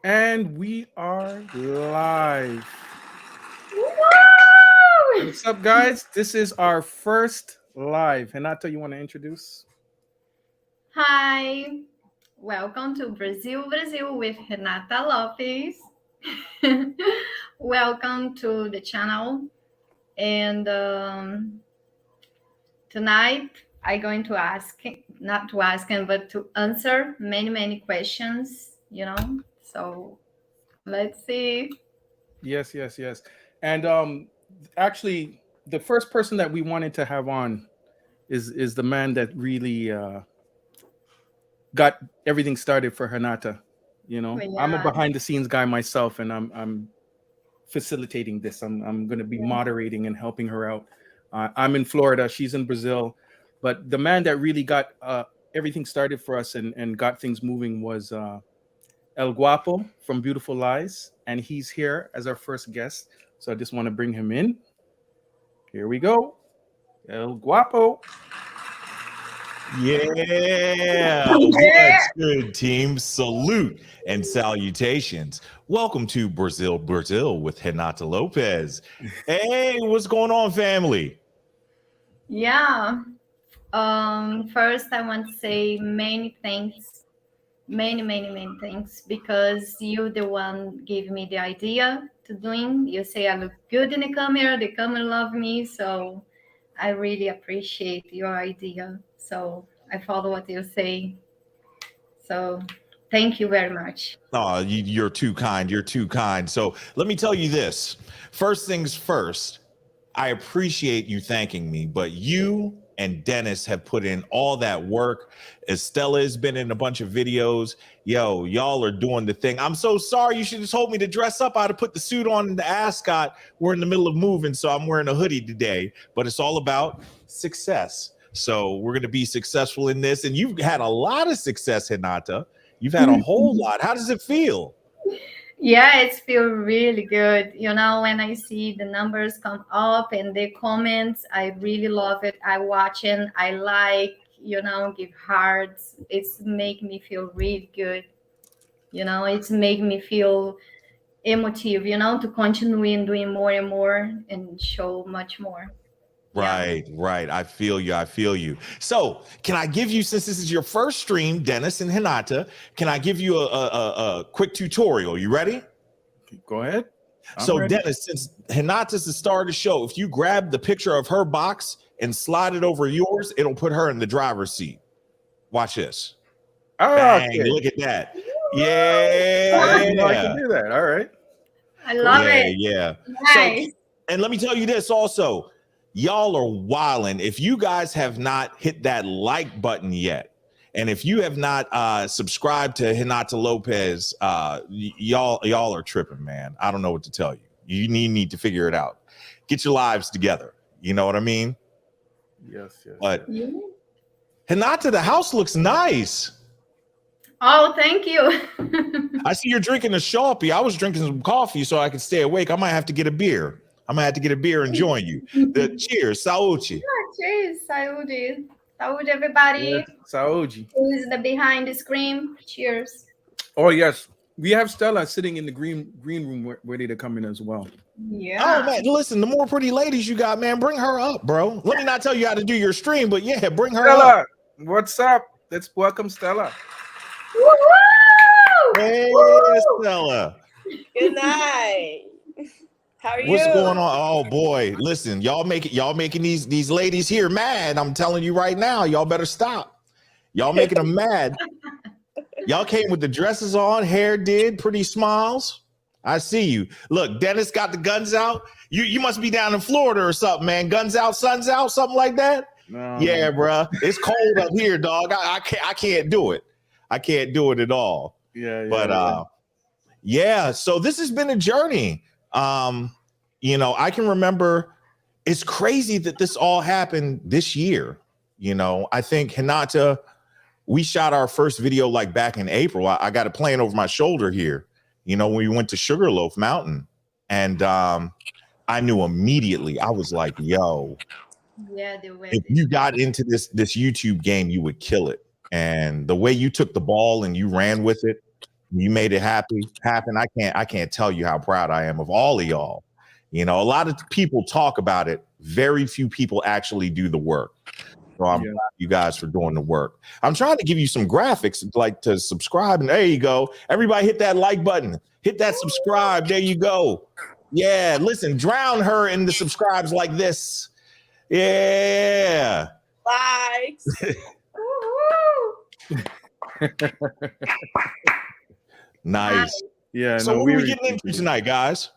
And we are live. Woo! What's up, guys? This is our first live. Renata, you want to introduce? Hi, welcome to Brazil with Renata Lopes. Welcome to the channel. And tonight I'm going to ask, not to ask him, but to answer many questions, So let's see. Yes. And actually, the first person that we wanted to have on is the man that really got everything started for Renata. I'm a Yeah, behind the scenes guy myself, and I'm facilitating this. I'm going to be moderating and helping her out. I'm in Florida, she's in Brazil, but the man that really got everything started for us and got things moving was El Guapo from Beautiful Lies, and he's here as our first guest. So I just want to bring him in. Here we go, El Guapo. Yeah, what's good, team? Salute and salutations. Welcome to Brazil with Renata Lopez. Hey, what's going on, family? yeah. First, I want to say many thanks, many thanks, because you the one gave me the idea to doing. You say I look good in the camera love me, so I really appreciate your idea. So I follow what you say. So thank you very much. Oh, you're too kind. You're too kind. So let me tell you this. First things first, I appreciate you thanking me, but you and Dennis have put in all that work. Estella has been in a bunch of videos. Yo, y'all are doing the thing. I'm so sorry. You should have told me to dress up. I'd have put the suit on and the ascot. We're in the middle of moving, so I'm wearing a hoodie today. But it's all about success. So we're going to be successful in this. And you've had a lot of success, Hinata. You've had a whole lot. How does it feel? Yeah, it feels really good. When I see the numbers come up and the comments, I really love it. I watch and I like, give hearts. It's make me feel really good. It's make me feel emotive, to continue and doing more and more and show much more. Yeah. Right. I feel you. I feel you. So, can I give you, since this is your first stream, Dennis and Hinata, can I give you a quick tutorial? You ready? Go ahead. I'm So, ready. Dennis, since Hinata's the star of the show, if you grab the picture of her box and slide it over yours, it'll put her in the driver's seat. Watch this. Bang. Okay. Look at that. I didn't know I could Yeah. do that. All right. I love Cool. it. Yeah. So, Nice. and let me tell you this also, y'all are wilding. If you guys have not hit that like button yet, and if you have not subscribed to Hinata Lopez, y'all are tripping, man. I don't know what to tell you. You need to figure it out. Get your lives together. You know what I mean? Yes. But Yeah. Hinata, the house looks nice. Oh, thank you. I see you're drinking a Sharpie. I was drinking some coffee so I could stay awake. I might have to get a beer. I might have to get a beer and join you. Cheers, Sauchi. Cheers, saúde. Saúde, Yes. everybody. Saoji. Who is the behind the screen? Cheers. Oh yes, we have Stella sitting in the green room ready to come in as well. Oh Yeah. man, listen, the more pretty ladies you got, man, bring her up, bro. Let me not tell you how to do your stream, but yeah, bring her up. Stella, what's up? Let's welcome Stella. Woo-hoo! Hey, Woo! Stella. Good night. How are What's you? going on? Oh boy, listen, y'all making these ladies here mad. I'm telling you right now, y'all better stop. Y'all making them mad. Y'all came with the dresses on, hair did, pretty smiles. I see you. Look, Dennis got the guns out. You must be down in Florida or something, man. Guns out, suns out, something like that. No, Yeah, no. bruh. It's cold up here, dog. I can't do it. I can't do it at all. Yeah. But yeah, so this has been a journey. I can remember, it's crazy that this all happened this year. I think Hinata, we shot our first video like back in April. I got it playing over my shoulder here, when we went to Sugarloaf Mountain. And I knew immediately, I was like, yo, Yeah, the way. if you got into this YouTube game, you would kill it. And the way you took the ball and you ran with it, You made it happen. I can't tell you how proud I am of all of y'all. You know, a lot of people talk about it. Very few people actually do the work. So I'm proud of you guys for doing the work. I'm trying to give you some graphics, like to subscribe. And there you go. Everybody hit that like button. Hit that subscribe. There you go. Yeah, listen, drown her in the subscribes like this. Yeah. Likes. Nice. Yeah. So what are we getting into tonight, guys?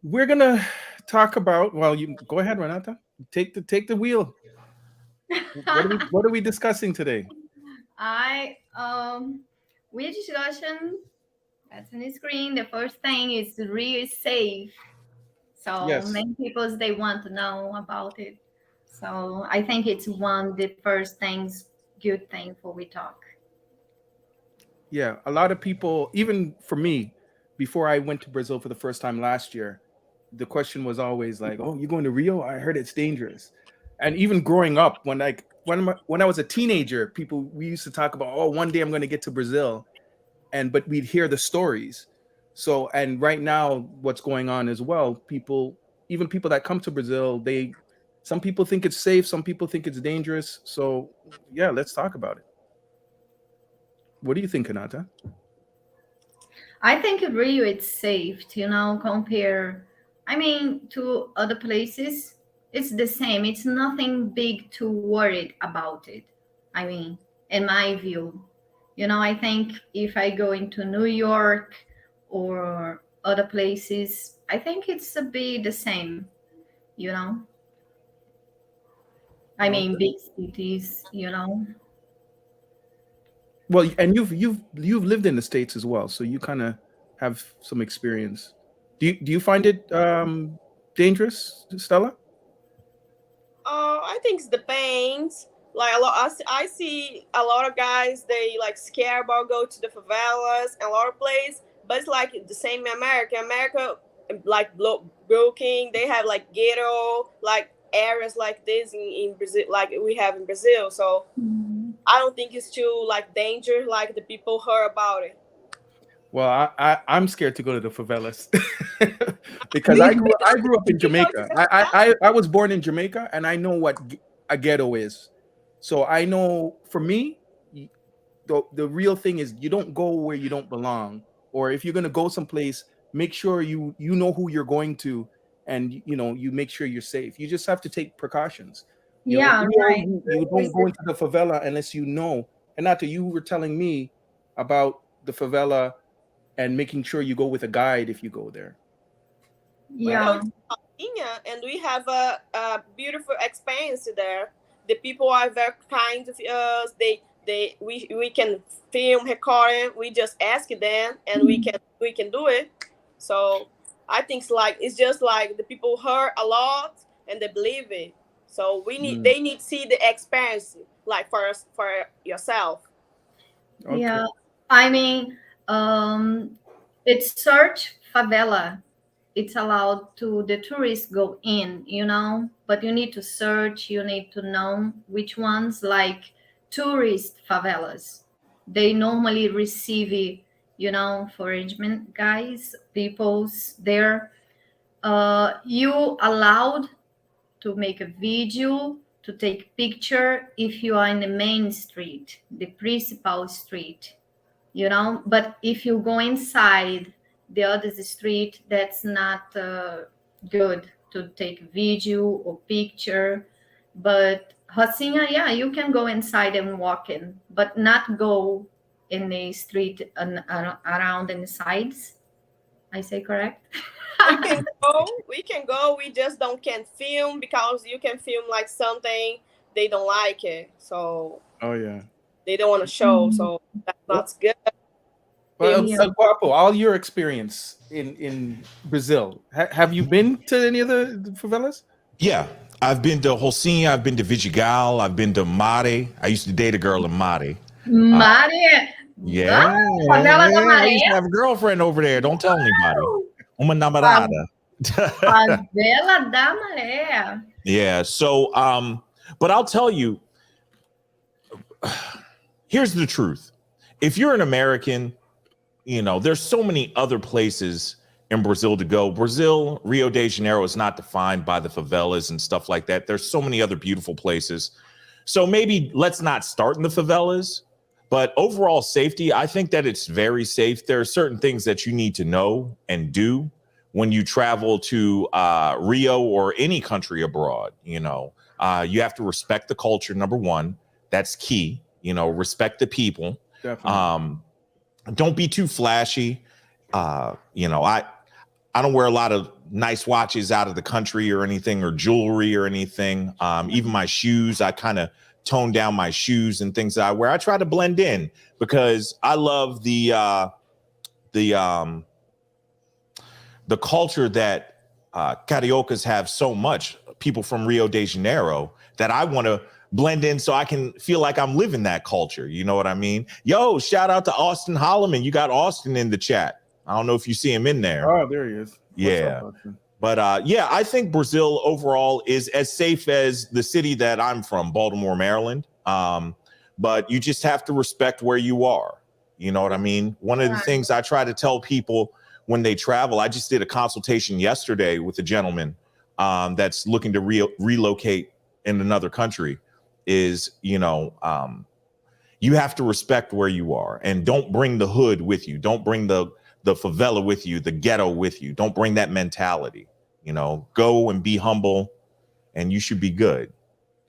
We're gonna talk about. Well, you go ahead, Renata. Take the wheel. What are we discussing today? We're discussion. That's on the screen. The first thing is Rio is safe. So many people they want to know about it. So I think it's one of the first things, good thing for we talk. Yeah, a lot of people, even for me, before I went to Brazil for the first time last year, the question was always like, "Oh, you going to Rio? I heard it's dangerous." And even growing up, when I was a teenager, we used to talk about, "Oh, one day I'm going to get to Brazil," but we'd hear the stories. So, and right now, what's going on as well? Even people that come to Brazil, some people think it's safe, some people think it's dangerous. So, yeah, let's talk about it. What do you think, Kanata? I think Rio it's safe to, compare, to other places. It's the same. It's nothing big to worry about it. In my view, I think if I go into New York or other places, I think it's a bit the same, big cities, Well, and you've lived in the States as well, so you kind of have some experience. Do you find it dangerous, Stella? I think it depends. Like a lot, I see a lot of guys. They like scared about go to the favelas and a lot of places. But it's like the same in America. America, like Brooklyn, they have like ghetto, like areas like this in Brazil, like we have in Brazil. So I don't think it's too like dangerous, like the people heard about it. Well, I'm scared to go to the favelas because I grew up in Jamaica. I was born in Jamaica, and I know what a ghetto is. So I know, for me, the real thing is you don't go where you don't belong, or if you're gonna go someplace, make sure you know who you're going to, and you make sure you're safe. You just have to take precautions. Right. You don't go into the favela unless you know. And Nata, you were telling me about the favela and making sure you go with a guide if you go there. Yeah. And we have a beautiful experience there. The people are very kind to us. We can film, record. We just ask them, and we can do it. So I think it's just like the people heard a lot and they believe it. So they need to see the experience like for yourself. Okay. Yeah, it's search favela. It's allowed to the tourists go in, but you need to search. You need to know which ones, like tourist favelas. They normally receive, foragement guys, peoples there. You allowed to make a video, to take picture if you are in the main street, the principal street, but if you go inside the other street, that's not good to take video or picture. But Rocinha, yeah, you can go inside and walk in, but not go in the street around in the sides. I say correct? We can go. We just can't film because you can film like something they don't like it. So they don't want to show. So that's not good. Well, Guapo, all your experience in Brazil, have you been to any of the favelas? Yeah, I've been to Rocinha, I've been to Vidigal, I've been to Mare. I used to date a girl in Mare. Mare? Yeah. I used to have a girlfriend over there. Don't tell anybody. Uma namorada. Favela da Maré. Yeah. So, but I'll tell you, here's the truth. If you're an American, you know, there's so many other places in Brazil to go. Brazil, Rio de Janeiro is not defined by the favelas and stuff like that. There's so many other beautiful places. So maybe let's not start in the favelas, but overall safety, I think that it's very safe. There are certain things that you need to know and do when you travel to Rio or any country abroad. You know, you have to respect the culture, number one. That's key. You know, respect the people. Definitely. Don't be too flashy. You know, I don't wear a lot of nice watches out of the country or anything, or jewelry or anything. Even my shoes, I kind of tone down my shoes and things that I wear. I try to blend in because I love the culture that Cariocas have so much. People from Rio de Janeiro, that I want to blend in so I can feel like I'm living that culture. You know what I mean? Yo, shout out to Austin Holloman. You got Austin in the chat. I don't know if you see him in there. Oh, there he is. Yeah. But yeah, I think Brazil overall is as safe as the city that I'm from, Baltimore, Maryland. But you just have to respect where you are. You know what I mean? One of the things I try to tell people when they travel, I just did a consultation yesterday with a gentleman that's looking to relocate in another country, is, you know, you have to respect where you are, and don't bring the hood with you. Don't bring the favela with you, the ghetto with you. Don't bring that mentality. You know, go and be humble, and you should be good.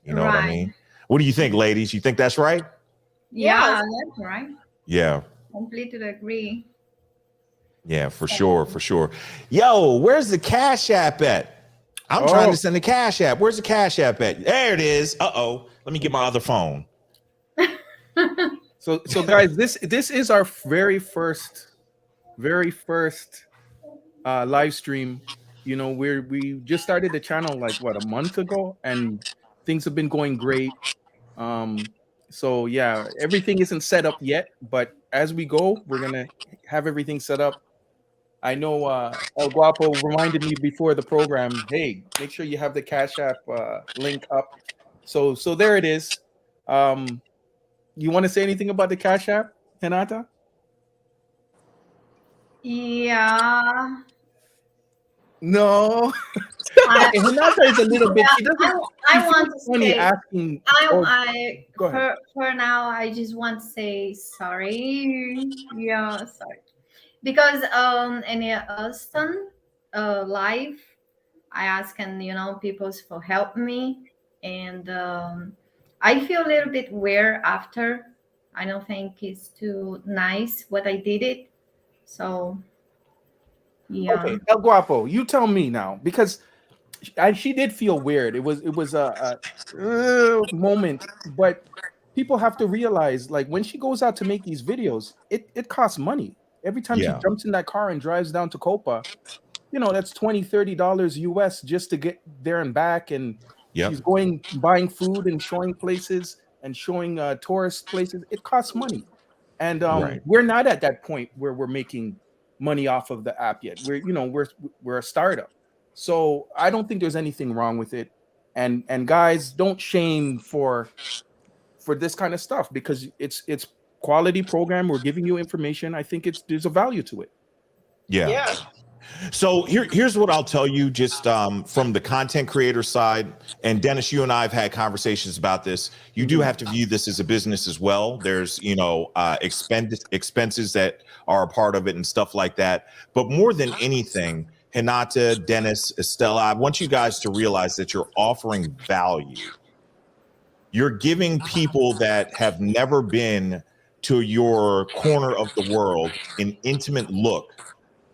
You know what I mean? What do you think, ladies? You think that's right? Yeah, that's right. Yeah. Completely agree. Yeah, for sure, for sure. Yo, where's the Cash App at? I'm trying to send the Cash App. Where's the Cash App at? There it is. Uh-oh. Let me get my other phone. So guys, this is our very first live stream. You know, we just started the channel like what, a month ago, and things have been going great. So yeah, everything isn't set up yet, but as we go, we're gonna have everything set up. I know El Guapo reminded me before the program, hey, make sure you have the Cash App link up. So there it is. You want to say anything about the Cash App, Renata? Yeah. No. Renata is a little bit. She doesn't. I want to say. Asking. Go ahead. For now, I just want to say sorry. Yeah, sorry. Because in Austin live, I ask, and people for help me, and I feel a little bit weird after. I don't think it's too nice what I did it. So yeah. Okay, El Guapo, you tell me now, because she did feel weird. It was a moment, but people have to realize, like, when she goes out to make these videos, it costs money. Every time she jumps in that car and drives down to Copa, that's $20-$30 US just to get there and back. And she's buying food and showing places and showing tourist places. It costs money. And we're not at that point where we're making money off of the app yet. We're a startup. So I don't think there's anything wrong with it. And guys, don't shame for this kind of stuff, because it's quality program. We're giving you information. I think there's a value to it. Yeah. So here's what I'll tell you, just from the content creator side. And Dennis, you and I have had conversations about this. You do have to view this as a business as well. There's expenses that are a part of it and stuff like that. But more than anything, Renata, Dennis, Estella, I want you guys to realize that you're offering value. You're giving people that have never been to your corner of the world an intimate look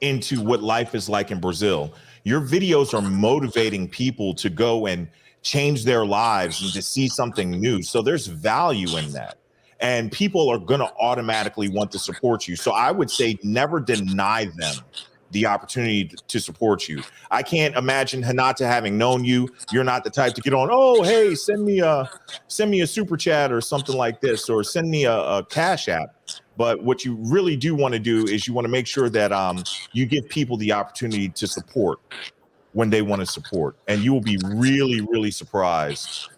into what life is like in Brazil. Your videos are motivating people to go and change their lives and to see something new. So there's value in that. And people are going to automatically want to support you. So I would say never deny them the opportunity to support you. I can't imagine Renata, having known you, you're not the type to get on, oh, hey, send me a super chat or something like this, or send me a Cash App. But what you really do want to do is you want to make sure that you give people the opportunity to support when they want to support. And you will be really, really surprised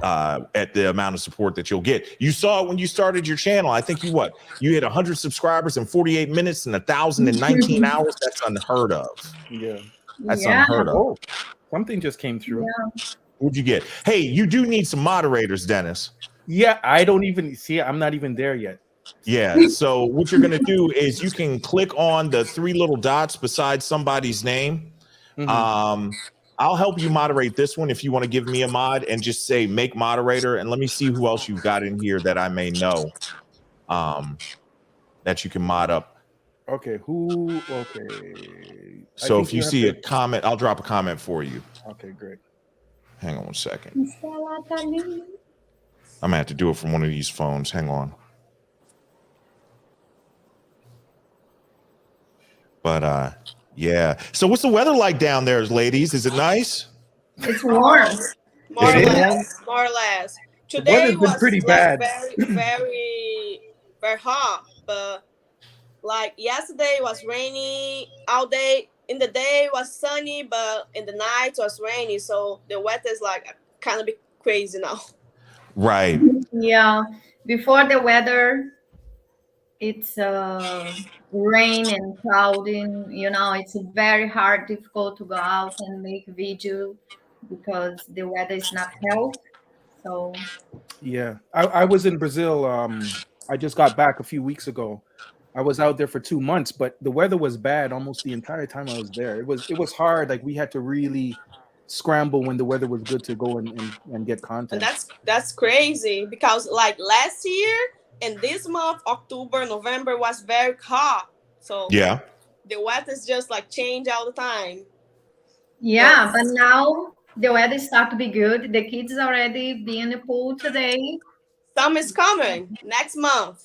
at the amount of support that you'll get. You saw it when you started your channel. I think you hit 100 subscribers in 48 minutes and 1,019 hours. That's unheard of. Yeah. That's unheard of. Oh, something just came through. Yeah. What'd you get? Hey, you do need some moderators, Dennis. Yeah, I don't even see. I'm not even there yet. Yeah. So what you're gonna do is you can click on the 3 little dots beside somebody's name. Mhm. I'll help you moderate this one if you want to give me a mod and just say make moderator, and let me see who else you've got in here that I may know that you can mod up. Okay. Who? Okay. So if you see a comment, I'll drop a comment for you. Okay, great. Hang on one second. I'm gonna have to do it from one of these phones. Hang on. But yeah. So what's the weather like down there, ladies? Is it nice? It's warm. More or It is? less. More or less. Today weather's been was pretty like bad. very hot, but like yesterday was rainy all day. In the day was sunny, but in the night was rainy. So the weather is like kind of be crazy now. Right. Yeah. Before the weather, it's rain and clouding. You know, it's very hard, difficult to go out and make video because the weather is not help. So Yeah, I was in Brazil. I just got back a few weeks ago. I was out there for 2 months, but the weather was bad almost the entire time I was there. It was hard. Like we had to really scramble when the weather was good to go and get content. And that's crazy because like last year and this month, October, November was very hot. So Yeah. the weather is just like change all the time. yeah, but now the weather start to be good. The kids already be in the pool today. Summer is coming next month.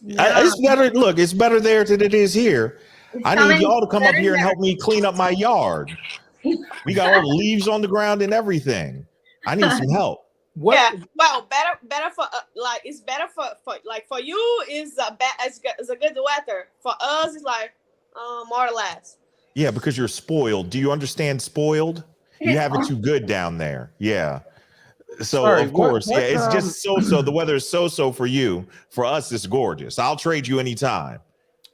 Yeah. It's better. Look, it's better there than it is here. It's I coming need y'all to come up better here and here. help me clean up my yard. We got all the leaves on the ground and everything. I need some help. What? Yeah, well, better for like it's better for like for you is a good weather. For us, it's like more or less. Yeah, because you're spoiled. Do you understand spoiled? You have it too good down there. Yeah. So Sorry, of course, what, yeah, it's just so. The weather is so for you. For us, it's gorgeous. I'll trade you anytime.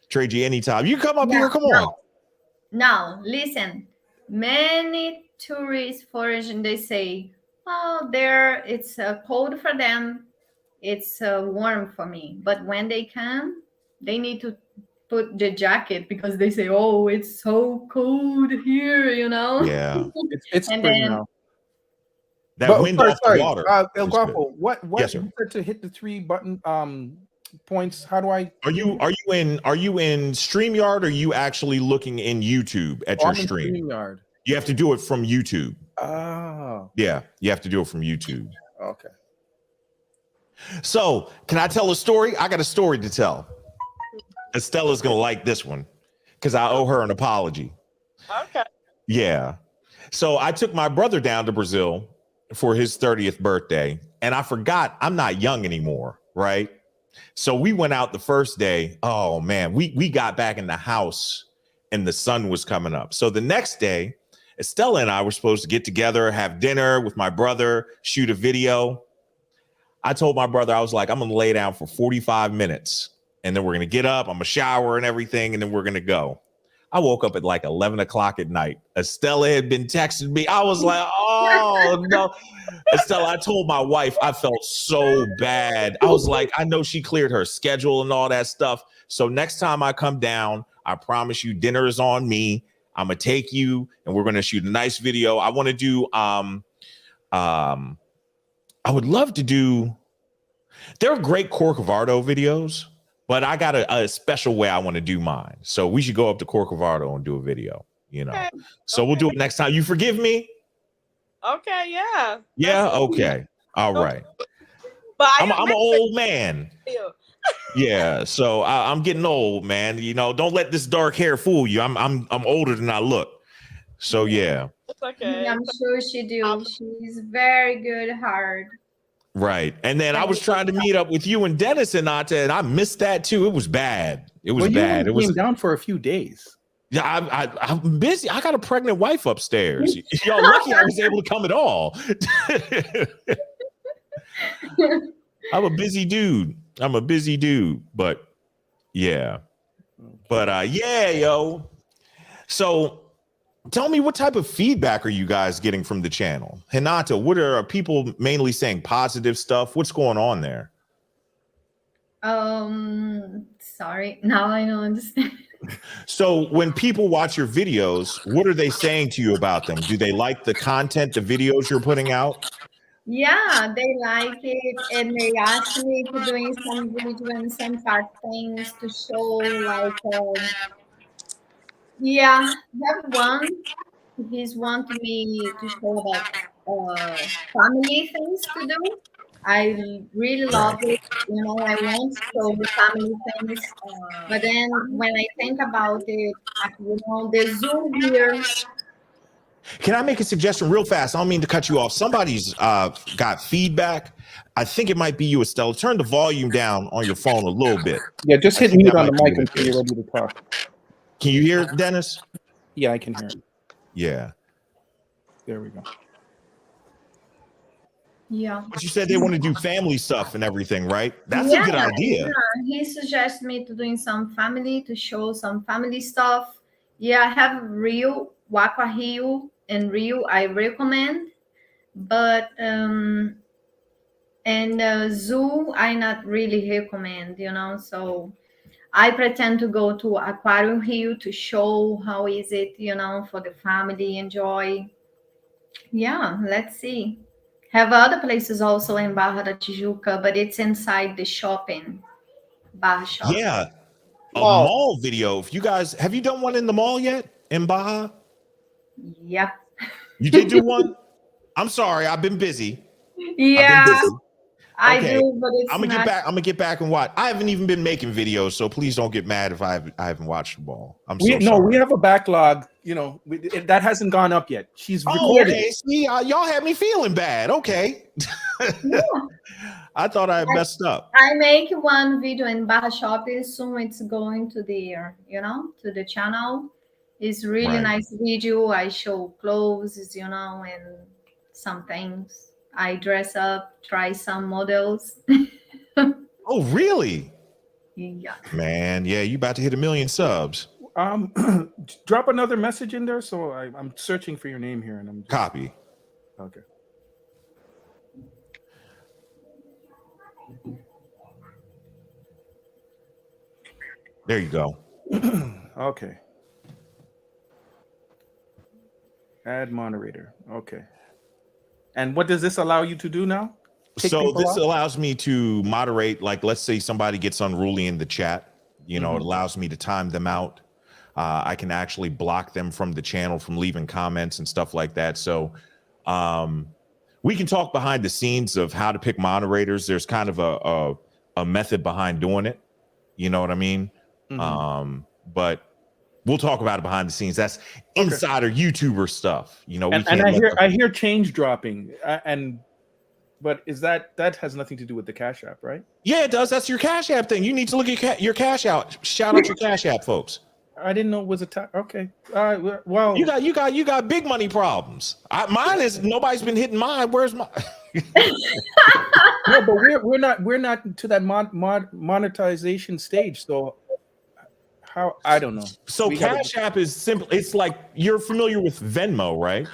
Trade you anytime. You come up here. Come on. Now, listen. Many tourists foreign they say, "Oh, there it's cold for them. It's warm for me." But when they come, they need to put the jacket because they say, "Oh, it's so cold here," you know. Yeah. It's And spring then- now. That But, wind sorry, off the sorry, water. El is Guapo, what Yes, sir. you said to hit the 3 button points? How do I? Are you in StreamYard, or are you actually looking in YouTube at your I'm in stream? StreamYard. You have to do it from YouTube. Oh, Yeah, you have to do it from YouTube. okay. So, can I tell a story? I got a story to tell. Estella's gonna like this one because I owe her an apology. Okay. Yeah. So I took my brother down to Brazil for his 30th birthday, and I forgot I'm not young anymore, right? So we went out the first day. Oh man, we got back in the house and the sun was coming up. So the next day, Estella and I were supposed to get together, have dinner with my brother, shoot a video. I told my brother, I was like, I'm gonna lay down for 45 minutes and then we're gonna get up, I'm gonna shower and everything, and then we're gonna go. I woke up at like 11 o'clock at night. Estella had been texting me. I was like, oh no. Estella, I told my wife I felt so bad. I was like, I know she cleared her schedule and all that stuff. So next time I come down, I promise you dinner is on me. I'm gonna take you and we're gonna shoot a nice video. I want to do I would love to do, there are great Corcovado videos, but I got a special way I want to do mine. So we should go up to Corcovado and do a video, you know. Okay. So we'll do it next time. You forgive me? Okay, yeah. Yeah, okay. All right. But I'm an old man. you. Yeah, so I'm getting old, man. You know, don't let this dark hair fool you. I'm older than I look. So yeah. It's okay. I'm sure she do. She's very good, hard. Right. And then I was trying to meet up with you and Dennis and Nata, and I missed that too. It was bad. It was Well, bad. You It was came down for a few days. yeah, I'm busy. I got a pregnant wife upstairs. Y'all lucky I was able to come at all. I'm a busy dude. But yeah. But yeah, yo. So tell me, what type of feedback are you guys getting from the channel? Hinata, what are people mainly saying? Positive stuff? What's going on there? Sorry, now I don't understand. So when people watch your videos, what are they saying to you about them? Do they like the content, the videos you're putting out? Yeah, they like it, and they asked me to doing some video and some part things to show like yeah, have one. He's wanting me to show about family things to do. I really love it. You know, I want to show the family things, but then when I think about it, you know, the Zoom here. Can I make a suggestion real fast? I don't mean to cut you off. Somebody's got feedback. I think it might be you, Estella. Turn the volume down on your phone a little bit. Yeah, just hit mute on the mic until you're ready to talk. Can you hear it, Dennis? Yeah, I can hear it. Yeah. There we go. Yeah. But you said they want to do family stuff and everything, right? That's Yeah, a good idea. yeah. He suggested me to doing some family, to show some family stuff. Yeah, I have Rio, Waka Rio, and Rio I recommend, but and zoo I not really recommend, you know. So I pretend to go to Aquarium Rio to show how is it, you know, for the family enjoy. Yeah, let's see. Have other places also in Barra da Tijuca, but it's inside the shopping, Barra Shopping. Yeah. A Mall. mall video. If you guys, have you done one in the mall yet in Baja? Yeah. You did do one? I'm sorry, I've been busy. Yeah, I've been busy. I Okay. do, but it's I'm gonna not. get back and watch. I haven't even been making videos, so please don't get mad if I haven't watched them all. I'm so sorry. We have a backlog. You know, that hasn't gone up yet. She's recorded. Okay. See, y'all had me feeling bad. Okay. Yeah. I thought I had messed up. I make one video in Barra Shopping. Soon it's going to the, you know, to the channel. It's really Right. nice video. I show clothes, you know, and some things. I dress up, try some models. Oh, really? Yeah. Man, yeah, you about to hit 1 million subs. Drop another message in there. So I'm searching for your name here, and I'm just, Copy. okay. There you go. Okay. Add moderator. Okay. And what does this allow you to do now? Kick So people this off? allows me to moderate, like, let's say somebody gets unruly in the chat, you know, it allows me to time them out. I can actually block them from the channel from leaving comments and stuff like that. So we can talk behind the scenes of how to pick moderators. There's kind of a method behind doing it. You know what I mean? But we'll talk about it behind the scenes. That's insider YouTuber stuff. You know, And I hear change dropping. But is that has nothing to do with the Cash App, right? Yeah, it does. That's your Cash App thing. You need to look at your Cash out. Shout out your Cash App, folks. I didn't know it was a okay. All right. Well, You got big money problems. Mine is nobody's been hitting mine. Where's my? no, but we're not to that monetization stage. So how I don't know. So Cash App is simple. It's like, you're familiar with Venmo, right?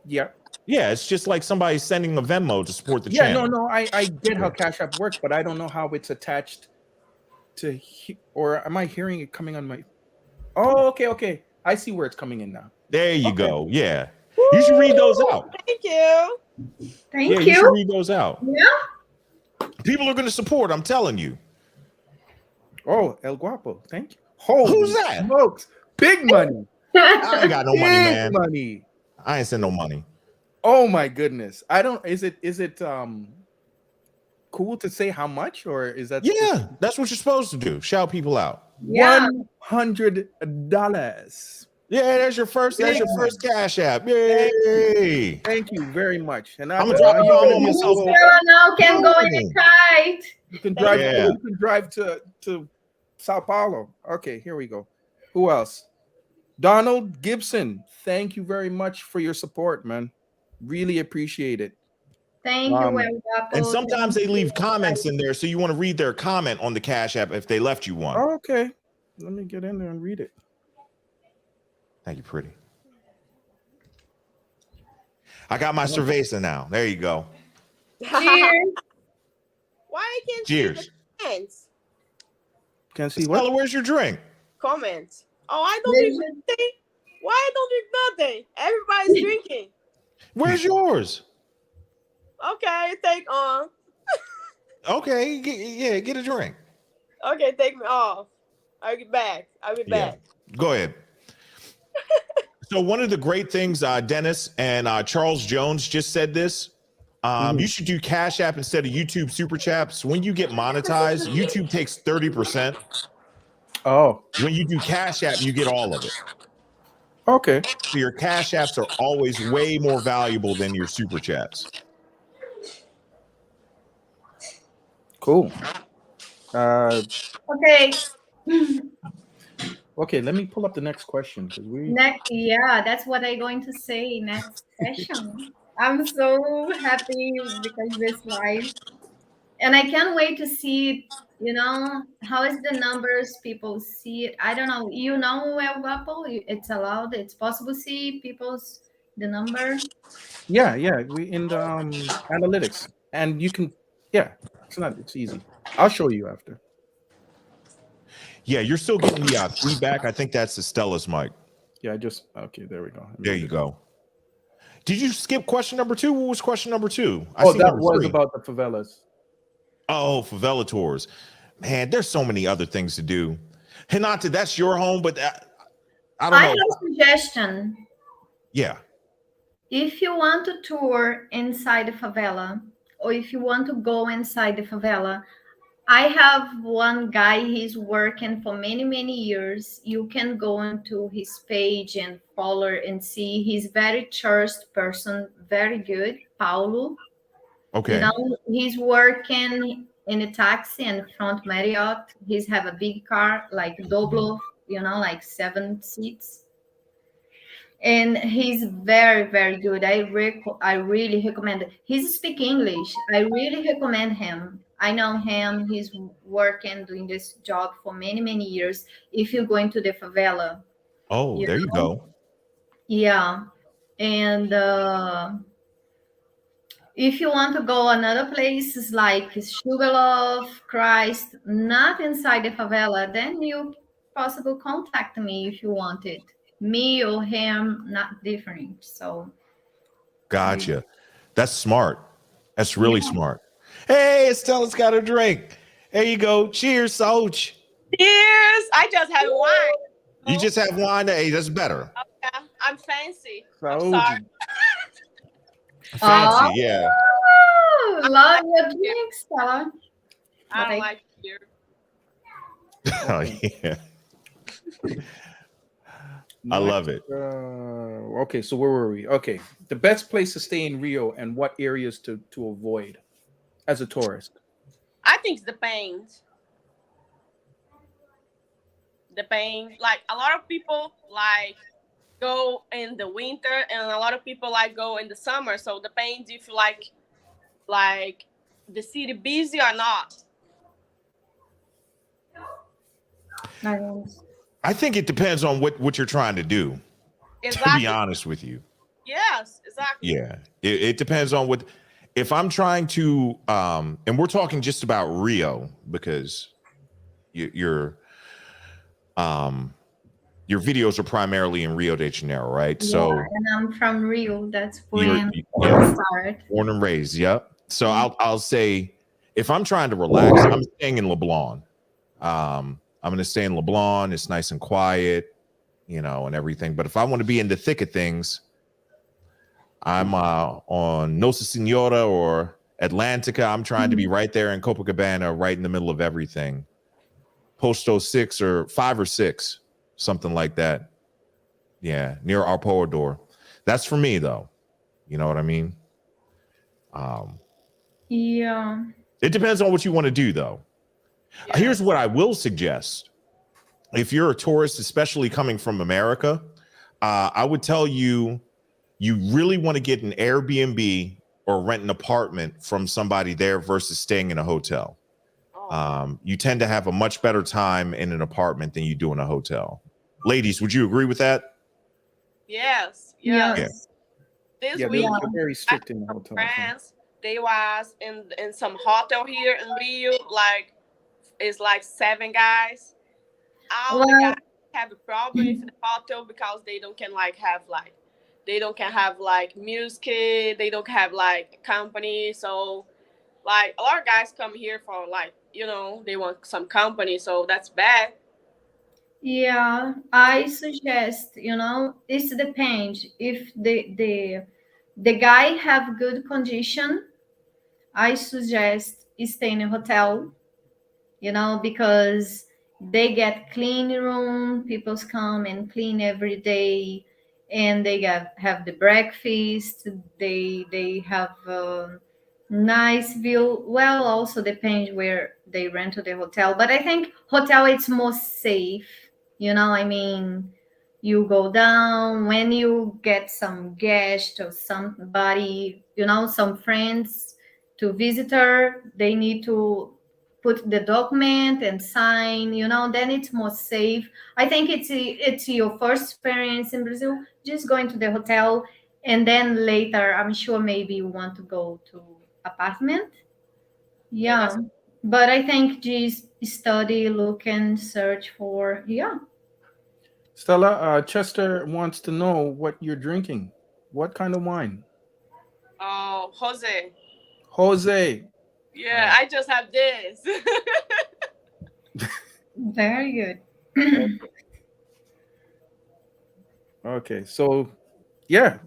Yeah. Yeah, it's just like somebody sending a Venmo to support the Yeah. channel. No. I get how Cash App works, but I don't know how it's attached to. Or am I hearing it coming on my? Oh, okay. I see where it's coming in now. There you go. Yeah. You should read those out. Thank you. Thank You you. should read those out. Yeah. People are going to support. I'm telling you. Oh, El Guapo. Thank you. Holy Who's that? smokes. Big money. I ain't got no money, Big man. money. I ain't send no money. Oh my goodness. I don't is it cool to say how much, or is that Yeah, that's what you're supposed to do. Shout people out. Yeah. $100? Yeah, that's your first Cash App. Yay. Thank you very much. And I'm gonna drop you on myself. Sarah now can go in a kite. You can drive. Yeah. You can drive to Sao Paulo. Okay, here we go. Who else? Donald Gibson. Thank you very much for your support, man. Really appreciate it. Thank you, El Guapo. And sometimes they leave comments in there, so you want to read their comment on the Cash App if they left you one. Oh, okay. Let me get in there and read it. Thank you, pretty. I got my cerveza now. There you go. Cheers. Why I can't Cheers. see the comments? Can't see Stella, what? where's your drink? Comments. Oh, I don't drink nothing. Why I don't drink nothing? Everybody's drinking. Where's yours? Okay, take on. Okay, get a drink. Okay, take me off. I'll get back. I'll be back. Go ahead. So one of the great things, Dennis and Charles Jones just said this. You should do Cash App instead of YouTube Super Chats. When you get monetized, YouTube takes 30%. Oh, When you do Cash App, you get all of it. okay. So your Cash Apps are always way more valuable than your Super Chats. Cool. Okay. Okay, let me pull up the next question because we. Yeah, that's what I'm going to say next session. I'm so happy because this live, and I can't wait to see. How is the numbers? People see it. I don't know. El Guapo, it's allowed. It's possible to see the number. Yeah, we in the analytics, and you can. Yeah, it's easy. I'll show you after. Yeah, you're still getting the feedback. I think that's Stella's mic. Yeah, okay. There we go. There you go. Did you skip question number 2? What was question number 2? That was about the favelas. Oh, favela tours. Man, there's so many other things to do. Hinata, that's your home, but I don't know. I have a suggestion. Yeah. If you want to tour inside the favela, or if you want to go inside the favela, I have one guy, he's working for many, many years. You can go into his page and follow and see. He's very trust person, very good, Paulo. Okay. He's working in a taxi and front Marriott. He's have a big car, like Doblo, like 7 seats. And he's very, very good. I really recommend it. He speaks English. I really recommend him. I know him. He's working, doing this job for many, many years. If you go into the favela. Oh, there you go. Yeah. And if you want to go another places like Sugarloaf, Christ, not inside the favela, then you possibly contact me if you want it. Me or him, not different. So Gotcha. That's smart. That's really smart. Hey, Stella's got a drink. There you go. Cheers, Soch. Cheers. I just had wine. You just have wine. Hey, that's better. Okay. I'm fancy. I'm So, sorry. Fancy, yeah. Love your drink, Stella. I don't like beer. Oh, yeah. I love it. Okay, so where were we? Okay, the best place to stay in Rio and what areas to avoid as a tourist. I think it depends. Depends. Like a lot of people like go in the winter, and a lot of people like go in the summer. So it depends if you like the city busy or not. I think it depends on what you're trying to do. Exactly. To be honest with you. Yes, exactly. Yeah, it depends on what. If I'm trying to, and we're talking just about Rio because your videos are primarily in Rio de Janeiro, right? Yeah, so, and I'm from Rio. That's where yeah, I started. Born and raised. Yep. So I'll say if I'm trying to relax, I'm staying in Leblon. I'm going to stay in Leblon. It's nice and quiet, and everything. But if I want to be in the thick of things, I'm on Nossa Senora or Atlantica. I'm trying to be right there in Copacabana, right in the middle of everything. Posto 6 or 5 or 6, something like that. Yeah, near Arpoador. That's for me, though. You know what I mean? Yeah. It depends on what you want to do, though. Yeah. Here's what I will suggest. If you're a tourist, especially coming from America, I would tell you really want to get an Airbnb or rent an apartment from somebody there versus staying in a hotel. Oh. You tend to have a much better time in an apartment than you do in a hotel. Ladies, would you agree with that? Yes, Yeah. yes. This Yeah, week, they're very I strict in the have hotel. friends. They was in some hotel here in Rio. Like it's like 7 guys. All the Well, guys have a problem with the hotel because they don't can like have like they don't can have like music. They don't have like company. So like a lot of guys come here for like they want some company. So that's bad. yeah, I suggest, it depends. If the guy have good condition, I suggest stay in a hotel, because they get clean room, people come and clean every day, and they have the breakfast, they have a nice view. Well, also depends where they rent to the hotel, but I think hotel it's more safe, I mean, you go down when you get some guest or somebody, some friends to visitor, they need to put the document and sign, then it's more safe. I think it's your first experience in Brazil, just going to the hotel, and then later I'm sure maybe you want to go to apartment. Yeah, Yeah, but I think just study, look and search for, yeah. Stella, Chester wants to know what you're drinking. What kind of wine? Jose. Jose. Yeah, I just have this. Very good. Okay. Okay. So, yeah,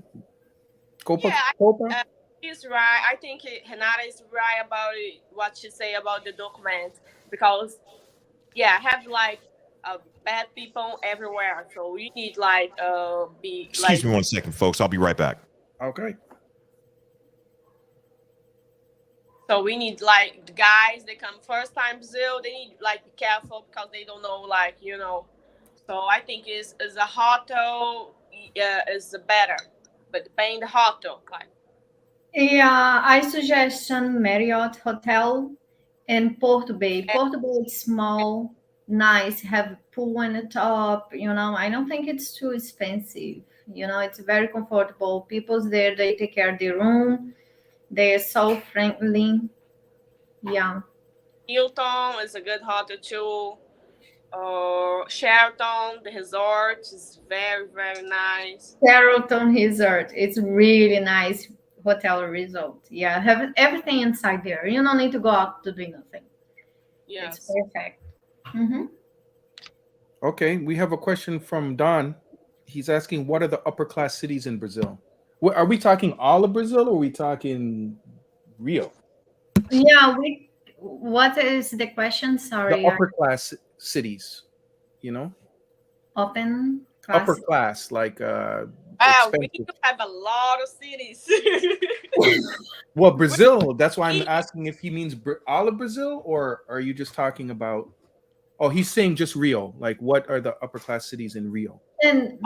Copa. Yeah, Copa. he's right. I think Renata is right about it, what she say about the document because yeah, have like bad people everywhere. So we need like be Excuse like me 1 second, folks. I'll be right back. Okay. so we need like the guys they come first time Brazil. They need like be careful because they don't know like. So I think is a hotel is better, but paying the hotel like. Yeah, I suggest Marriott Hotel in Porto Bay. Porto Bay is small, nice, have pool on the top. I don't think it's too expensive. It's very comfortable. People's there, they take care of the room. They are so friendly. Yeah. Hilton is a good hotel too. Sheraton, the resort is very very nice. Sheraton Resort. It's really nice hotel resort. Yeah, have everything inside there. You don't need to go out to do nothing. It's Yes. perfect. Mm-hmm. Okay. We have a question from Don. He's asking, what are the upper class cities in Brazil? Are we talking all of Brazil, or are we talking Rio? Yeah, what is the question? The Sorry, I upper class cities. You know, open upper class. class, like We expensive. have a lot of cities. Well, Brazil. That's why I'm asking if he means all of Brazil, or are you just talking about? Oh, he's saying just Rio. Like, what are the upper class cities in Rio? And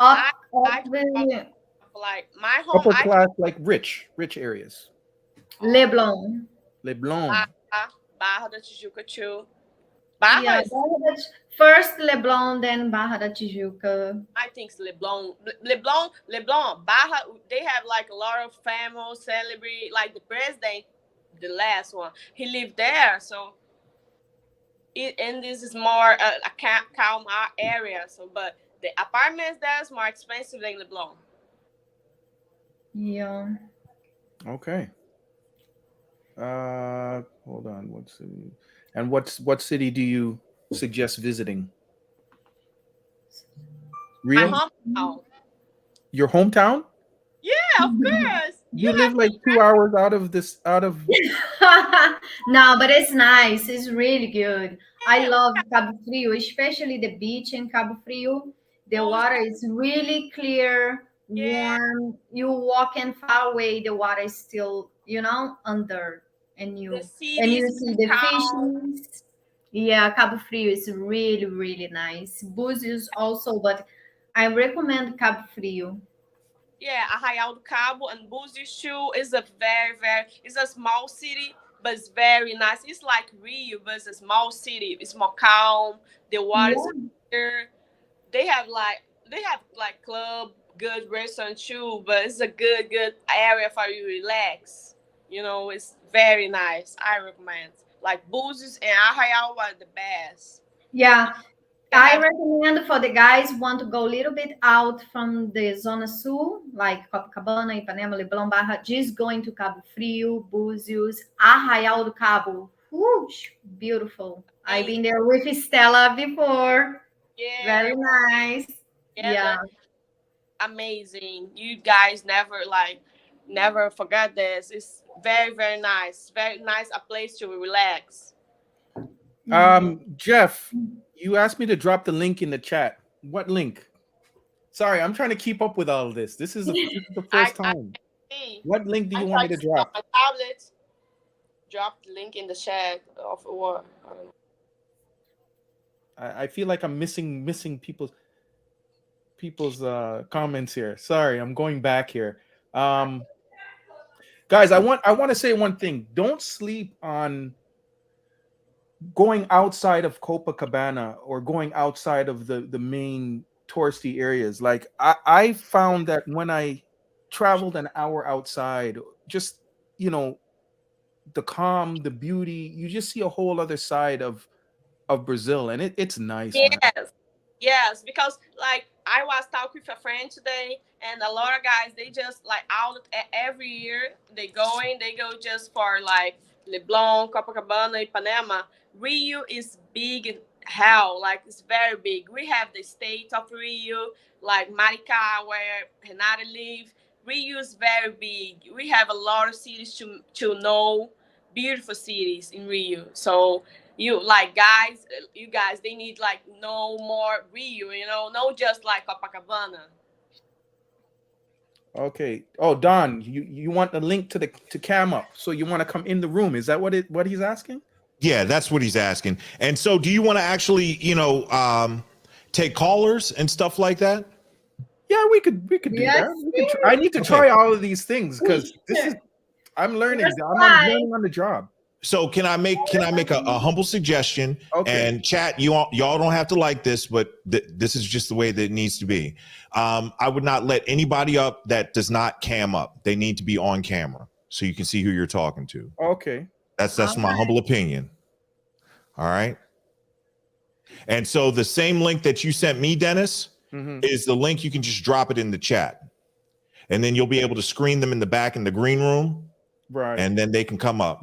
Oh, I up I talk the about like my home. Upper I class, like rich areas. oh, Leblon. Leblon. Barra da Tijuca too. Yeah, Barra is first Leblon, then Barra da Tijuca. I think it's Leblon. Barra. They have like a lot of famous celebrity, like the president, the last one. He lived there, so and this is more a calm area. So, but the apartments there is more expensive than Leblon. Yeah. Okay. Hold on. What city? And what city do you suggest visiting? My Rio? hometown. Your hometown? Yeah, of course. You You live have like 2 hours out of this. Out of No, but it's nice. It's really good. I to love Cabo Frio, especially the beach in Cabo Frio. The those. water is really clear, Yeah, warm. You walk in far away, the water is still, under, and the you city is see the calm. fishes. Yeah, Cabo Frio is really, really nice. Búzios also, but I recommend Cabo Frio. Yeah, Arraial do Cabo and Búzios too is a it's a small city, but it's very nice. It's like Rio, but it's a small city. It's more calm. The water is Yeah. clear. They have like club, good restaurant too, but it's a good area for you to relax. It's very nice. I recommend. Like Búzios and Arraial are the best. Yeah, They I have recommend for the guys want to go a little bit out from the Zona Sul, like Copacabana, Ipanema, Leblon, Barra, just going to Cabo Frio, Búzios, Arraial do Cabo. Whoosh, beautiful. I've been there with Stella before. yeah, Very nice. yeah, Yeah. amazing. You guys never forget this. It's very nice. Very nice a place to relax. Jeff, you asked me to drop the link in the chat. What link? Sorry, I'm trying to keep up with all of this. This is the first time. What link do you want me to drop? My tablet. Drop the link in the chat of what. I don't know. I feel like I'm missing people's comments here. Sorry, I'm going back here. Guys, I want to say one thing. Don't sleep on going outside of Copacabana or going outside of the main touristy areas. Like I found that when I traveled an hour outside, just the calm, the beauty, you just see a whole other side of Brazil, and it's nice, man. Yes, because like I was talking with a friend today, and a lot of guys they just like out every year they go just for like Leblon, Copacabana, Ipanema. Rio is big in hell, like it's very big. We have the state of Rio, like Maricá, where Renata live. Rio is very big. We have a lot of cities to know, beautiful cities in Rio. So you guys they need like no more Rio, no just like Copacabana. Okay. Oh, Don, you want the link to Cam Up, so you want to come in the room? Is that what he's asking? Yeah, that's what he's asking. And so do you want to actually, take callers and stuff like that? Yeah, we could do Yes, that. I need to try all of these things because I'm learning. I'm learning on the job. So can I make a humble suggestion? Okay. And chat, y'all don't have to like this, but this is just the way that it needs to be. I would not let anybody up that does not cam up. They need to be on camera so you can see who you're talking to. Okay. That's my humble opinion. All right. And so the same link that you sent me, Dennis, is the link. You can just drop it in the chat, and then you'll be able to screen them in the back in the green room. Right. And then they can come up,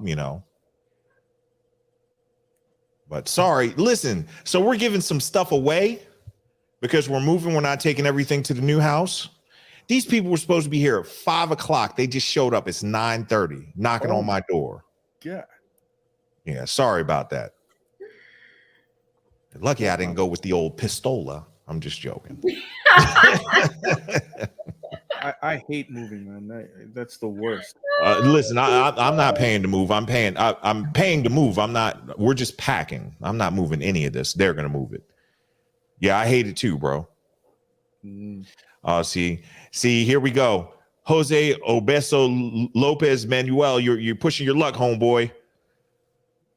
But sorry, listen. So we're giving some stuff away because we're moving. We're not taking everything to the new house. These people were supposed to be here at 5 o'clock. They just showed up. It's 9:30, knocking on my door. Yeah. Yeah. Sorry about that. Lucky I didn't go with the old pistola. I'm just joking. I hate moving, man. That's the worst. Listen, I'm not paying to move. I'm paying to move. We're just packing. I'm not moving any of this. They're going to move it. Yeah, I hate it too, bro. See, here we go. Jose Obeso Lopez Manuel, you're pushing your luck, homeboy.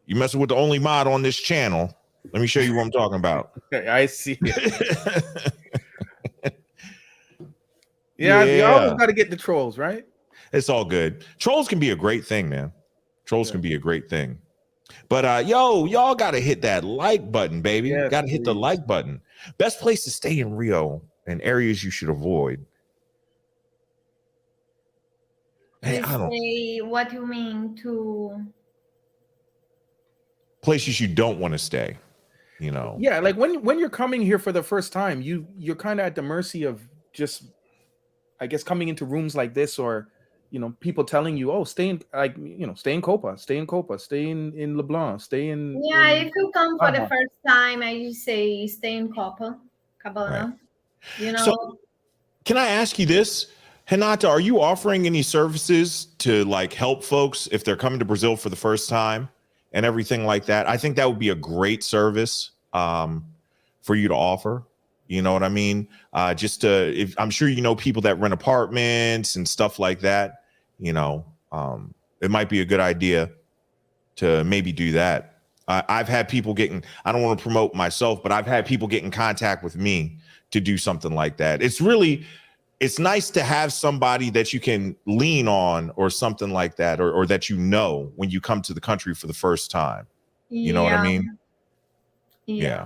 You messing with the only mod on this channel. Let me show you what I'm talking about. Okay, I see it. Yeah, you always got to get the trolls, right? It's all good. Trolls can be a great thing, man. Trolls can be a great thing. But y'all got to hit that like button, baby. Yes, Got to hit the like button. Best place to stay in Rio and areas you should avoid. Hey, I don't. What do you mean to? Places you don't want to stay. Yeah, like when you're coming here for the first time, you're kind of at the mercy of just, I guess, coming into rooms like this, or people telling you, oh, stay in Copa, stay in Leblon, stay in. Yeah, if you come for the first time, I say stay in Copacabana. Right. So, can I ask you this, Renata? Are you offering any services to like help folks if they're coming to Brazil for the first time and everything like that? I think that would be a great service for you to offer. You know what I mean? Just to, if I'm sure you know people that rent apartments and stuff like that, you know, it might be a good idea to maybe do that. I've had people getting, I don't want to promote myself, but I've had people get in contact with me to do something like that. It's nice to have somebody that you can lean on or something like that, or that you know when you come to the country for the first time. You know what I mean? Yeah.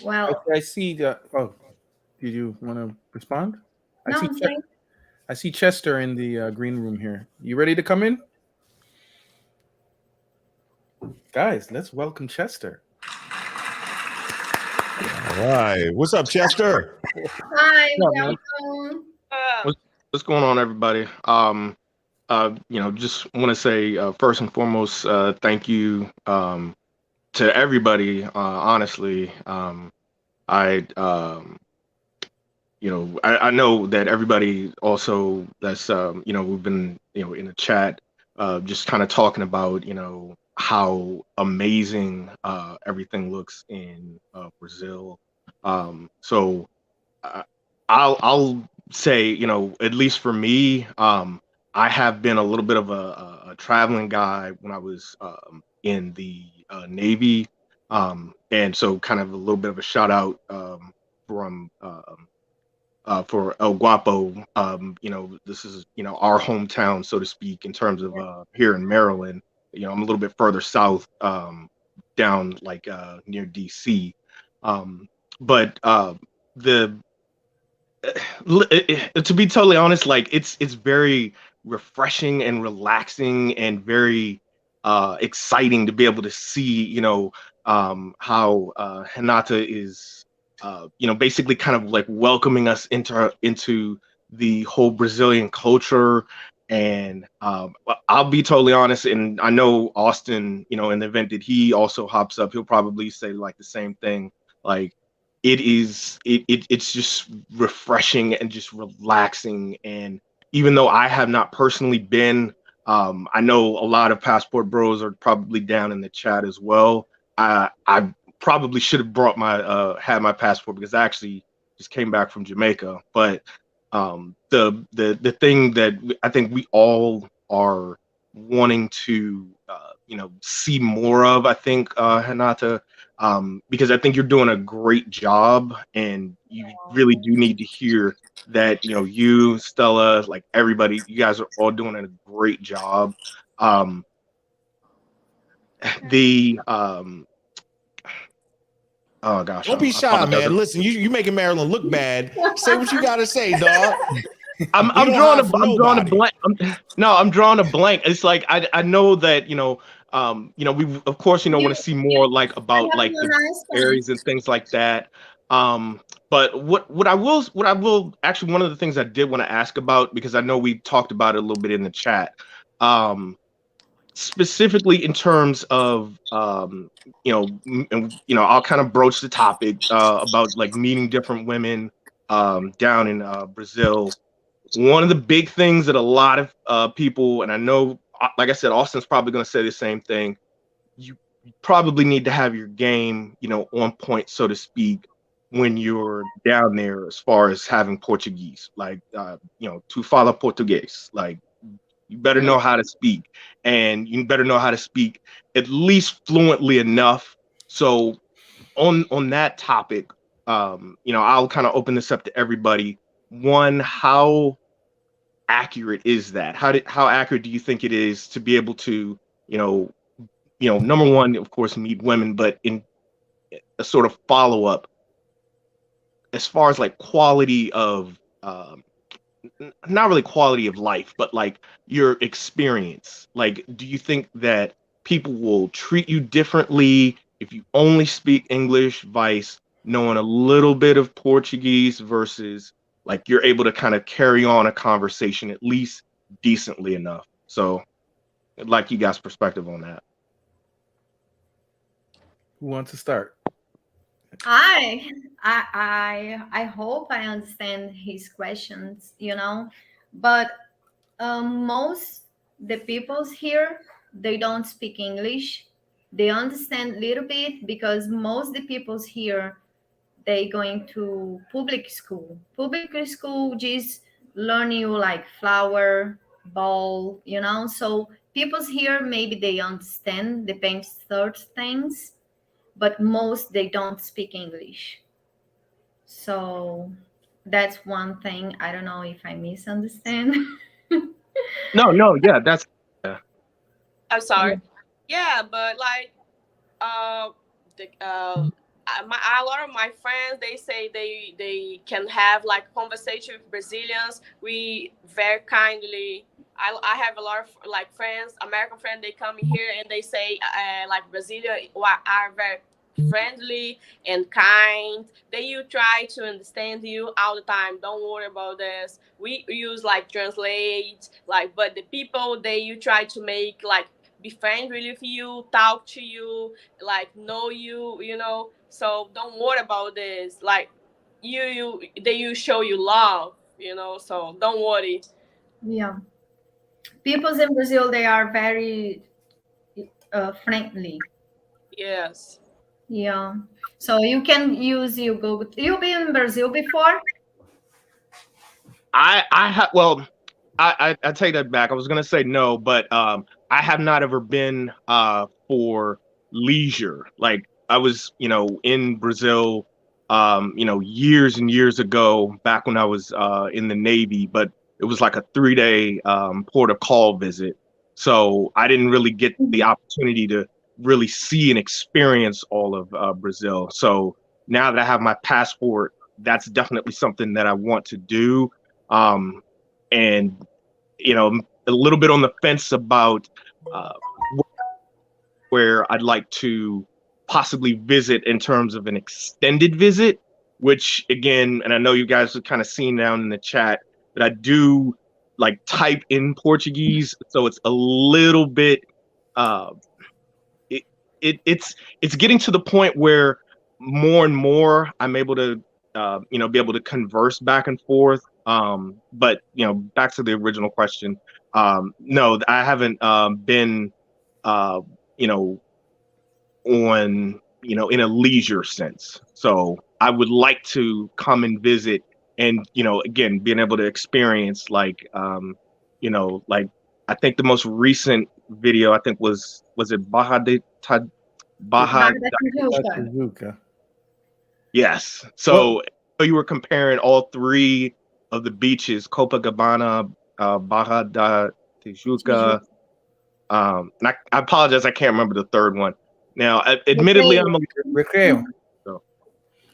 Well, I see the. Oh, did you want to respond? no, I'm saying. I see Chester in the green room here. You ready to come in? Guys, let's welcome Chester. All right. What's up, Chester? Hi, What's up, man? welcome. What's going on, everybody? Just want to say first and foremost, thank you to everybody. Honestly, I I know that everybody also that's we've been in the chat just kind of talking about how amazing everything looks in Brazil. So I'll say, at least for me, I have been a little bit of a traveling guy when I was in the Navy, and so kind of a little bit of a shout out from for El Guapo. This is our hometown, so to speak, in terms of here in Maryland. I'm a little bit further south, down like near DC, but the to be totally honest, like it's very refreshing and relaxing and very exciting to be able to see, how Hinata is, basically kind of like welcoming us into the whole Brazilian culture. And I'll be totally honest, and I know Austin, in the event that he also hops up, he'll probably say like the same thing. Like it's just refreshing and just relaxing. And even though I have not personally been, I know a lot of passport bros are probably down in the chat as well. I probably should have brought my had my passport because I actually just came back from Jamaica. But the thing that I think we all are wanting to see more of, I think, Hinata, because I think you're doing a great job, and you really do need to hear that you, Stella, like everybody, you guys are all doing a great job. The Oh gosh, Don't be I shy, apologize. man. Listen, you making Maryland look bad. Say what you gotta say, dog. I'm drawing a blank. I'm drawing a blank. It's like I know that we of course want to see more like about like the areas and things like that. But what I will actually, one of the things I did want to ask about, because I know we talked about it a little bit in the chat, specifically in terms of I'll kind of broach the topic about like meeting different women down in Brazil. One of the big things that a lot of people, and I know, like I said, Austin's probably going to say the same thing. You probably need to have your game, on point, so to speak, when you're down there, as far as having Portuguese, like, to fala português, like you better know how to speak, and you better know how to speak at least fluently enough. So on that topic, I'll kind of open this up to everybody. One, how accurate is that? How accurate do you think it is to be able to, number one, of course, meet women, but in a sort of follow up, as far as like quality of, not really quality of life, but like your experience. Like, do you think that people will treat you differently if you only speak English, vice knowing a little bit of Portuguese, versus like you're able to kind of carry on a conversation at least decently enough? So I'd like you guys' perspective on that. Who wants to start? I hope I understand his questions, but most the peoples here, they don't speak English. They understand a little bit because most the peoples here, they going to public school. Public school just learn you like flower, ball, you know. So people's here maybe they understand, depends certain things, but most they don't speak English. So that's one thing. I don't know if I misunderstand. No, yeah, that's I'm sorry. Yeah, but like uh, a lot of my friends they say they can have like conversation with Brazilians. We very kindly. I have a lot of like friends, American friends. They come here and they say like Brazilians are very friendly and kind. They you try to understand you all the time. Don't worry about this. We use like translate like, but the people they you try to make like be friendly with you, talk to you, like know you, you know. So don't worry about this. Like they you show you love, you know. So don't worry. Yeah. Peoples in Brazil, they are very friendly. Yes. Yeah. So you can use your Google. You've been in Brazil before? I have well, I take that back. I was gonna say no, but I have not ever been for leisure. Like I was, in Brazil, years and years ago, back when I was in the Navy, but it was like a 3-day port of call visit. So I didn't really get the opportunity to really see and experience all of Brazil. So now that I have my passport, that's definitely something that I want to do. Um, and a little bit on the fence about uh, where I'd like to possibly visit in terms of an extended visit, which again, and I know you guys have kind of seen down in the chat, but I do like type in Portuguese, so it's a little bit uh, it, it's getting to the point where more and more I'm able to be able to converse back and forth. But back to the original question. No, I haven't been uh, you know on in a leisure sense. So I would like to come and visit and again being able to experience like like I think the most recent video I think was it Baja. Barra da Tijuca. Tijuca. Yes. Well, So you were comparing all three of the beaches: Copacabana, Baja da Tijuca. And I apologize, I can't remember the third one. Now, admittedly, I'm a Recreo. so,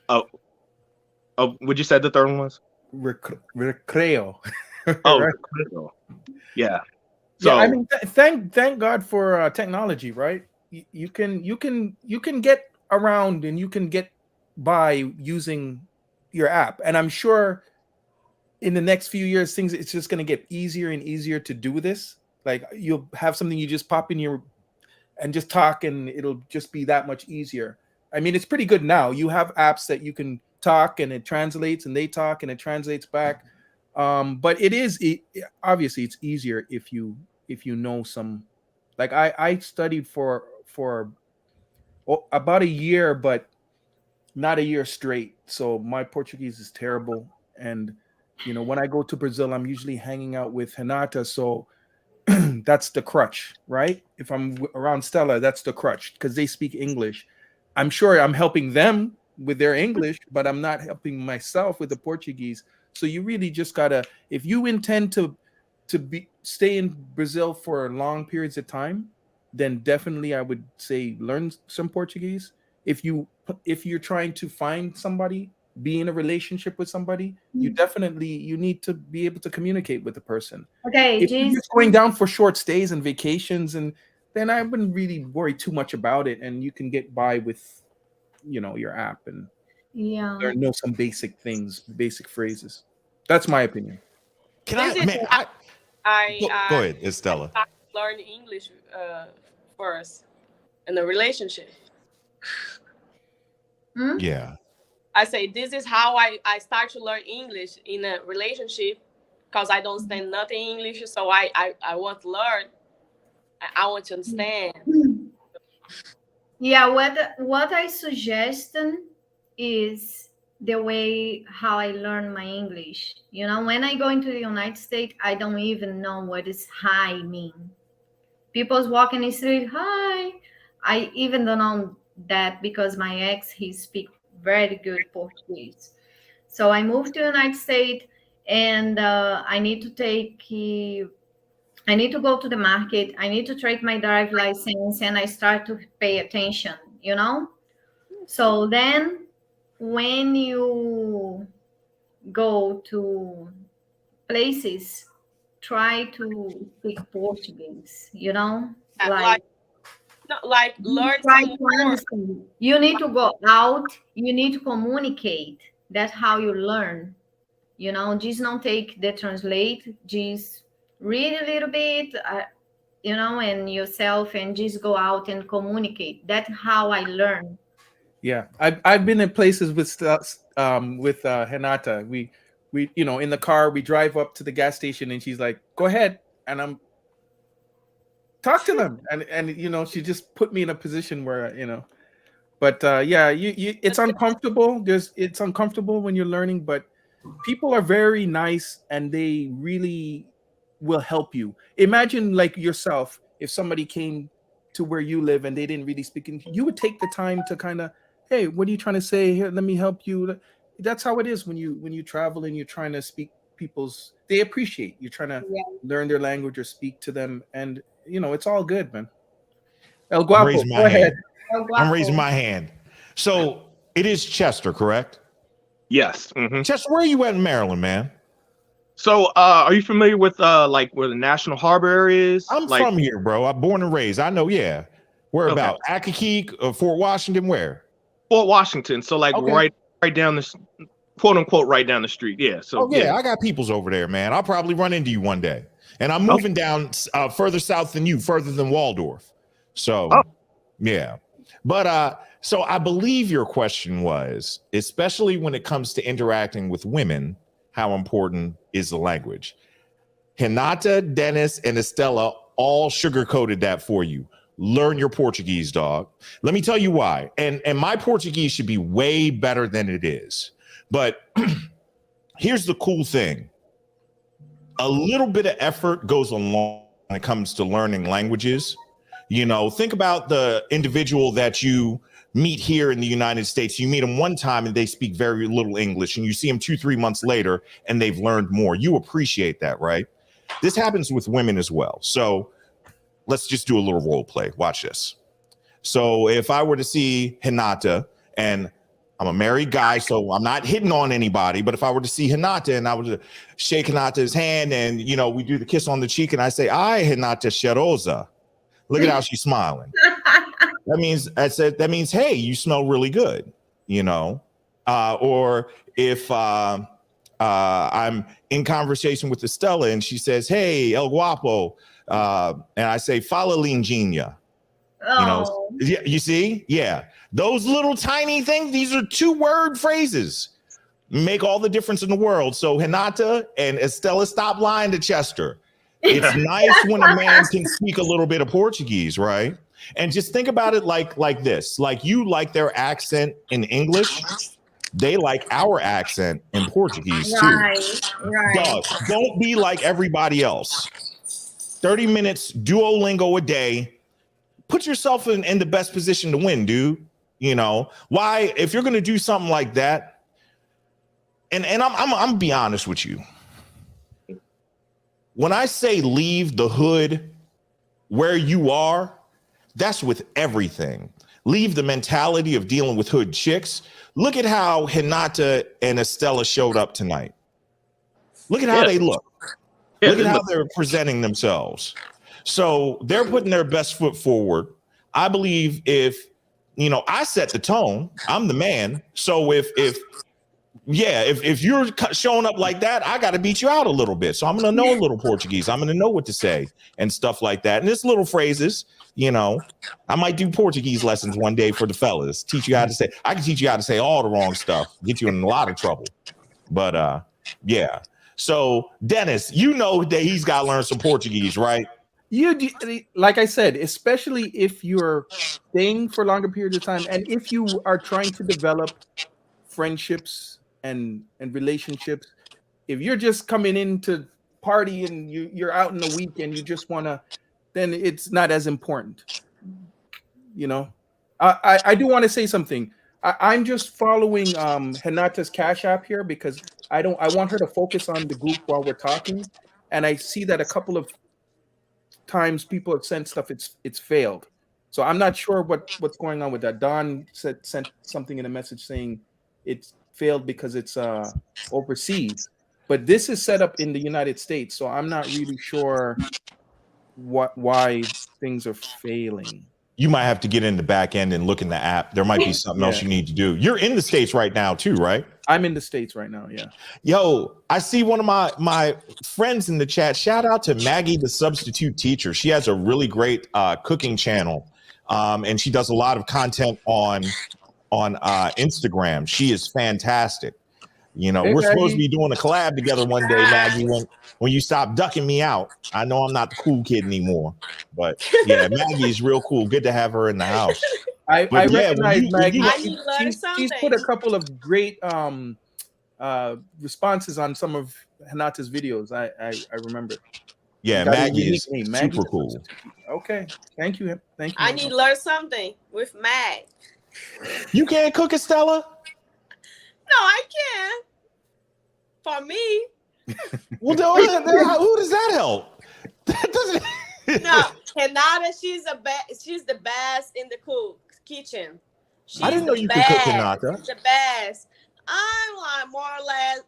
oh, would you say the third one was? Recreo. Oh, Right? yeah. So Yeah, I mean, thank God for technology, right? You can get around and you can get by using your app, and I'm sure in the next few years things it's just going to get easier and easier to do this. Like you'll have something you just pop in your and just talk, and it'll just be that much easier. I mean, it's pretty good now. You have apps that you can talk and it translates, and they talk and it translates back. But obviously it's easier if you know some. Like I studied for about a year, but not a year straight. So my Portuguese is terrible. And when I go to Brazil, I'm usually hanging out with Renata. So that's the crutch, right? If I'm around Stella, that's the crutch because they speak English. I'm sure I'm helping them with their English, but I'm not helping myself with the Portuguese. So you really just gotta, if you intend to stay in Brazil for long periods of time, then definitely I would say learn some Portuguese. If you're trying to find somebody, be in a relationship with somebody, you need to be able to communicate with the person. Okay, If you're just going down for short stays and vacations, and then I wouldn't really worry too much about it, and you can get by with your app and know some basic things, basic phrases. That's my opinion. Can go ahead, Estella. I learned English first in a relationship. Yeah. I say this is how I start to learn English in a relationship because I don't understand nothing English. So I want to learn. I want to understand. Yeah, what I suggest is the way how I learn my English. You know, when I go into the United States, I don't even know what does hi mean. People's walking in the street, hi. I even don't know that because my ex, he speak very good Portuguese. So I moved to the United States, and I need to I need to go to the market. I need to take my drive license, and I start to pay attention, you know? So then when you go to places, try to speak Portuguese, you know? Like, no, like You learn try some to more. understand. You need to go out, you need to communicate. That's how you learn. You know, just don't take the translate, just read a little bit, you know, and yourself, and just go out and communicate. That's how I learn. Yeah, I've been in places with Renata. We in the car we drive up to the gas station and she's like, "Go ahead," and I'm talk to them, and she just put me in a position where But yeah, it's uncomfortable. It's uncomfortable when you're learning, but people are very nice and they really will help you. Imagine like yourself, if somebody came to where you live and they didn't really speak English, you would take the time to kind of, hey, what are you trying to say here? Let me help you. That's how it is when you travel and you're trying to speak people's. They appreciate you're trying to Yeah. learn their language or speak to them, and it's all good, man. El I'm Guapo, raising my go ahead. hand. El I'm raising guapo. my hand. So it is Chester, correct? Yes. Hmm. Chester, where are you at in Maryland, man? So, are you familiar with like where the National Harbor area is? I'm Like, from here, bro. I'm born and raised. I know, yeah. Where okay, about? Akakeek, Fort Washington, where? Fort Washington. So, like, Okay. right down the quote unquote right down the street. Yeah. So, Oh, yeah, I got peoples over there, man. I'll probably run into you one day. And I'm moving down further south than you, further than Waldorf. So, Oh. yeah. But so I believe your question was, especially when it comes to interacting with women, how important is the language? Hinata, Dennis, and Estella all sugarcoated that for you. Learn your Portuguese, dog. Let me tell you why. And my Portuguese should be way better than it is. But here's the cool thing. A little bit of effort goes a long when it comes to learning languages. Think about the individual that you meet here in the United States. You meet them one time and they speak very little English, and you see them 2-3 months later and they've learned more. You appreciate that, right? This happens with women as well. So let's just do a little role play. Watch this. So if I were to see Hinata, and I'm a married guy, so I'm not hitting on anybody, but if I were to see Hinata and I would shake Hinata's hand and, we do the kiss on the cheek and I say, "Ai, Hinata cheirosa." Look at how she's smiling. That means, hey, you smell really good, or if I'm in conversation with Estella and she says, "Hey, El Guapo," and I say, "Fala lindinha." Oh, You see? Yeah. Those little tiny things, these are 2-word phrases. Make all the difference in the world. So Hinata and Estella, stop lying to Chester. It's nice when a man can speak a little bit of Portuguese, right? And just think about it like this. Like, you like their accent in English, they like our accent in Portuguese too. right. Dog, don't be like everybody else. 30 minutes, Duolingo a day. Put yourself in the best position to win, dude. Why? If you're gonna do something like that, and I'm gonna be honest with you. When I say leave the hood where you are, that's with everything. Leave the mentality of dealing with hood chicks. Look at how Hinata and Estella showed up tonight. Look at how they look. Look at how they're presenting themselves. So they're putting their best foot forward. I believe if I set the tone, I'm the man. So if you're showing up like that, I got to beat you out a little bit. So I'm going to know a little Portuguese. I'm going to know what to say and stuff like that. And it's little phrases, I might do Portuguese lessons one day for the fellas. Teach you how to say. I can teach you how to say all the wrong stuff. Get you in a lot of trouble. But yeah. So Dennis, that he's got to learn some Portuguese, right? Like I said, especially if you're staying for longer periods of time, and if you are trying to develop friendships and relationships. If you're just coming in to party and you're out in the week and you just want to, then it's not as important. You know, I do want to say something. I'm just following Hinata's Cash App here because I want her to focus on the group while we're talking. And I see that a couple of times people have sent stuff, it's failed. So I'm not sure what's going on with that. Don sent something in a message saying it's failed because it's overseas. But this is set up in the United States, so I'm not really sure why things are failing. You might have to get in the back end and look in the app. There might be something else you need to do. You're in the States right now too, right? I'm in the States right now, yeah. Yo, I see one of my friends in the chat. Shout out to Maggie, the substitute teacher. She has a really great cooking channel, and she does a lot of content on Instagram. She is fantastic. You know, we're supposed to be doing a collab together one day, Maggie, when you stop ducking me out. I know I'm not the cool kid anymore, but yeah, Maggie's real cool. Good to have her in the house. I recognize Maggie. She's put a something. couple of great responses on some of Hinata's videos. I remember. Yeah, Got a Maggie unique is name, Maggie super cool. Okay, thank you. I need to learn something with Mag. You can't cook, Estella? No, I can. For me. Well, who does that help? That doesn't. No, Hinata, she's the best in the kitchen. She's I didn't know you could cook, Hinata. She's the best. I'm like more or less.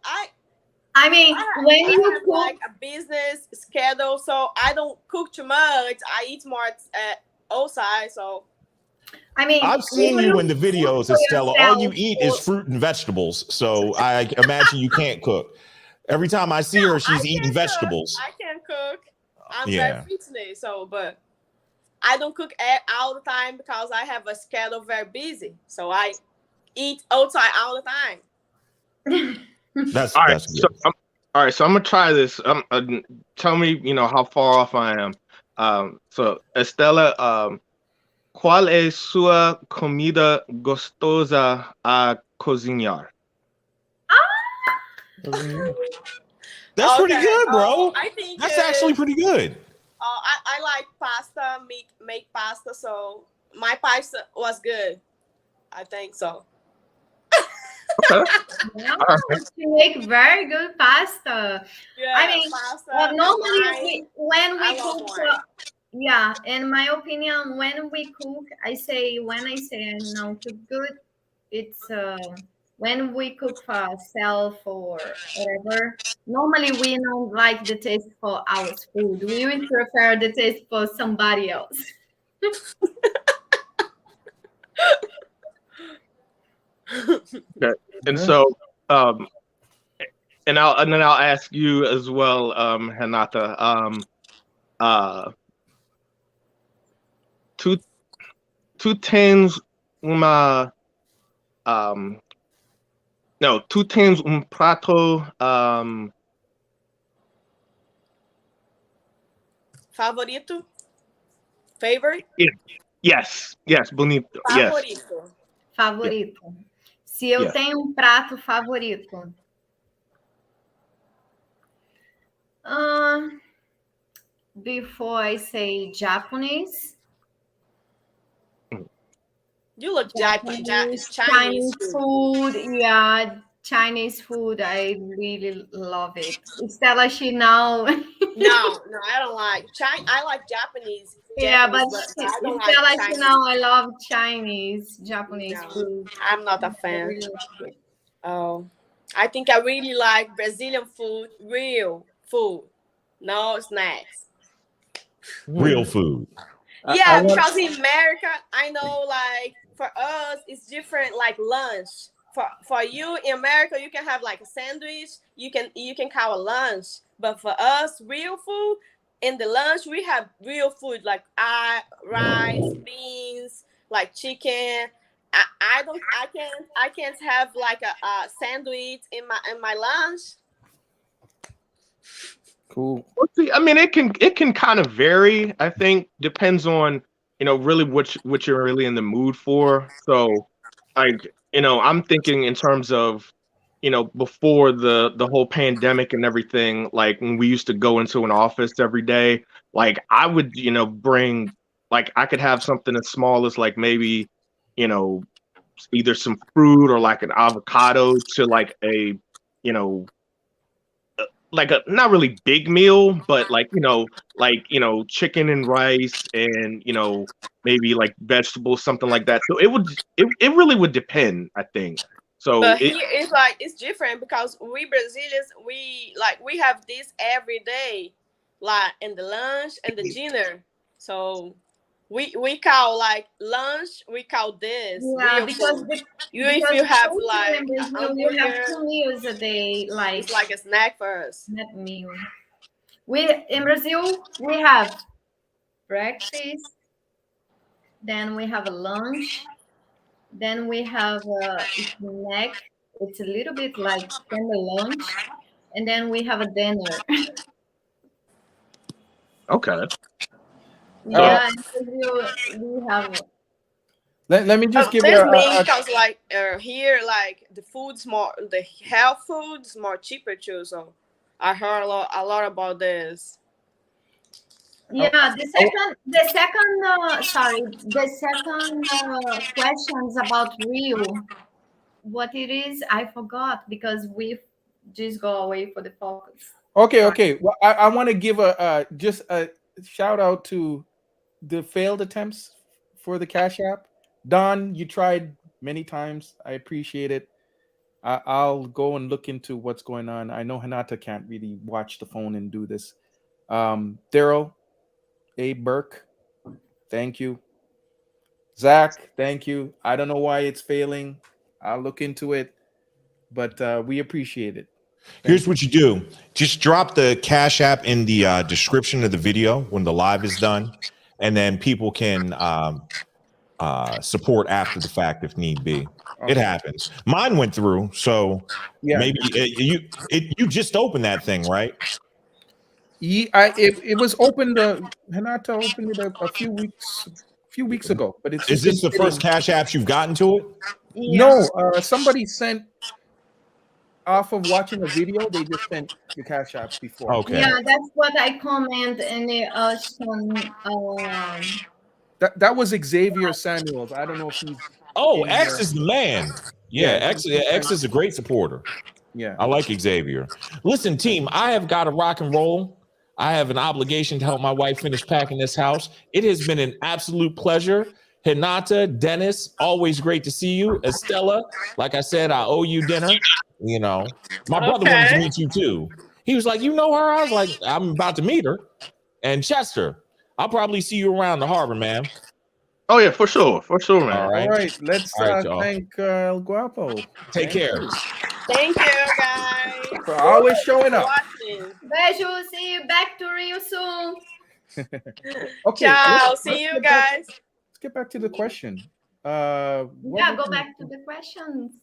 I mean, when I you have cook, like a business schedule, so I don't cook too much. I eat more outside. So I mean, I've seen you in the videos, Estella. All you eat is yourself, fruit and vegetables. So I imagine you can't cook. Every time I see her, she's eating vegetables. I can cook. I'm Yeah. very fitness, but I don't cook all the time because I have a schedule very busy. So I eat outside all the time. That's All right, that's good. so I'm gonna try this. Tell me, how far off I am. So Estela, ¿cuál es su comida gostosa a cocinar? That's pretty Okay, good, bro. I think That's actually pretty good. I like pasta, make pasta. So my pasta was good. I think so. Okay. yeah, you make very good pasta. Yeah, I mean, pasta. normally when we I love cook, wine. yeah, in my opinion, when we cook, I say I cook good, it's when we cook for ourselves or whatever. Normally, we don't like the taste for our food. We would prefer the taste for somebody else. Okay. And so, and then I'll ask you as well, Hinata. Tu tens uma no, tu tens prato Favorito? Favorite? yes, bonito. Yes. Favorito. Favorito. Se eu Yeah. tenho prato favorito. Before I say Japanese. You look Chinese Chinese food. food. Yeah, Chinese food. I really love it. Stella, she now. No, I don't like I like Japanese. Yeah, but I don't Stella, like she Chinese. now I love Japanese No, food. I'm not a I fan. really love it. Oh, I think I really like Brazilian food, real food, no snacks. Real food. Yeah, because in America, I know, like for us, it's different. Like lunch, for you in America, you can have like a sandwich. You can call a lunch, but for us, real food in the lunch, we have real food like rice, beans, like chicken. I can't have like a sandwich in my lunch. Cool. Well, see, I mean, it can kind of vary. I think depends on really what you're really in the mood for. So, like I'm thinking in terms of, before the whole pandemic and everything, like when we used to go into an office every day, like I would, bring, like I could have something as small as like maybe, you know, either some fruit or like an avocado to like a, you know, like a not really big meal, but like, chicken and rice and, maybe like vegetables, something like that. So it really would depend, I think. So But here it's like it's different because we Brazilians we have this every day, like in the lunch and the dinner. So we call like lunch. We call this Yeah, real because food. the If you have culture like in a Brazil, you have hamburger, 2 meals a day, it's like like a snack for us. that meal. We in Brazil we have breakfast, then we have a lunch, then we have a snack. It's a little bit like kind of lunch, and then we have a dinner. okay. Yeah, in Brazil we have. Let me just give you This mean because like here like the food's more the health food's more cheaper too. So I heard a lot about this. Yeah, the second questions about Rio. What it is, I forgot because we just go away for the focus. okay. Well, I want to give just a shout out to the failed attempts for the Cash App. Don, you tried many times. I appreciate it. I'll go and look into what's going on. I know Hinata can't really watch the phone and do this. Daryl, A. Burke, thank you. Zach, thank you. I don't know why it's failing. I'll look into it, but we appreciate it. Here's what you do. Just drop the Cash App in the description of the video when the live is done, and then people can support after the fact if need be. Okay. It happens. Mine went through, so Yeah. maybe you just opened that thing, right? It was opened. Hinata opened it a few weeks ago, but it's Is just this been the first sitting. Cash Apps you've gotten to it? Yeah. No, somebody sent off of watching a video. They just sent the Cash App before. Okay. Yeah, that's what I comment in the That was Xavier Samuels. I don't know if he's. Oh, in X there. is the man. Yeah, X is a great supporter. Yeah. I like Xavier. Listen, team, I have got to rock and roll. I have an obligation to help my wife finish packing this house. It has been an absolute pleasure. Hinata, Dennis, always great to see you. Estella, like I said, I owe you dinner. My brother wanted to meet you too. He was like, you know her? I was like, I'm about to meet her. And Chester, I'll probably see you around the harbor, man. Oh yeah, for sure, man. All right. All right. Let's All right, y'all. thank El Guapo. Take care. Thank you guys For always showing up. watching. Beijo, see you back to Rio soon. Okay. Ciao. let's See you get back- guys. Let's get back to the question. Yeah, go back to the questions.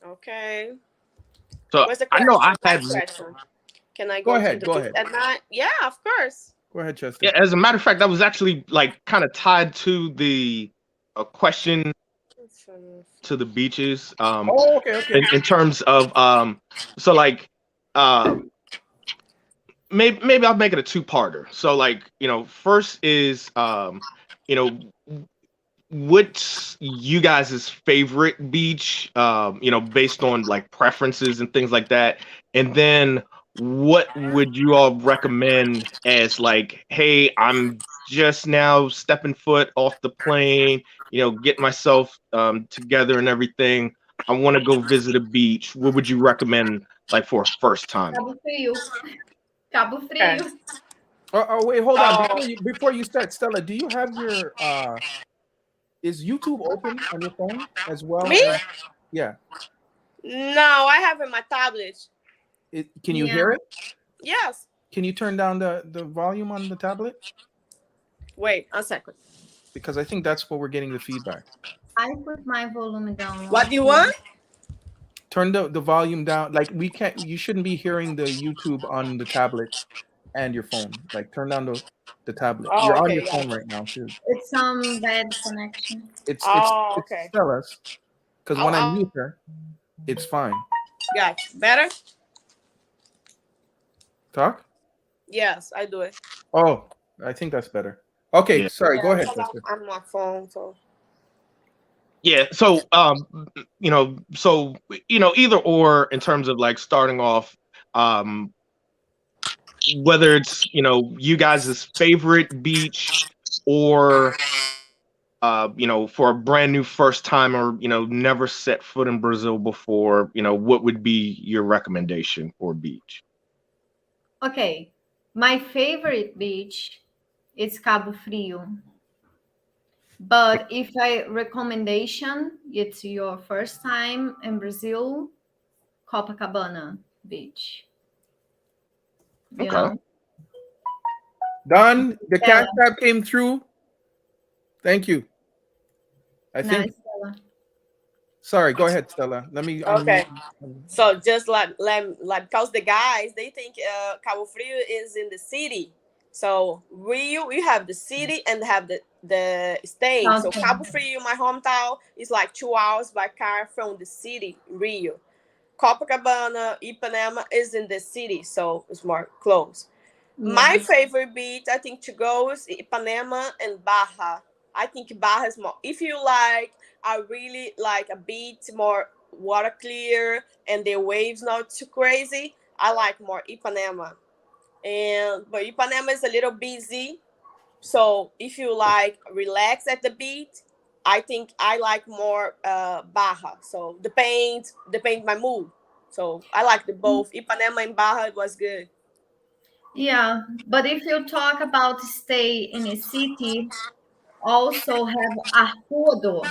Okay. So What's the I know I question? had. Question. Can I Go go ahead, to go the ahead. at night? Yeah, of course. Go ahead, Chester. Yeah, as a matter of fact, that was actually like kind of tied to the question to the beaches. Oh, okay. In terms of so like maybe I'll make it a two-parter. So like, first is what's you guys' favorite beach, based on like preferences and things like that. And then what would you all recommend as like, hey, I'm just now stepping foot off the plane, get myself together and everything. I want to go visit a beach. What would you recommend like for a first time? Cabo Frio. Cabo Frio. Oh, wait, hold on. Oh. Before you start, Stella, do you have your is YouTube open on your phone as well? Me? Yeah. No, I have it in my tablet. Can you Yeah. hear it? Yes. Can you turn down the volume on the tablet? Wait a second. Because I think that's where we're getting the feedback. I put my volume down. What do you want? Turn the volume down. Like you shouldn't be hearing the YouTube on the tablet and your phone. Like turn down the tablet. Oh, You're on okay, your yeah. phone right now too. It's some bad connection. It's okay. Stella's. because when I mute her, it's fine. Yeah, better? Talk? Yes, I do it. Oh, I think that's better. Okay, Yeah. sorry. Go ahead, Because sister. I'm on my phone, so. Yeah. So, either or in terms of like starting off, um, whether it's you guys' favorite beach or for a brand new first timer, never set foot in Brazil before, what would be your recommendation for a beach? Okay, my favorite beach is Cabo Frio. But if I recommendation, it's your first time in Brazil, Copacabana Beach. You Okay. know? Done. The Stella. cash app came through. Thank you. I think. Nice, Stella. Sorry. Go ahead, Stella. Let me Okay. unmute. So just like because the guys they think Cabo Frio is in the city. So Rio, we have the city and have the state. So Okay. Cabo Frio, my hometown, is like 2 hours by car from the city, Rio. Copacabana, Ipanema is in the city, so it's more close. My Yeah. favorite beach, I think, to go is Ipanema and Barra. I think Barra is more. If you like, I really like a beach more water clear and the waves not too crazy. I like more Ipanema, but Ipanema is a little busy. So if you like relax at the beach, I think I like more Barra. So depend my mood. So I like the both Ipanema and Barra. It was good. Yeah. But if you talk about stay in a city, also have Arpoador.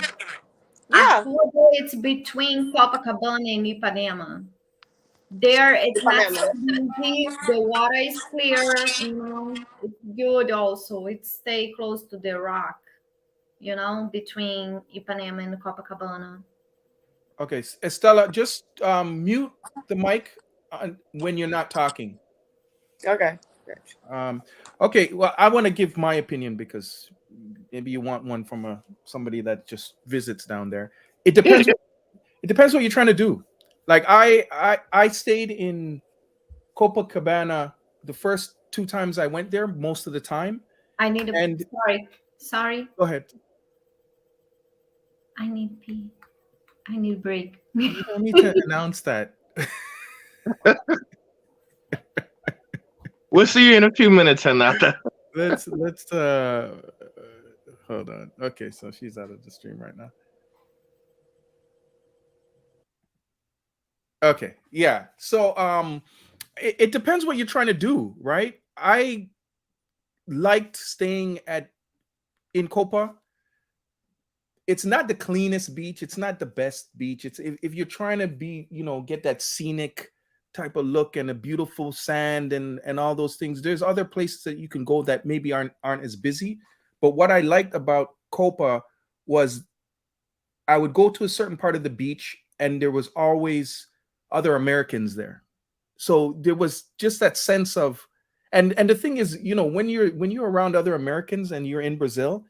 Yeah, Arpoador, it's between Copacabana and Ipanema. There, it's not Ipanema. so busy. The water is clear. It's good also. It stay close to the rock. Between Ipanema and Copacabana. Okay, Estella, just mute the mic when you're not talking. Okay. Okay, well, I want to give my opinion because maybe you want one from somebody that just visits down there. It depends. It depends what you're trying to do. Like I stayed in Copacabana the first 2 times I went there. Most of the time, I need a and sorry. go ahead. I need pee. I need break. You don't need to announce that. We'll see you in a few minutes, Renata. Let's hold on. Okay, so she's out of the stream right now. Okay, yeah. So it depends what you're trying to do, right? I liked staying in Copa. It's not the cleanest beach, it's not the best beach. It's if you're trying to be, get that scenic type of look and a beautiful sand and all those things, there's other places that you can go that maybe aren't as busy. But what I liked about Copa was I would go to a certain part of the beach and there was always other Americans there. So there was just that sense of and the thing is, when you're around other Americans and you're in Brazil,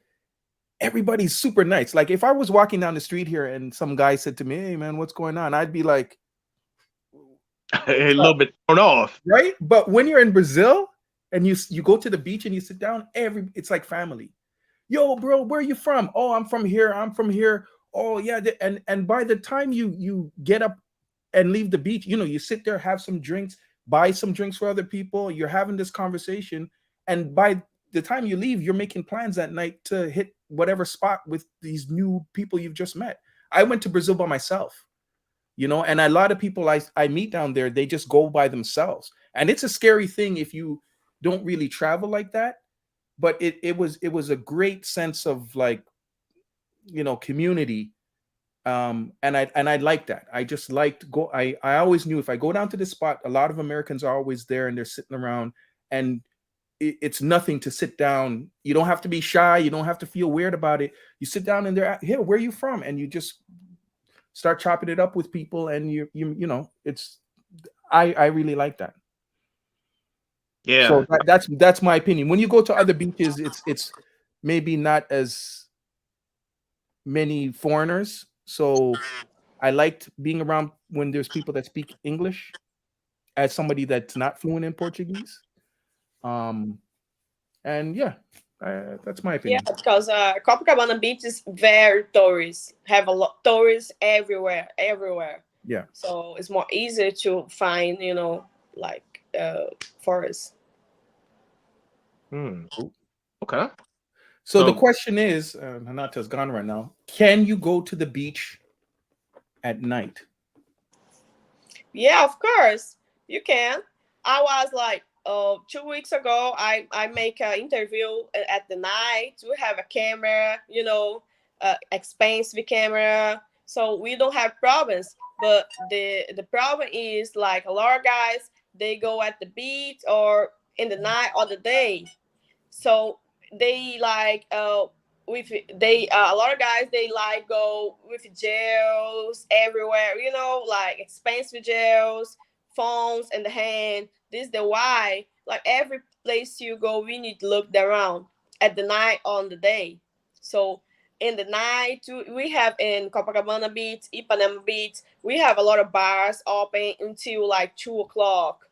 everybody's super nice. Like if I was walking down the street here and some guy said to me, "Hey man, what's going on?" I'd be like A little bit thrown off. right? But when you're in Brazil and you go to the beach and you sit down, it's like family. Yo, bro, where are you from? Oh, I'm from here. I'm from here. Oh, yeah. And by the time you get up and leave the beach, you sit there, have some drinks, buy some drinks for other people. You're having this conversation, and by the time you leave, you're making plans that night to hit whatever spot with these new people you've just met. I went to Brazil by myself, and a lot of people I meet down there, they just go by themselves, and it's a scary thing if you don't really travel like that. But it was a great sense of like, community. And I like that. I just liked I always knew if I go down to this spot, a lot of Americans are always there and they're sitting around, and it's nothing to sit down. You don't have to be shy. You don't have to feel weird about it. You sit down and they're here. Where are you from? And you just start chopping it up with people, and it's I really like that. Yeah. So that's my opinion. When you go to other beaches, it's maybe not as many foreigners. So I liked being around when there's people that speak English as somebody that's not fluent in Portuguese. Um, and yeah, that's my Yeah, opinion. because Copacabana Beach is very tourist. Have a lot tourists everywhere, everywhere. Yeah. So it's more easier to find, like forest. Okay. So the So question is, Hanata's gone right now. Can you go to the beach at night? Yeah, of course you can. I was like, 2 weeks ago, I make an interview at the night. We have a camera, expensive camera, so we don't have problems. But the problem is like a lot of guys they go at the beach or in the night or the day, so they like with they a lot of guys they like go with gels everywhere, like expensive gels, phones in the hand. This is the why, like every place you go we need to look around at the night on the day. So in the night we have in Copacabana Beach, Ipanema Beach, we have a lot of bars open until like 2 o'clock,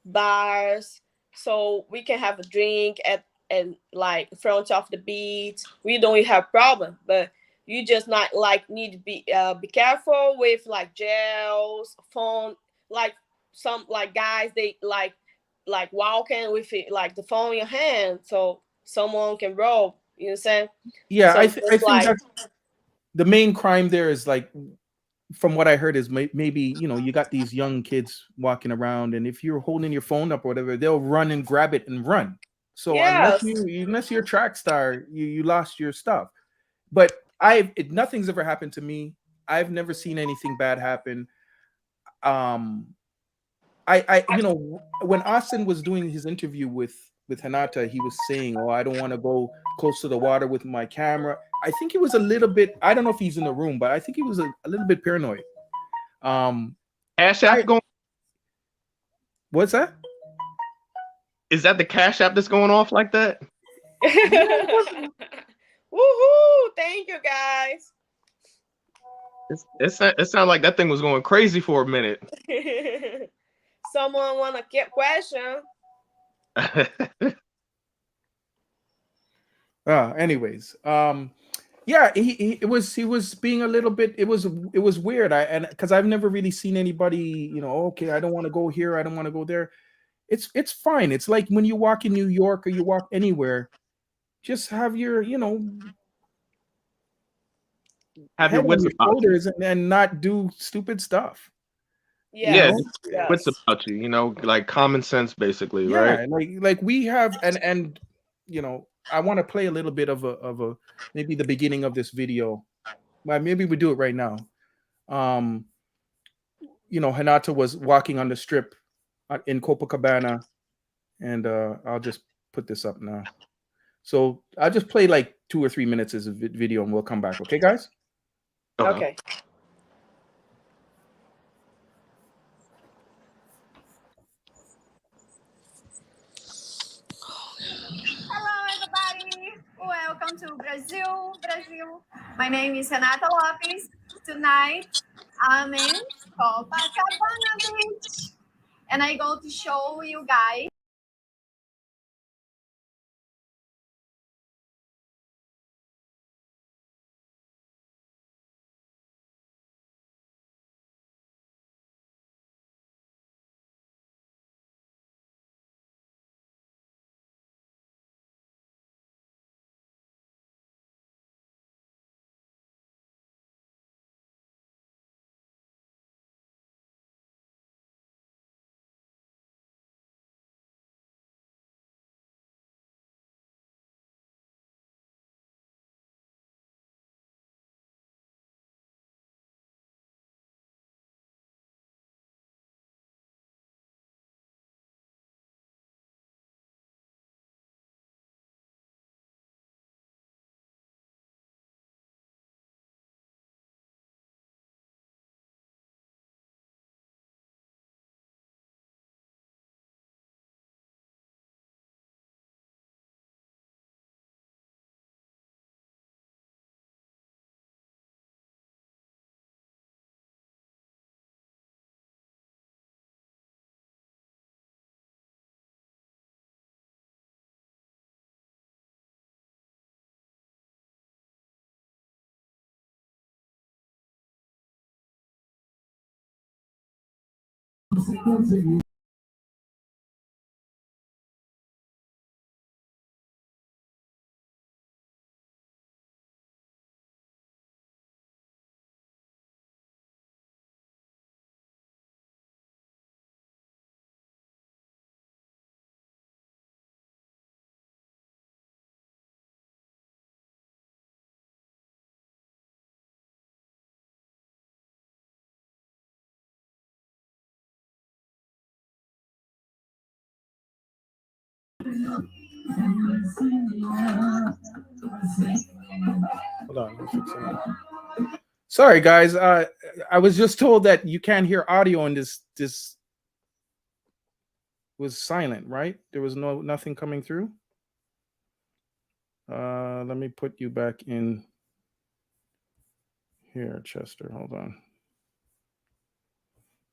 bars, so we can have a drink at and like in front of the beach. We don't have problem, but you just not like need to be careful with like gels, phone, like some like guys they like walking with it like the phone in your hand, so someone can rob. You know what I'm saying? Yeah, So I just think like that's the main crime there is like, from what I heard is maybe you got these young kids walking around, and if you're holding your phone up or whatever, they'll run and grab it and run. So yes, unless you're a track star, you lost your stuff. But nothing's ever happened to me. I've never seen anything bad happen. Um, I when Austin was doing his interview with Hanata, he was saying, "Oh, I don't want to go close to the water with my camera." I think he was a little bit. I don't know if he's in the room, but I think he was a little bit paranoid. Cash I App going? What's that? Is that the Cash App that's going off like that? woohoo, thank you guys. It sounded like that thing was going crazy for a minute. Someone want to get question? Anyways, yeah, he was being a little bit. It was weird. And because I've never really seen anybody, okay, I don't want to go here, I don't want to go there. It's fine. It's like when you walk in New York or you walk anywhere, just have your Have your head on wits your about you. shoulders and not do stupid stuff. You Yeah, Yes, know? just wits yes. about you. Like common sense, basically, right? Yeah, like we have, and I want to play a little bit of a maybe the beginning of this video. Well, maybe we do it right now. Um, Hinata was walking on the strip in Copacabana, and I'll just put this up now. So I'll just play like 2 or 3 minutes as a video, and we'll come back. Okay, guys? Okay. Hello, everybody. Welcome to Brazil. My name is Renata Lopes. Tonight, I'm in Copacabana Beach, and I go to show you guys Hold on. Let me fix it. Sorry, guys. I was just told that you can't hear audio, and this was silent, right? There was nothing coming through. Let me put you back in here, Chester. Hold on.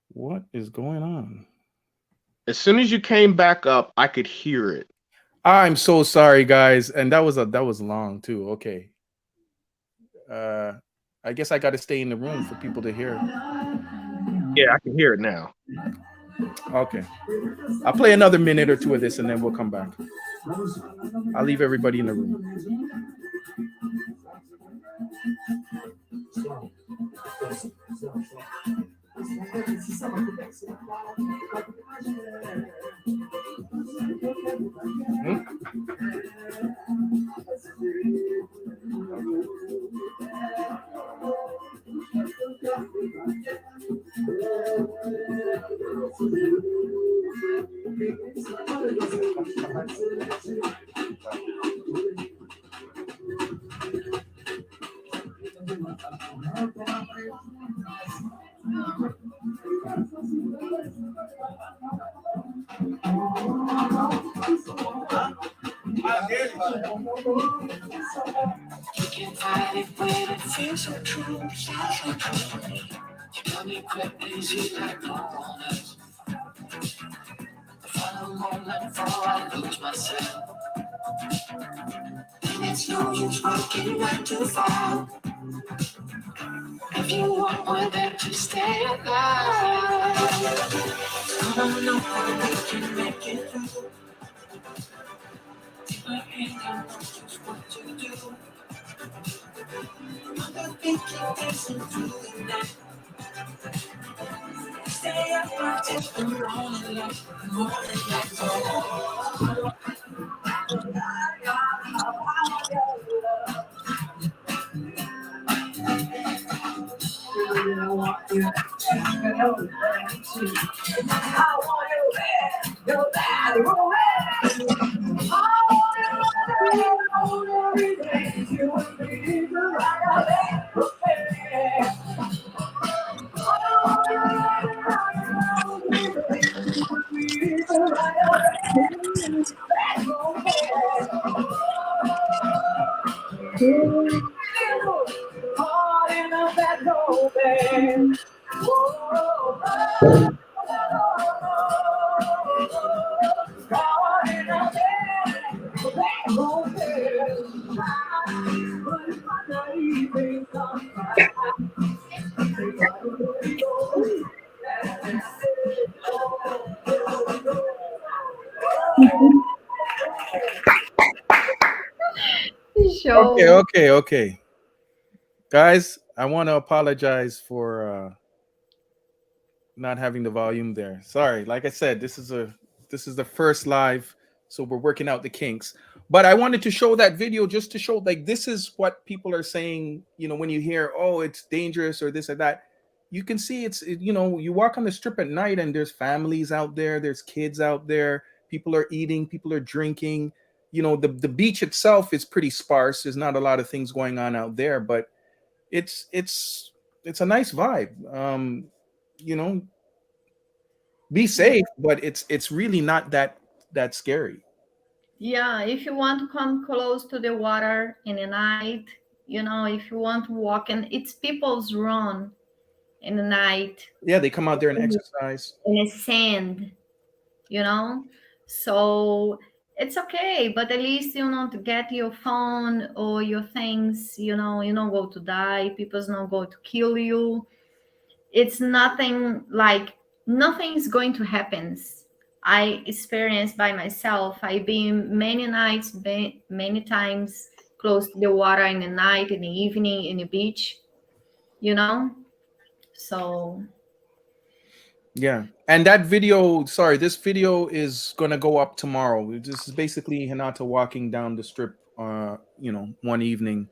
What is going on? As soon as you came back up, I could hear it. I'm so sorry, guys, and that was long too. Okay. I guess I got to stay in the room for people to hear. Yeah, I can hear it now. Okay. I'll play another minute or two of this, and then we'll come back. I'll leave everybody in the room. It's no use working 9 to 5. If you want more than to stay alive, come on over, we can make it through. Take my hand and know just what to do. I'm thinking dancing through the night. Stay up until the morning light, oh. I want you your body romance. Show. Okay. Guys, I want to apologize for not having the volume there. Sorry. Like I said, this is the first live, so we're working out the kinks. But I wanted to show that video just to show, like, this is what people are saying, when you hear, oh, it's dangerous or this or that. You can see you walk on the strip at night and there's families out there, there's kids out there, people are eating, people are drinking. The beach itself is pretty sparse. There's not a lot of things going on out there, but it's a nice vibe. Be safe, but it's really not that scary. Yeah, if you want to come close to the water in the night, if you want to walk, and it's people's run in the night. Yeah, they come out there and exercise in the sand, so it's okay, but at least to get your phone or your things, you don't go to die, people's not going to kill you. It's nothing like nothing is going to happen. I experienced by myself. I've been many nights, many times close to the water in the night, in the evening, in the beach, you know? So, Yeah. And that video, sorry, this video is gonna go up tomorrow. This is basically Hinata walking down the strip one evening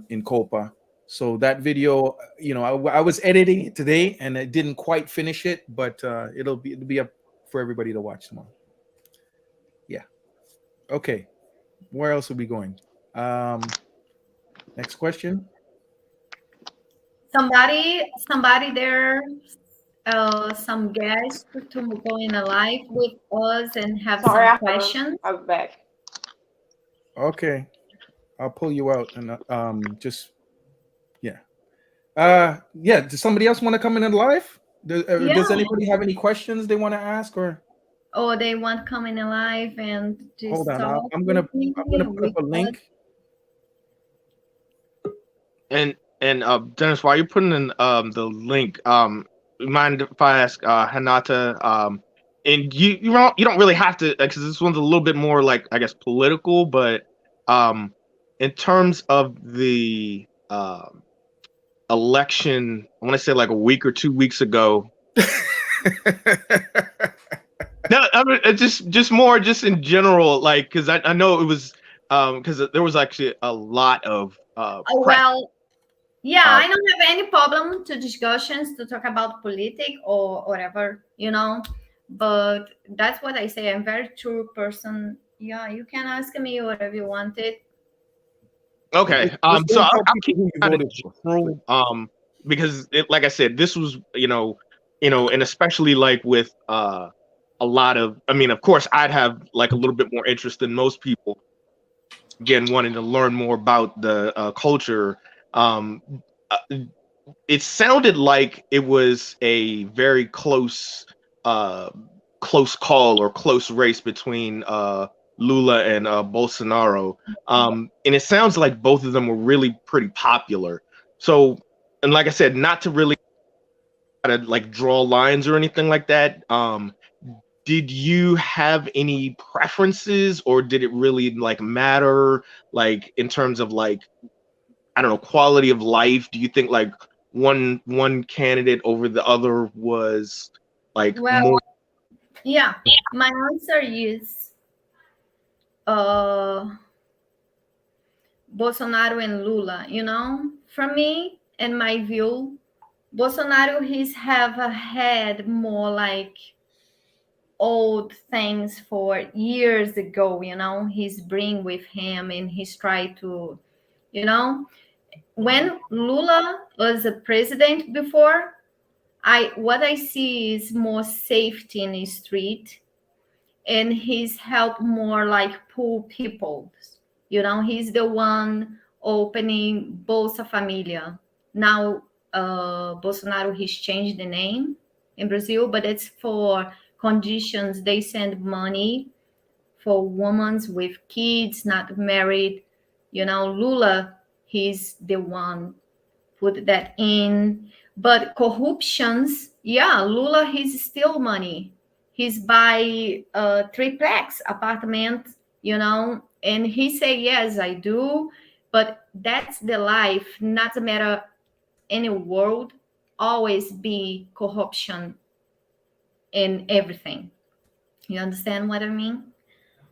in Copa. So that video, I was editing it today and I didn't quite finish it, but it'll be up for everybody to watch tomorrow. Yeah. Okay. Where else are we going? Next question. somebody there, some guests to go in a live with us and have Sorry, some questions. I'm back. Okay. I'll pull you out and just yeah. Yeah. Does somebody else want to come in and live? Yeah. Does anybody have any questions they want to ask or? Or they want to come in a live and just Hold on. talk I'm gonna with me, put up with a us. link. And Dennis, while you're putting in the link, mind if I ask Hinata, and you don't really have to, because this one's a little bit more like, I guess, political, but in terms of the election, I want to say like a week or 2 weeks ago. No, I mean, it's just more just in general, like, because I know it was because there was actually a lot of Well, yeah, I don't have any problem to discussions to talk about politics or whatever, but that's what I say. I'm very true person. Yeah, you can ask me whatever you wanted. Okay. Let's So tell I'll people keep who you kind of voted for. general, because like I said, this was, and especially like with a lot of, I mean, of course, I'd have like a little bit more interest than most people. Again, wanting to learn more about the culture. It sounded like it was a very close call or close race between Lula and Bolsonaro. And it sounds like both of them were really pretty popular. So, and like I said, not to really like draw lines or anything like that. Did you have any preferences, or did it really like matter, like in terms of like, I don't know, quality of life? Do you think like one candidate over the other was like Well, more? yeah, my answer is Bolsonaro and Lula. For me and my view, Bolsonaro have had more like old things for years ago. He's bring with him and he's tried to, when Lula was a president before, what I see is more safety in the street, and he's helped more like poor people. He's the one opening Bolsa Familia. Now, Bolsonaro, he's changed the name in Brazil, but it's for conditions. They send money for women with kids, not married. Lula, he's the one put that in. But corruptions, yeah, Lula, he's still money. He's buy a triplex apartment, and he say, yes, I do. But that's the life, not a matter any world, always be corruption in everything. You understand what I mean?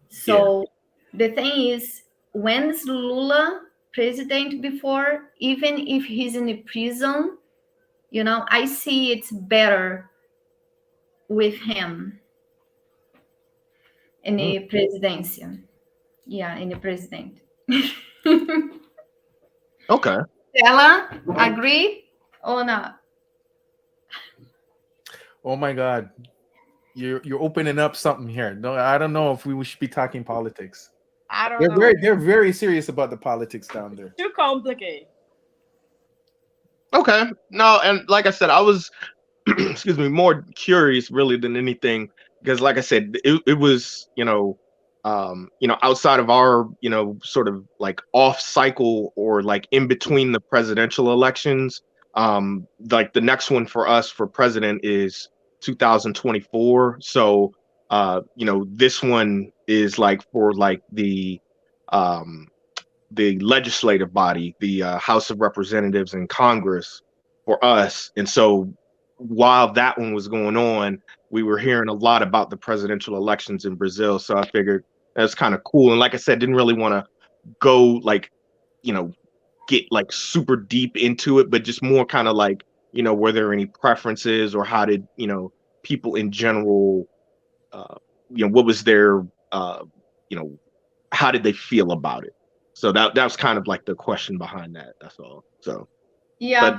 So the thing is, when's Lula president before, even if he's in the prison, I see it's better with him in the presidency. Yeah, in the president. Okay. Stella, agree or not? Oh my God, you're opening up something here. No, I don't know if we should be talking politics. I don't know. They're very serious about the politics down there. Too complicated. Okay. No, and like I said, I was excuse me, more curious really than anything, because like I said, it was, outside of our, sort of like off cycle or like in between the presidential elections. Like the next one for us for president is 2024. So this one is like for like the legislative body, the House of Representatives and Congress for us. And so while that one was going on, we were hearing a lot about the presidential elections in Brazil. So I figured that's kind of cool. And like I said, didn't really want to go like, get like super deep into it, but just more kind of like, were there any preferences, or how did, people in general, what was their, how did they feel about it? So that was kind of like the question behind that. That's all. So Yeah.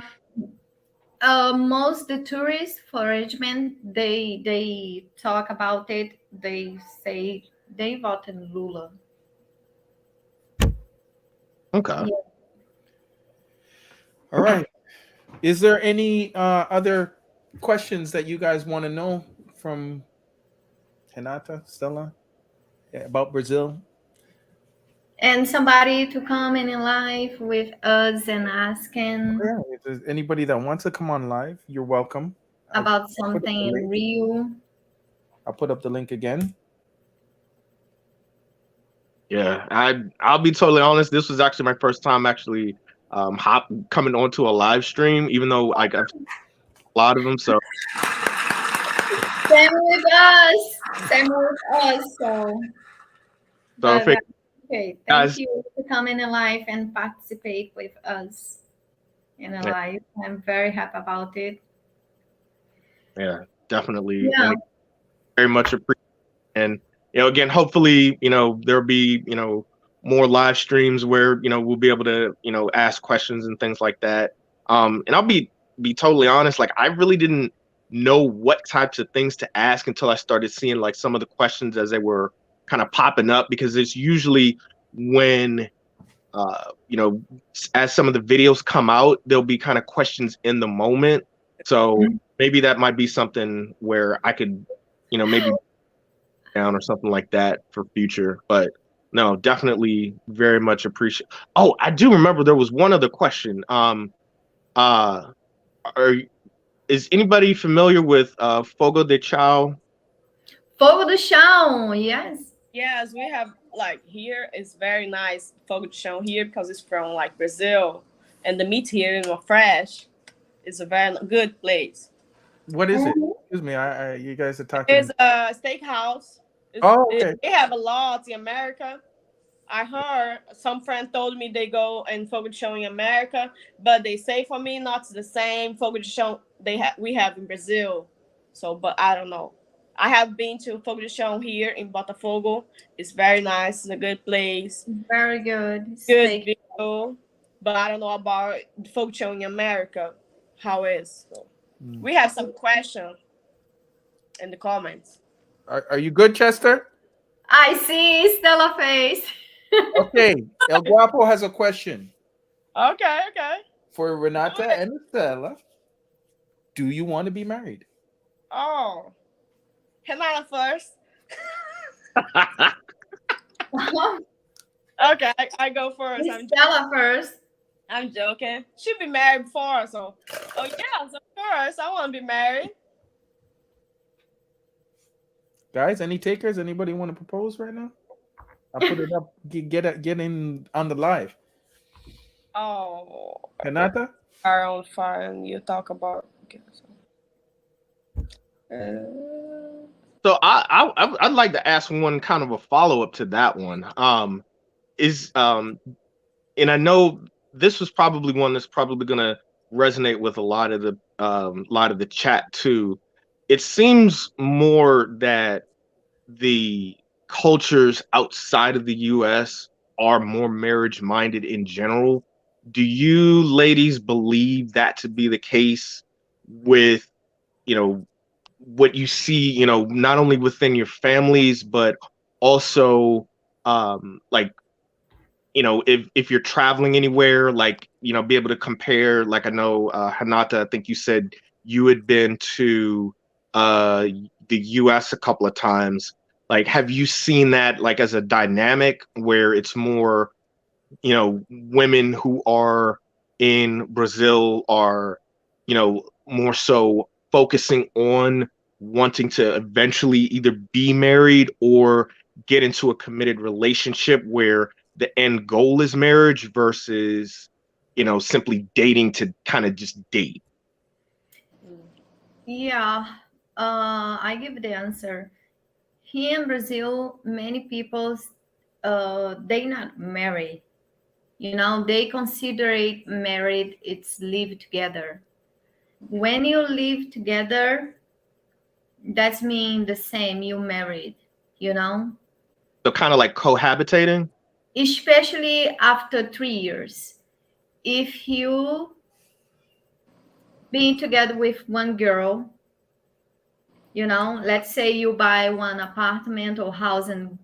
Most the tourists for Regiment, they talk about it. They say they voted Lula. okay. Yeah. All right. Is there any other questions that you guys want to know from Renata, Stella, about Brazil? And somebody to come in live with us and asking Yeah, if there's anybody that wants to come on live, you're welcome. about I'll put up something the in link. Rio. I'll put up the link again. Yeah, I'll be totally honest. This was actually my first time actually coming onto a live stream, even though like I've seen a lot of them. So Same with us. Same with us. So, I but think, okay, guys, thank you for coming in live and participate with us in a Yeah. live. I'm very happy about it. yeah, definitely, Yeah. and very much appreciate. And again, hopefully, there'll be more live streams where we'll be able to ask questions and things like that. And I'll be totally honest, like I really didn't know what types of things to ask until I started seeing like some of the questions as they were kind of popping up, because it's usually when as some of the videos come out, there'll be kind of questions in the moment. So maybe that might be something where I could maybe down or something like that for future. But no, definitely very much appreciate. Oh, I do remember there was one other question. Are is anybody familiar with Fogo de Chao? Fogo do Chão, yes. Yes, we have like here is very nice fogo de chão here because it's from like Brazil, and the meat here is more fresh. It's a very good place. What is it? Excuse me. You guys are talking. It's a steakhouse. Okay. They have a lot in America. I heard some friend told me they go and fogo de chão in America, but they say for me not the same fogo de chão we have in Brazil. So, but I don't know. I have been to fogo de chão here in Botafogo. It's very nice. It's a good place. Very good. Good view. But I don't know about fogo de chão in America. How is? So, we have some questions in the comments. Are you good, Chester? I see Stella face. Okay. El Guapo has a question Okay. for Renata and Stella. Do you want to be married? Oh. Renata first. Okay, I go first. Stella first. I'm joking. She'd be married before, so. Oh yes, of course. I want to be married. Guys, any takers? Anybody want to propose right now? I'll put it up. Get in on the live. Oh. Renata? Our own fire. You talk about. Okay, So I'd like to ask one kind of a follow up to that one. And I know this was probably one that's probably going to resonate with a lot of the chat too. It seems more that the cultures outside of the U.S. are more marriage minded in general. Do you ladies believe that to be the case with, what you see, not only within your families, but also like, if you're traveling anywhere, like, be able to compare, like I know, Hanata, I think you said you had been to the US a couple of times. Like, have you seen that like as a dynamic where it's more, women who are in Brazil are, more so focusing on wanting to eventually either be married or get into a committed relationship where the end goal is marriage versus, simply dating to kind of just date? Yeah, I give the answer. Here in Brazil, many people they not married. They consider it married. It's live together. When you live together, that's mean the same. You married. You know, So kind of like cohabitating. especially after 3 years. If you being together with one girl, let's say you buy one apartment or house and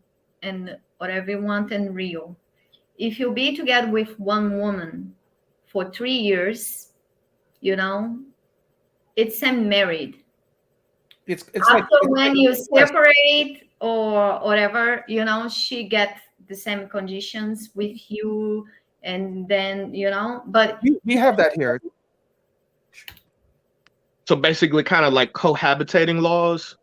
whatever you want in Rio. If you be together with one woman for 3 years, it's married. It's After like when you separate or whatever, she gets the same conditions with you, and then but we have that here. So basically kind of like cohabitating laws.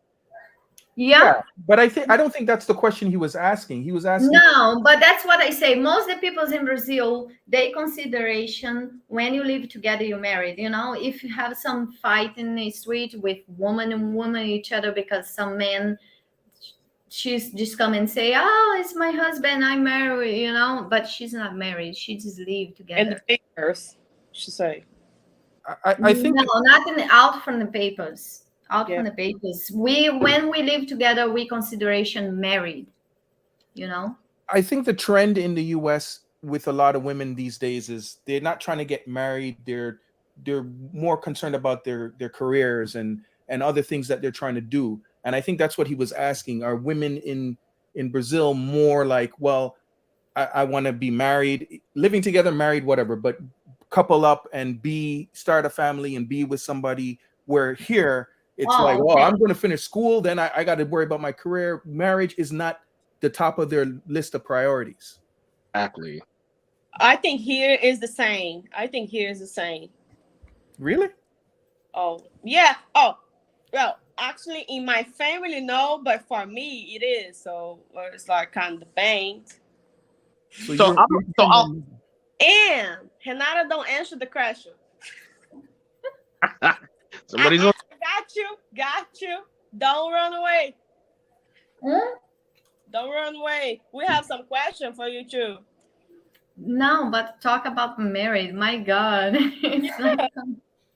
yeah. But I don't think that's the question he was asking. He was asking. No, but that's what I say. Most of the people in Brazil, they consideration when you live together, you married. If you have some fight in the street with woman and woman each other because some man, she's just come and say, "Oh, it's my husband, I'm married," but she's not married. She just live together. And the papers, she say. I think no, not out from the papers. Out Yeah. from the papers. When we live together, we consideration married. I think the trend in the US with a lot of women these days is they're not trying to get married. They're more concerned about their careers and other things that they're trying to do. And I think that's what he was asking. Are women in Brazil more like, well, I want to be married, living together, married, whatever, but couple up and start a family and be with somebody, where here it's like, okay. I'm going to finish school, then I got to worry about my career. Marriage is not the top of their list of priorities. Exactly. I think here is the same. I think here is the same. Really? Oh, yeah. Oh, well, actually, in my family, no, but for me, it is. So it's like kind of the bank. And Renata don't answer the question. Somebody's I got you. Don't run away. Huh? Don't run away. We have some question for you too. No, but talk about married. My God. It's like,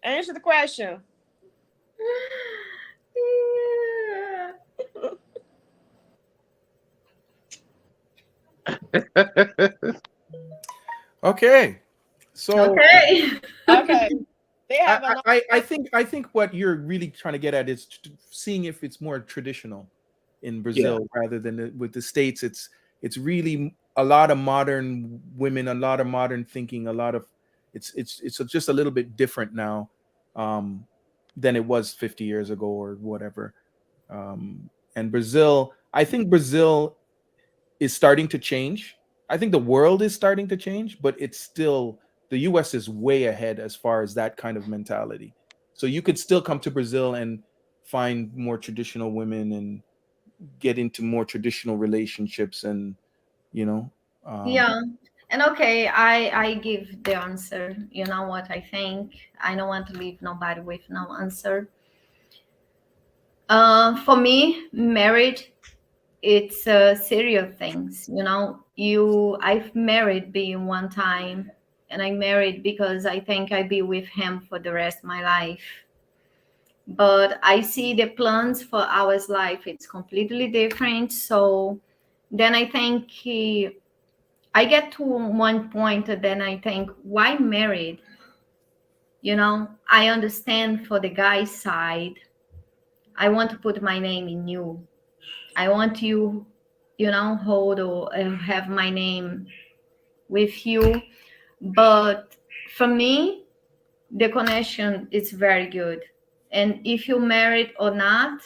Answer the question. Okay. So okay. Okay. They have I think what you're really trying to get at is seeing if it's more traditional in Brazil rather than with the States. It's really a lot of modern women, a lot of modern thinking, a lot of it's just a little bit different now than it was 50 years ago or whatever. And Brazil, I think Brazil is starting to change. I think the world is starting to change, but it's still, the US is way ahead as far as that kind of mentality. So you could still come to Brazil and find more traditional women and get into more traditional relationships and, Yeah. And okay, I give the answer. You know what I think? I don't want to leave nobody with no answer. For me, marriage, it's serious things. I've married being one time, and I married because I think I be with him for the rest of my life. But I see the plans for our life, it's completely different. So then I think I get to one point, then I think, why married? I understand for the guy's side. I want to put my name in you. I want you, hold or have my name with you. But for me, the connection is very good. And if you married or not,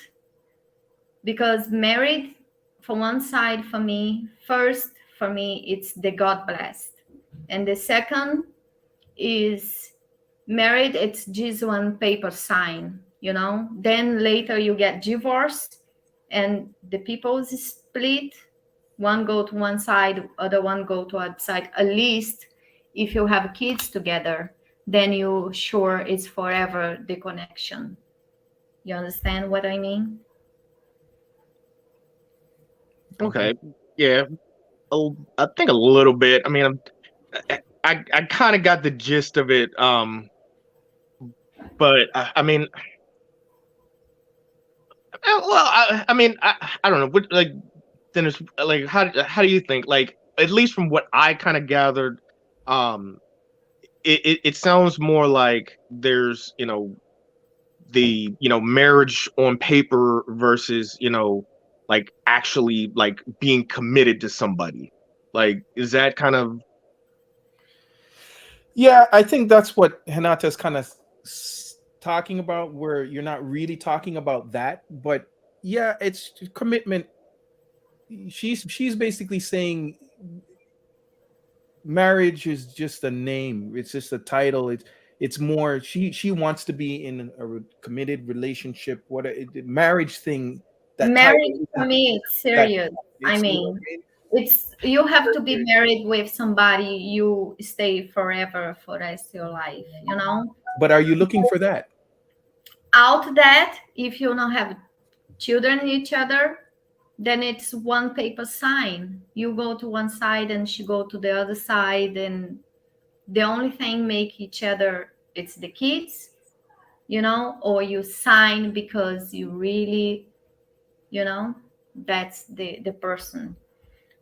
because married, for one side, for me, first, for me, it's the God blessed. And the second is Married, it's just one paper sign, Then later you get divorced and the people split. One go to one side, other one go to other side. At least if you have kids together, then you sure it's forever the connection. You understand what I mean? Okay. Yeah. I think a little bit. I mean, I kind of got the gist of it. But I mean, well, I mean, I don't know. What, like, Dennis, like, how do you think? Like, at least from what I kind of gathered, um, it sounds more like there's, the marriage on paper versus like actually like being committed to somebody. Like, is that kind of Yeah, I think that's what Hinata's kind of talking about, where you're not really talking about that, but yeah, it's commitment. She's basically saying marriage is just a name. It's just a title. It's more. She wants to be in a committed relationship. Marriage thing? That Marriage title for isn't me, it's that. serious. I It's, you know what mean, I mean? it's you have to be married with somebody you stay forever for the rest of your life. But are you looking for that? Out that, if you don't have children in each other, then it's one paper sign. You go to one side and she go to the other side, and the only thing make each other it's the kids, or you sign because you really, that's the person.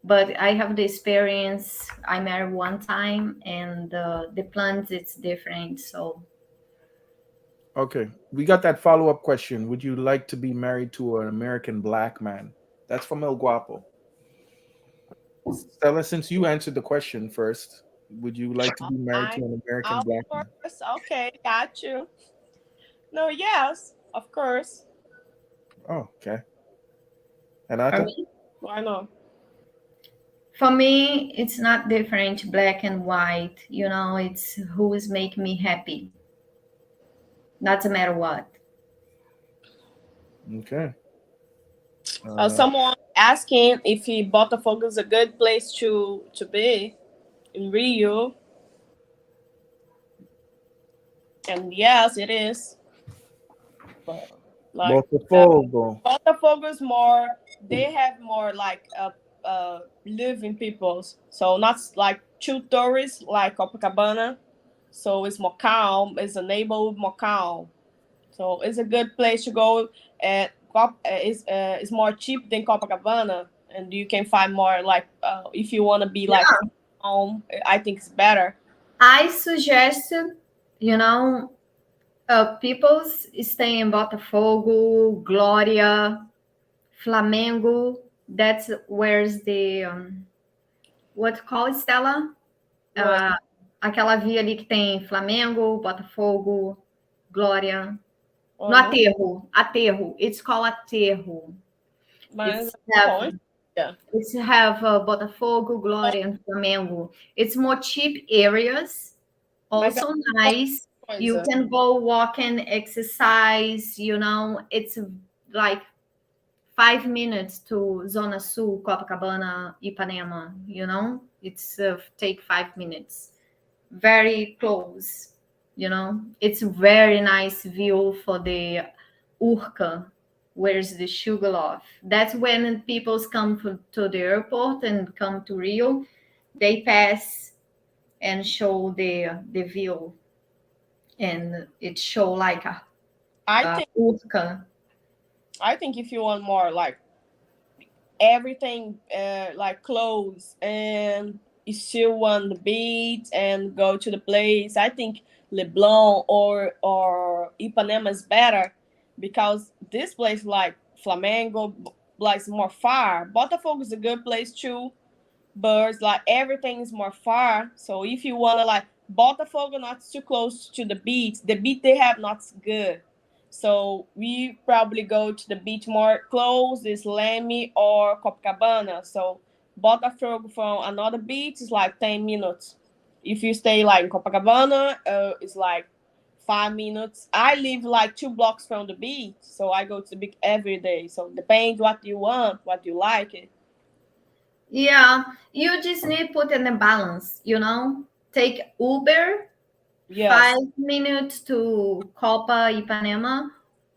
But I have the experience. I married one time, and the plans it's different. So Okay, we got that follow-up question. Would you like to be married to an American black man? That's from El Guapo. Stella, since you answered the question first, would you like to be married to I, an American of black man? course. Okay, got you. No, yes, of course. Oh, okay. for Anata? me, Why not? for me, it's not different, black and white. It's who is making me happy. Not matter what. Okay. Someone asking if Botafogo is a good place to be in Rio, and yes, it is. But like Botafogo. Botafogo is more. They have more like living peoples. So not like too tourists like Copacabana. So it's more calm. It's a neighborhood more calm. So it's a good place to go. And it's more cheap than Copacabana, and you can find more like if you want to be like home. I think it's better. I suggest, you know, people stay in Botafogo, Gloria, Flamengo. That's where's the what call Stella? Right. Aquela via ali que tem Flamengo, Botafogo, Glória. Oh, No no. Aterro. It's called Aterro. Mas It's have, bom, yeah. it's have Botafogo, Glória, and Flamengo. It's more cheap areas, Mas é also nice. You coisa. can go walk and exercise, It's like 5 minutes to Zona Sul, Copacabana, Ipanema, It's take 5 minutes. Very close, It's very nice view for the Urca, where's the Sugarloaf. That's when people come to the airport and come to Rio, they pass and show the view, and it show like I a think Urca. I think if you want more like everything like clothes and you still want the beach and go to the place, I think Leblon or Ipanema is better because this place like Flamengo like more far. Botafogo is a good place too, but it's like everything is more far. So if you wanna like Botafogo not too close to the beach they have not good. So we probably go to the beach more close, is Leme or Copacabana. So Botafogo from another beach is like 10 minutes. If you stay like in Copacabana, it's like 5 minutes. I live like 2 blocks from the beach, so I go to the beach every day. So depends what you want, what you like. Yeah, you just need to put in a balance, Take Uber Yes. 5 minutes to Copa Ipanema,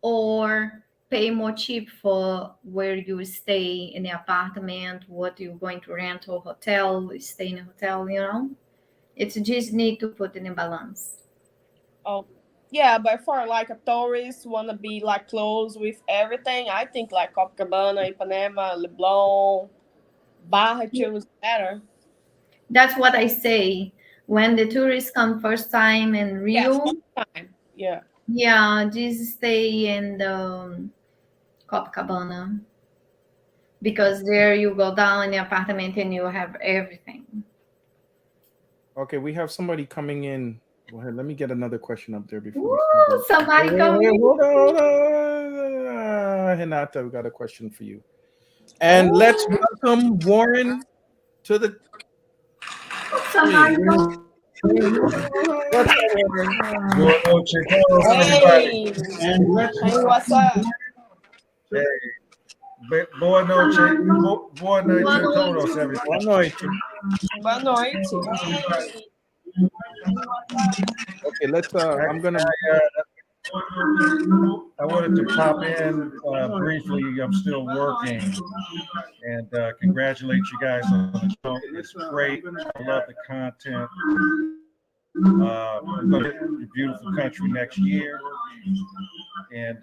or pay more cheap for where you stay in the apartment, what you're going to rent or hotel, stay in a hotel. It's just need to put in a balance. Oh, yeah, but for like a tourist wanna be like close with everything, I think like Copacabana, Ipanema, Leblon, Barra is better. That's what I say. When the tourists come first time in Yeah, Rio, first time. Yeah. yeah, just stay in the Copacabana, because there you go down in the apartment and you have everything. Okay, we have somebody coming in. Well, here, let me get another question up there before we start. Woo, somebody coming. Hold on, hold on. Renata, we got a question for you. And let's welcome Warren to the Somebody stage. coming. What's up, Warren? Boa noite, todos, everybody. Hey, hey, what's up? Hey, boa noite, boa noite Boa a todos, noite. everybody. Boa noite. Boa noite. Hey. Okay, let's. I'm gonna. I wanted to pop in briefly. I'm still working, and congratulate you guys on the show. It's great. I love the content. I'm going to the beautiful country next year, and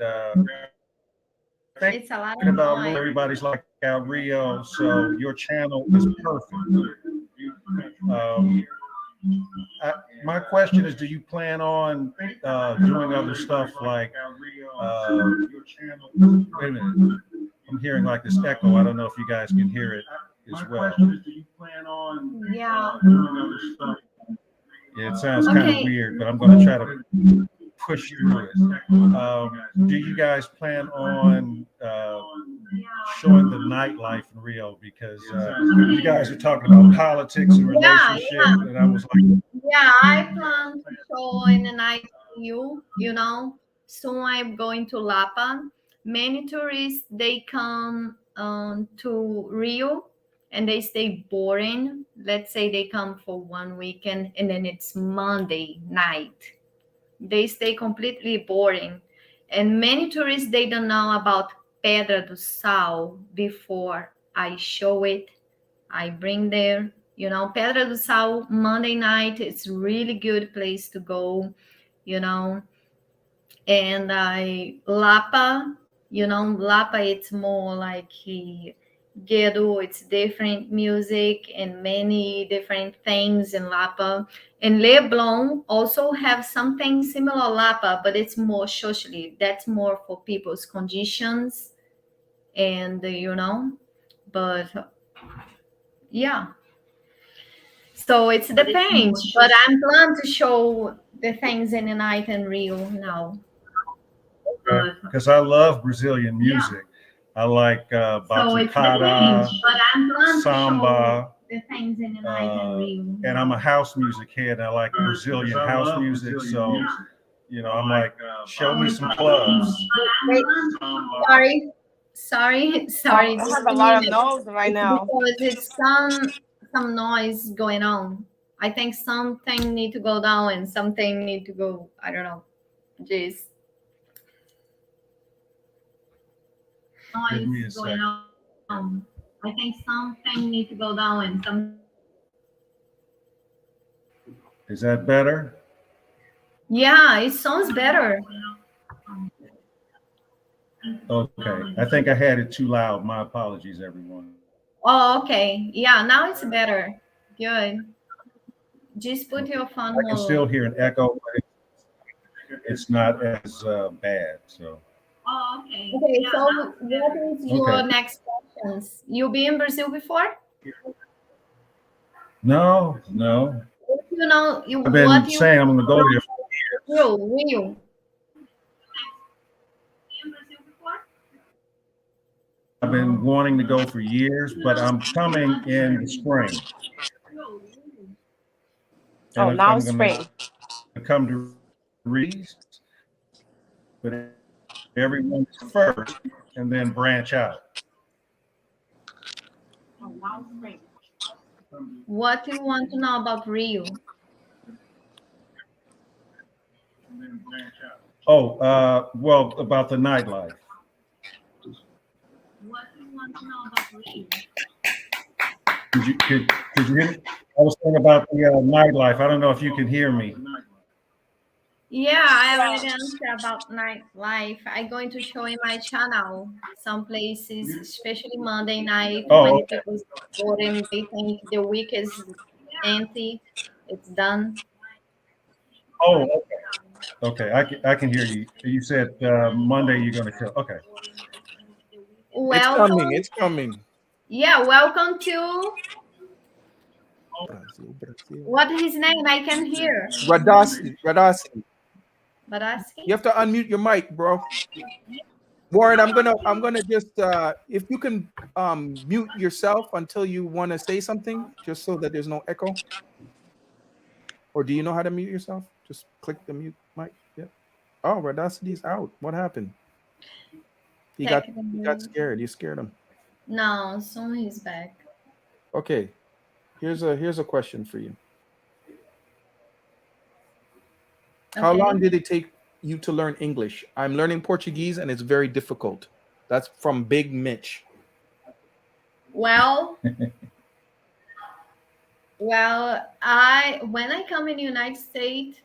It's a lot thinking of about noise. everybody's like out Rio, so your channel is perfect. My question is, do you plan on doing other stuff like wait a minute, I'm hearing like this echo. I don't know if you guys can hear it as well. Yeah. Yeah, it sounds kind of Okay. weird, but I'm going to try to push through it. Do you guys plan on showing the nightlife in Rio? Because you guys are talking about politics and relationships, and I was like, Yeah, I plan to show in the night view, Soon I'm going to Lapa. Many tourists, they come to Rio and they stay boring. Let's say they come for one weekend and then it's Monday night. They stay completely boring. And many tourists, they don't know about Pedra do Sal before I show it. I bring there, Pedra do Sal Monday night. It's really good place to go, And Lapa, Lapa, it's more like ghetto. It's different music and many different things in Lapa. And Leblon also have something similar Lapa, but it's more socially. That's more for people's conditions, and but yeah. So it's depends, but I'm planning to show the things in the night in Rio now. because I love Brazilian music. I like So it's batucada, depends, but I'm planning to samba, show the things in the night in Rio. and I'm a house music head. I like Brazilian house music, so I'm like, show me some clubs. Wait, sorry. I have a lot of noise right now. Because it's some noise going on. I think something need to go down and something need to go. I don't know. Just Give me a noise going sec. on. I think something need to go down and some. Is that better? Yeah, it sounds better. Okay. I think I had it too loud. My apologies, everyone. Oh, okay. Yeah, now it's better. Good. Just put your phone I can still hear an echo, but it's not as bad. So. Oh, okay. Okay, so what is your next questions? You been in Brazil before? No. I've been saying I'm going to go there. Rio. I've been wanting to go for years, but I'm coming in the spring. Oh, now it's spring. Come to reads, but everyone first and then branch out. What do you want to know about Rio? Oh, well, about the nightlife. What do you want to know about Rio? Could you hear me? I was saying about the nightlife. I don't know if you can hear me. Yeah, I already answered about nightlife. I'm going to show in my channel some places, especially Monday night when Okay. people go and they think the week is empty. It's done. Oh, okay. I can hear you. You said Monday you're going to show. Okay. It's coming. Welcome. It's coming. Yeah, welcome to Brazil. what his name? I can hear. Radasi. But asking. You have to unmute your mic, bro. Warren, I'm gonna just if you can mute yourself until you want to say something, just so that there's no echo. Or do you know how to mute yourself? Just click the mute mic. Yeah. Oh, Radasi's out. What happened? He got scared. You scared him. No, soon he's back. Okay. Here's a question for you. How long did it take you to learn English? I'm learning Portuguese and it's very difficult. That's from Big Mitch. Well, when I come in the United States,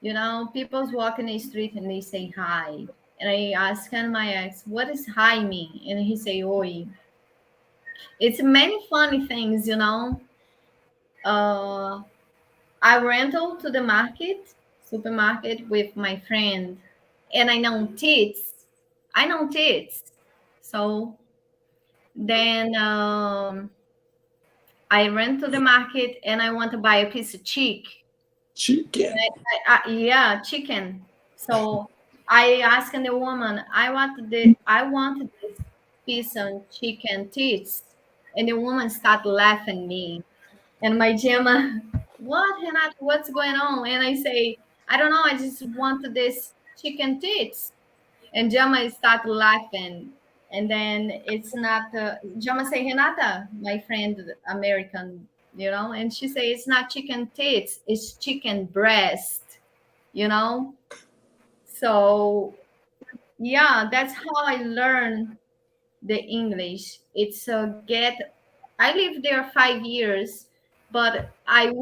you know, people's walking the street and they say hi. And I ask my ex, what does hi mean? And he say, oi. It's many funny things, you know. I rental to the supermarket with my friend, and I know tits. So then I rent to the market and I want to buy a piece of chicken. Yeah, chicken. So I asked the woman, I want this piece of chicken tits, and the woman started laughing at me. And my Gemma, what, Renata, what's going on? And I say, I don't know, I just want this chicken tits. And Gemma start laughing. And then it's not, Gemma say, Renata, my friend, American, you know, and she say, it's not chicken tits, it's chicken breast, you know? So, yeah, that's how I learned the English. It's I lived there 5 years, but I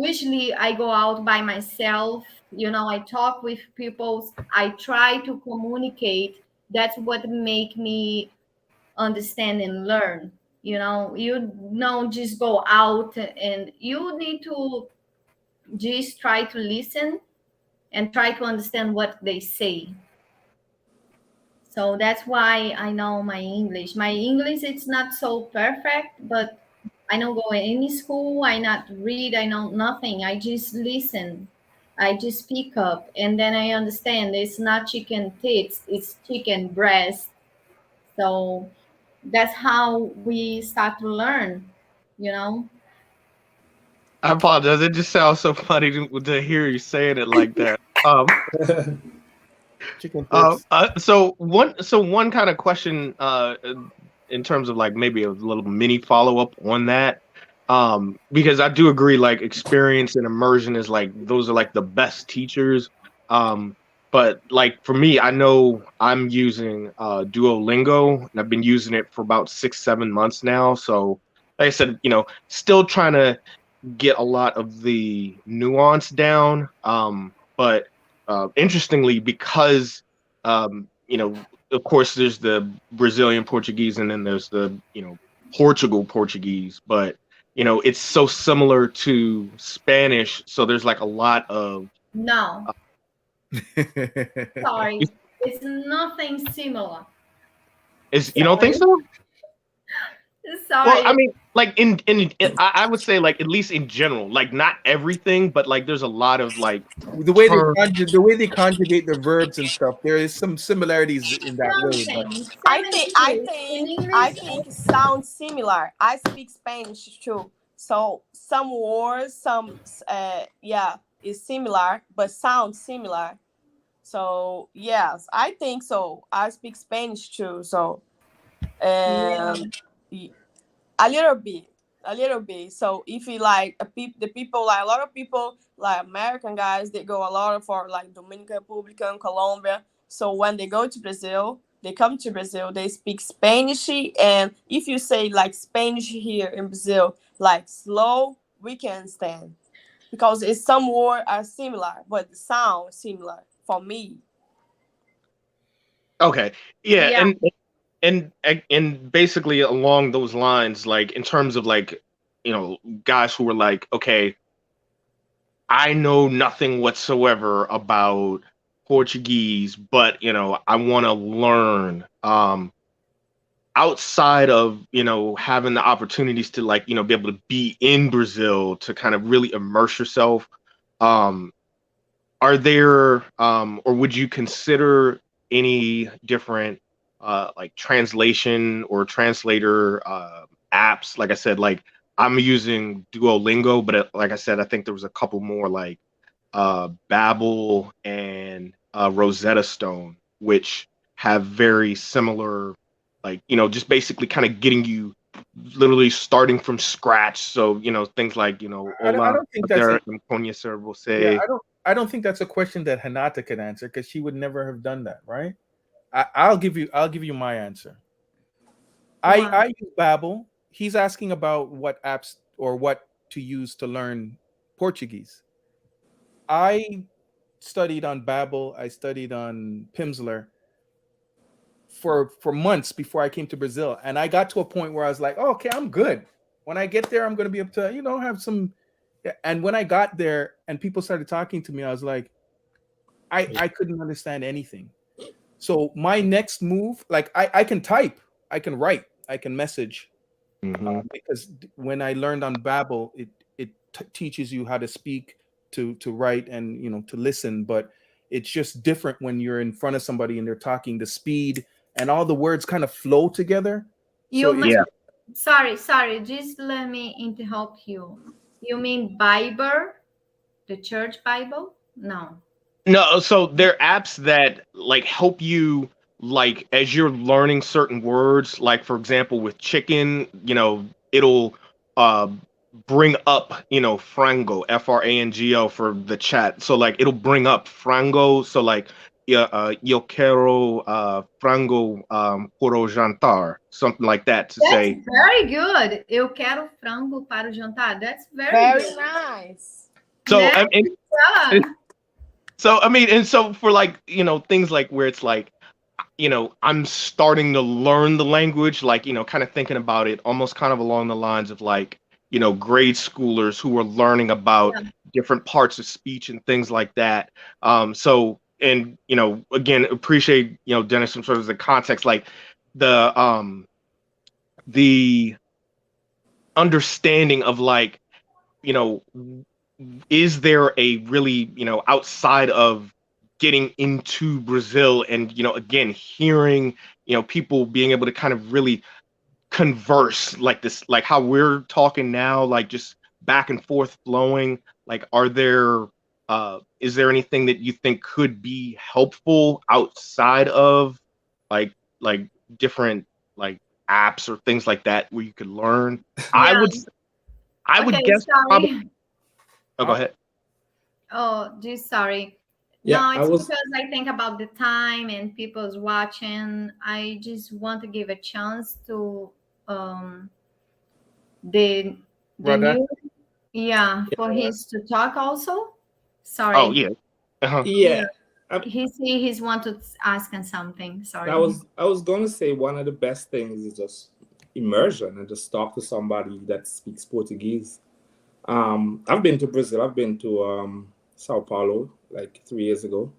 go out by myself. You know, I talk with people. I try to communicate. That's what make me understand and learn. You know, you don't just go out, and you need to just try to listen and try to understand what they say. So that's why I know my English. My English it's not so perfect, but I don't go in any school. I not read. I know nothing. I just listen. I just pick up, and then I understand. It's not chicken tits. It's chicken breast. So that's how we start to learn. You know. I apologize. It just sounds so funny to hear you saying it like that. Chicken tits. So one kind of question in terms of like maybe a little mini follow-up on that. Because I do agree, like experience and immersion is like those are like the best teachers. But like for me, I know I'm using Duolingo and I've been using it for about 6-7 months now. So like I said, you know, still trying to get a lot of the nuance down. But interestingly, because you know, of course, there's the Brazilian Portuguese, and then there's the Portugal Portuguese. But you know, it's so similar to Spanish, so there's like a lot of No. Sorry, it's nothing similar. You don't think so? Sorry. Well, I mean, like I would say like at least in general, like not everything, but like there's a lot of like the way they conjugate the verbs and stuff. There is some similarities in that way. But I think it sounds similar. I speak Spanish too, so some words, is similar, but sound similar. So yes, I think so. I speak Spanish too. So and a little bit, a little bit. So if you like the people, like a lot of people, like American guys, they go a lot for like Dominican Republic and Colombia. So when they go to Brazil, they come to Brazil, they speak Spanish. And if you say like Spanish here in Brazil, like slow, we can understand because it's some words are similar, but the sound is similar for me. Okay. Yeah, Yeah. and basically along those lines, like in terms of like, guys who were like, okay, I know nothing whatsoever about Portuguese, but I want to learn. Outside of having the opportunities to like be able to be in Brazil to kind of really immerse yourself. Um, are there or would you consider any different like translation or translator apps? Like I said, like I'm using Duolingo, but like I said, I think there was a couple more like Babbel and Rosetta Stone, which have very similar, like just basically kind of getting you literally starting from scratch. So things like I hola, don't think that's there conhecer yeah. você. I don't think that's a question that Hanata could answer because she would never have done that, right? I'll give you my answer. I use Babbel. He's asking about what apps or what to use to learn Portuguese. I studied on Babbel. I studied on Pimsleur for months before I came to Brazil, and I got to a point where I was like, oh, okay, I'm good. When I get there, I'm going to be able to have some. And when I got there and people started talking to me, I was like, I couldn't understand anything. So my next move, like I can type, I can write, I can message, because when I learned on Babbel, it teaches you how to speak, to write, and to listen. But it's just different when you're in front of somebody and they're talking. The speed and all the words kind of flow together. So You sorry, just let me interrupt you. You mean Bible, the church Bible? No. No, so they're apps that like help you like as you're learning certain words, like for example with chicken, it'll uh bring up, frango, frango for the chat. So like it'll bring up frango, so like yeah, yo quiero frango para o jantar, something like that to That's say. very good. Eu quero frango para o jantar. That's very Very good. nice. So Next, I mean, so I mean, and so for like, things like where it's like, I'm starting to learn the language, like, kind of thinking about it almost kind of along the lines of like, grade schoolers who are learning about different parts of speech and things like that. So, and, again, appreciate, Dennis, some sort of the context, like the understanding of like, is there a really, outside of getting into Brazil and, again, hearing, people being able to kind of really converse like this, like how we're talking now, like just back and forth flowing, like, is there anything that you think could be helpful outside of like, different like apps or things like that where you could learn? I would guess probably. sorry. Oh, go ahead. Oh, just sorry. Yeah, No, it's because I think about the time and people's watching. I just want to give a chance to the Brother? new for his to talk also. Sorry. Oh yeah. Uh-huh. Yeah. He's want to ask something. Sorry. I was gonna say one of the best things is just immersion and just talk to somebody that speaks Portuguese. I've been to Brazil. I've been to Sao Paulo like 3 years ago.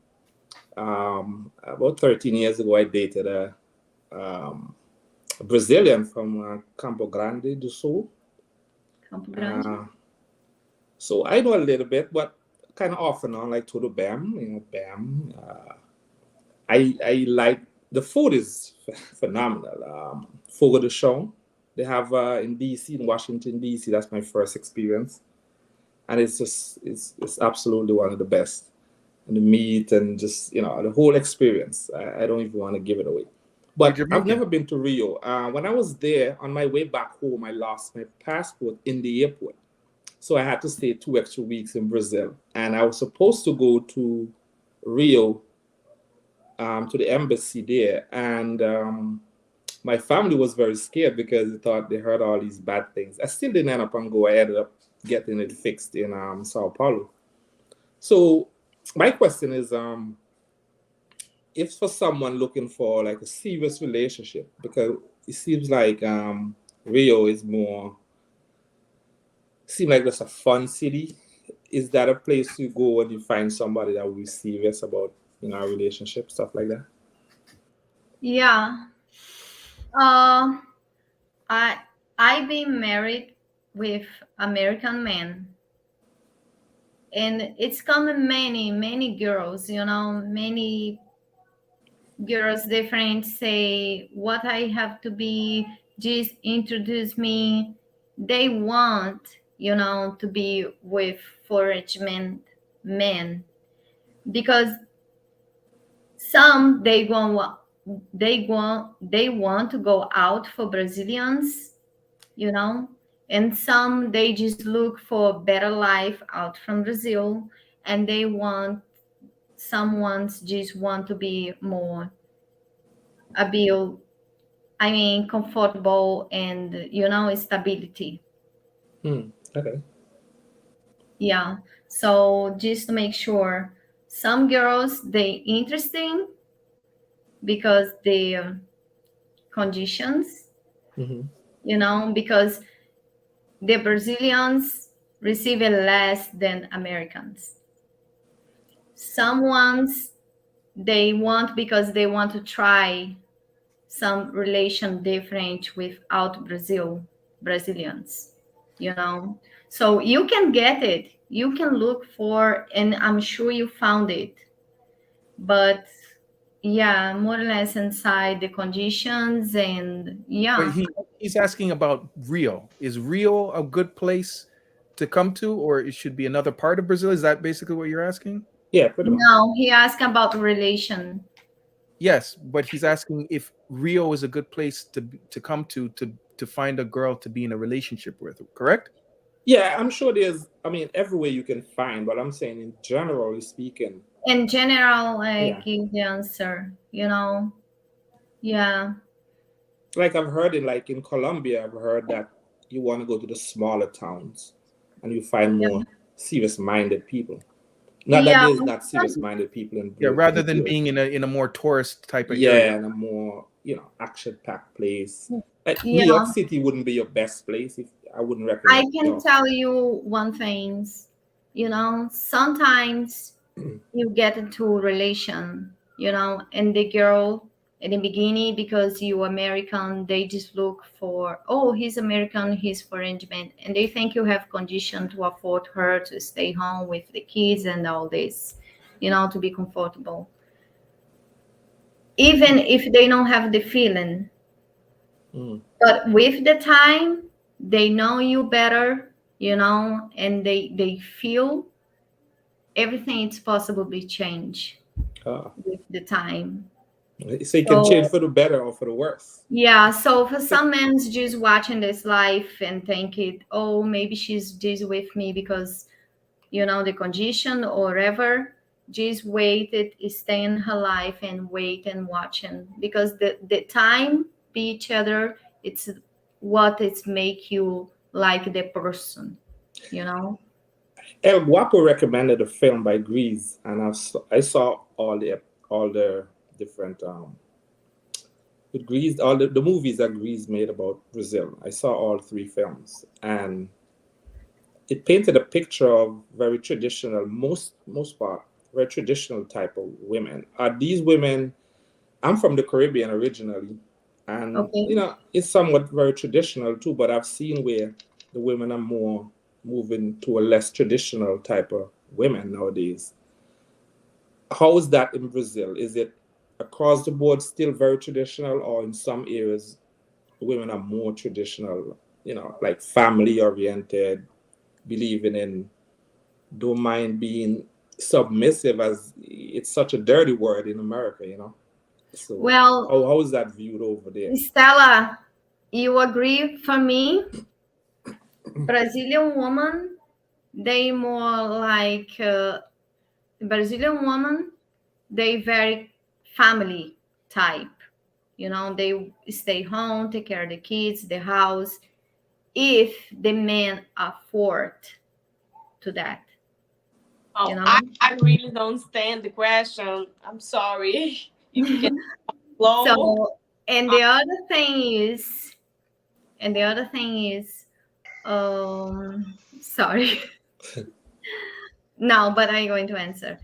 About 13 years ago, I dated a Brazilian from Campo Grande do Sul. Campo Grande. So I know a little bit, but kind of off and on, like to the BAM, BAM. I like the food is phenomenal. Fogo de Chão. They have in DC, in Washington, DC. That's my first experience. And it's absolutely one of the best. and the meat and just the whole experience. I don't even want to give it away. But You're I've Jamaican. never been to Rio. When I was there on my way back home, I lost my passport in the airport. So I had to stay 2 extra weeks in Brazil. And I was supposed to go to Rio, to the embassy there. And my family was very scared because they thought they heard all these bad things. I still didn't end up and go. I ended up getting it fixed in Sao Paulo. So my question is, if for someone looking for like a serious relationship, because it seems like Rio is more, seem like just a fun city. Is that a place you go when you find somebody that will be serious about a relationship, stuff like that? Yeah. I've been married with American men, and it's come many girls, many girls different say what I have to be, just introduce me. They want, to be with foreign men because some they want to go out for Brazilians, and some they just look for better life out from Brazil, and they want someone's just want to be more abil comfortable and stability. Okay. Yeah, so just to make sure, some girls they interesting because the conditions, because the Brazilians receive it less than Americans. Some ones they want because they want to try some relation different without Brazilians, So you can get it. You can look for, and I'm sure you found it. But yeah, more or less inside the conditions, and But yeah. he's asking about Rio. Is Rio a good place to come to, or it should be another part of Brazil? Is that basically what you're asking? Yeah, pretty much. No, he asked about relation. Yes, but he's asking if Rio is a good place to come to find a girl to be in a relationship with. Correct? Yeah, I'm sure there's, everywhere you can find, but I'm saying in generally speaking. In general, Yeah. give the answer, Yeah. Like I've heard in Colombia, I've heard that you want to go to the smaller towns and you find more serious-minded people. Not that Yeah. there's not serious-minded people in Yeah, rather than Brazil. being in a more tourist type of Yeah, area. and a more, action-packed place. Like New Yeah. York City wouldn't be your best place. If I wouldn't recommend. I can tell you one thing, sometimes you get into a relation, and the girl in the beginning, because you American, they just look for, oh, he's American, he's foreign man, and they think you have condition to afford her to stay home with the kids and all this, to be comfortable. Even if they don't have the feeling. But with the time, they know you better, and they feel everything is possibly change with the time. So it can change for the better or for the worse. Yeah, so for some men just watching this life and thinking, oh, maybe she's just with me because, the condition or whatever, just waited, stay in her life and wait and watching. Because the time be each other, it's what it's make you like the person, El Guapo recommended a film by Grease, and I saw all the different with Grease, all the movies that Grease made about Brazil. I saw all 3 films, and it painted a picture of very traditional, most part, very traditional type of women. These women, I'm from the Caribbean originally, and Okay. it's somewhat very traditional too. But I've seen where the women are more moving to a less traditional type of women nowadays. How is that in Brazil? Is it across the board still very traditional, or in some areas women are more traditional, like family oriented, believing in don't mind being submissive as it's such a dirty word in America, you know. So Well, how is that viewed over there? Stella, you agree for me? Brazilian woman, they more like Brazilian woman, they very family type. You know, they stay home, take care of the kids, the house, if the men afford to that. Oh, You know? I really don't stand the question. I'm sorry. If you can slow. So, and the other thing is, sorry. No, but I'm going to answer.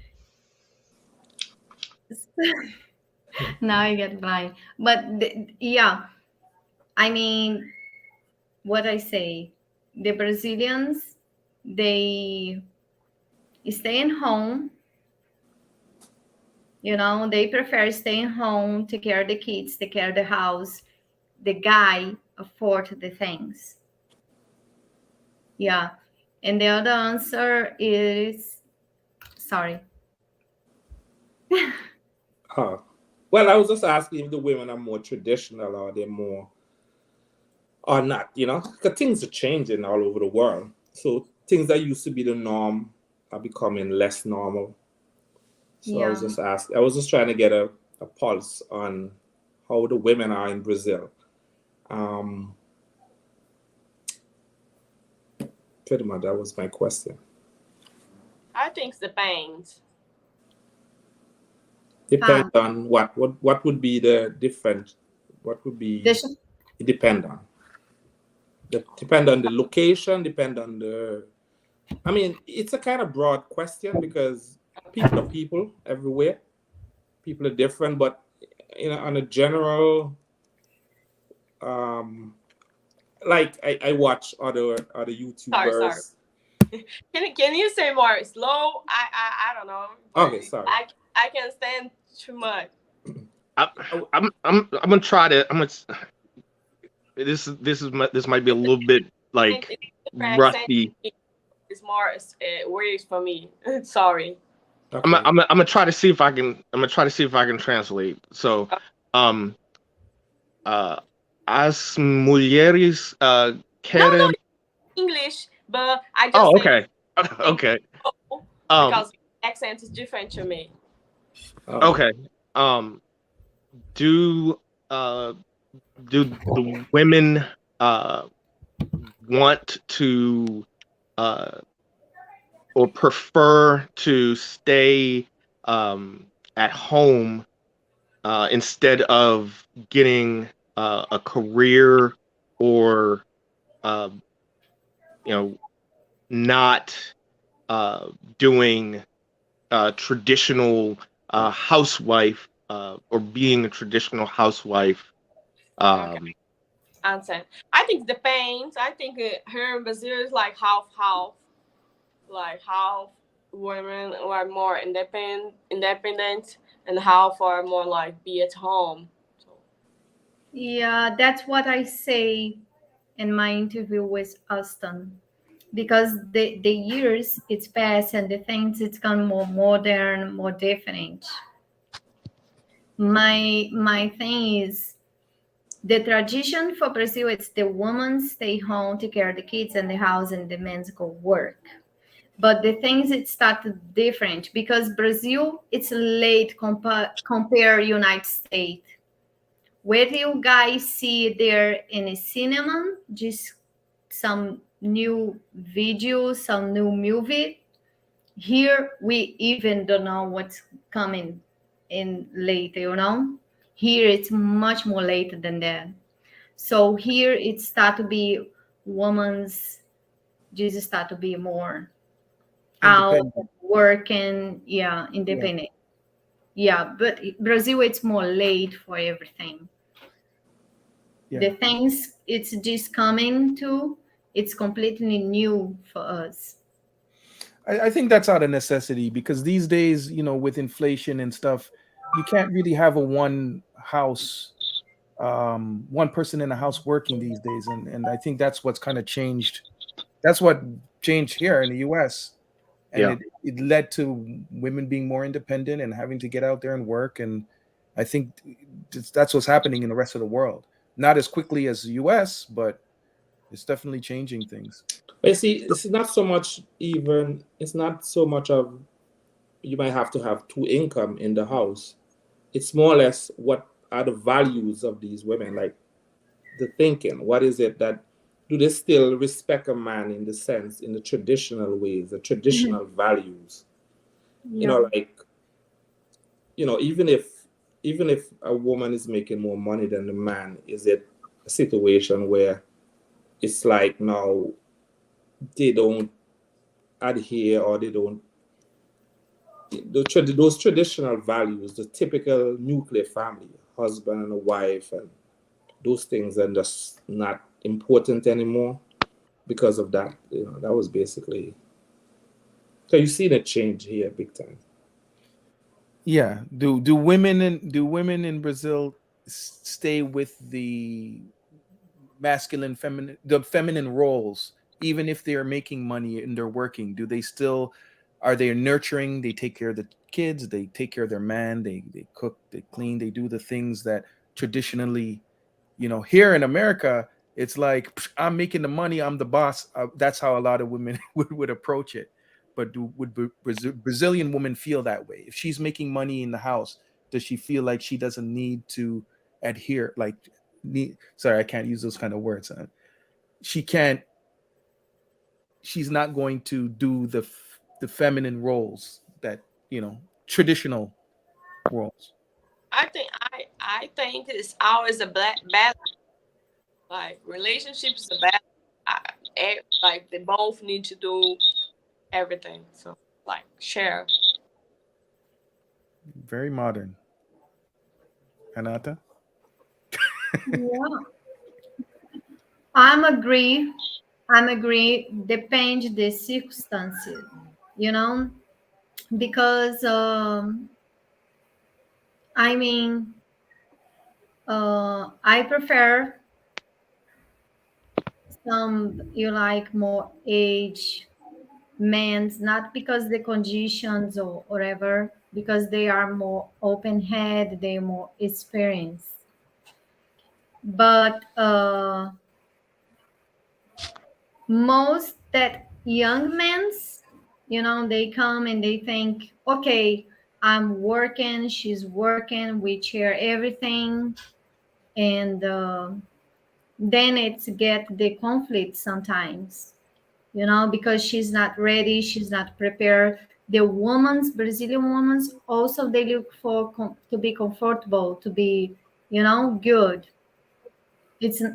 Now I get blind. But yeah, I mean, what I say, the Brazilians, they stay in home. You know, they prefer staying home, take care of the kids, take care of the house. The guy afford the things. Yeah. And the other answer is sorry. Well, I was just asking if the women are more traditional or they're more or not, you know, because things are changing all over the world. So things that used to be the norm are becoming less normal. So I was Yeah. just asking, I was just trying to get a pulse on how the women are in Brazil. Pretty much that was my question. I think it depends. Depend on what would be the different, what would be it depend on? Depend on the location, depend on the, I mean, it's a kind of broad question because people are people everywhere. People are different, but you know, on a general, like I watch other YouTubers. Sorry. Can you say more slow? I don't know. Okay, sorry. I can stand too much. I'm gonna try to. This might be a little bit like rusty. It's more weird for me. Sorry. Okay. I'm gonna try to see if I can. I'm gonna try to see if I can translate. So, as mulheres querem. No, English, but I just. Oh, okay. Okay. Because accent is different to me. Okay. Do the women want to or prefer to stay at home instead of getting a career or not doing traditional housewife or being a traditional housewife? Okay. Answer. I think it depends. I think here in Brazil is like half. Like half women are more independent, and half are more like be at home. So. Yeah, that's what I say in my interview with Austin. Because the years it's passed and the things it's gone more modern, more different. My thing is the tradition for Brazil is the woman stay home, take care of the kids and the house, and the men go work. But the things it started different because Brazil it's late compare United States. Where you guys see there in a cinema, just some new video, some new movie. Here we even don't know what's coming in later, you know. Here it's much more later than that. So here it start to be woman's just start to be more out working, yeah, independent. Yeah, but Brazil it's more late for everything. Yeah. The things it's just coming to, it's completely new for us. I think that's out of necessity because these days, with inflation and stuff, you can't really have a one person in a house working these days. And I think that's what's kind of changed. That's what changed here in the US. and it led to women being more independent and having to get out there and work. And I think that's what's happening in the rest of the world. Not as quickly as the US, but it's definitely changing things. But you see, it's not so much even, it's not so much of you might have to have two income in the house. It's more or less what are the values of these women, like the thinking. What is it that do they still respect a man in the sense, in the traditional ways, the traditional values? You know, like, you know, even if a woman is making more money than the man, is it a situation where it's like now they don't adhere or they don't those traditional values, the typical nuclear family, husband and a wife, and those things are just not important anymore because of that. You know, that was basically. So you've seen a change here, big time. Yeah. Do women in Brazil stay with the feminine roles, even if they are making money and they're working? Do they still, are they nurturing? They take care of the kids, they take care of their man, they cook, they clean, they do the things that traditionally, here in America, it's like, I'm making the money, I'm the boss. That's how a lot of women would approach it. But would Brazilian women feel that way? If she's making money in the house, does she feel like she doesn't need to adhere? Sorry, I can't use those kind of words. She's not going to do the feminine roles that, traditional roles. I think it's always a balance. Like relationships is a balance. Like they both need to do everything. So like share. Very modern. Anata? Yeah. I'm agree. Depende the circumstances, because I mean, I prefer some you like more age men, not because the conditions or whatever, because they are more open head, they're more experienced. But most that young men's, they come and they think, okay, I'm working, she's working, we share everything, and then it's get the conflict sometimes, because she's not ready, she's not prepared. The Brazilian women's also, they look for to be comfortable, to be, good.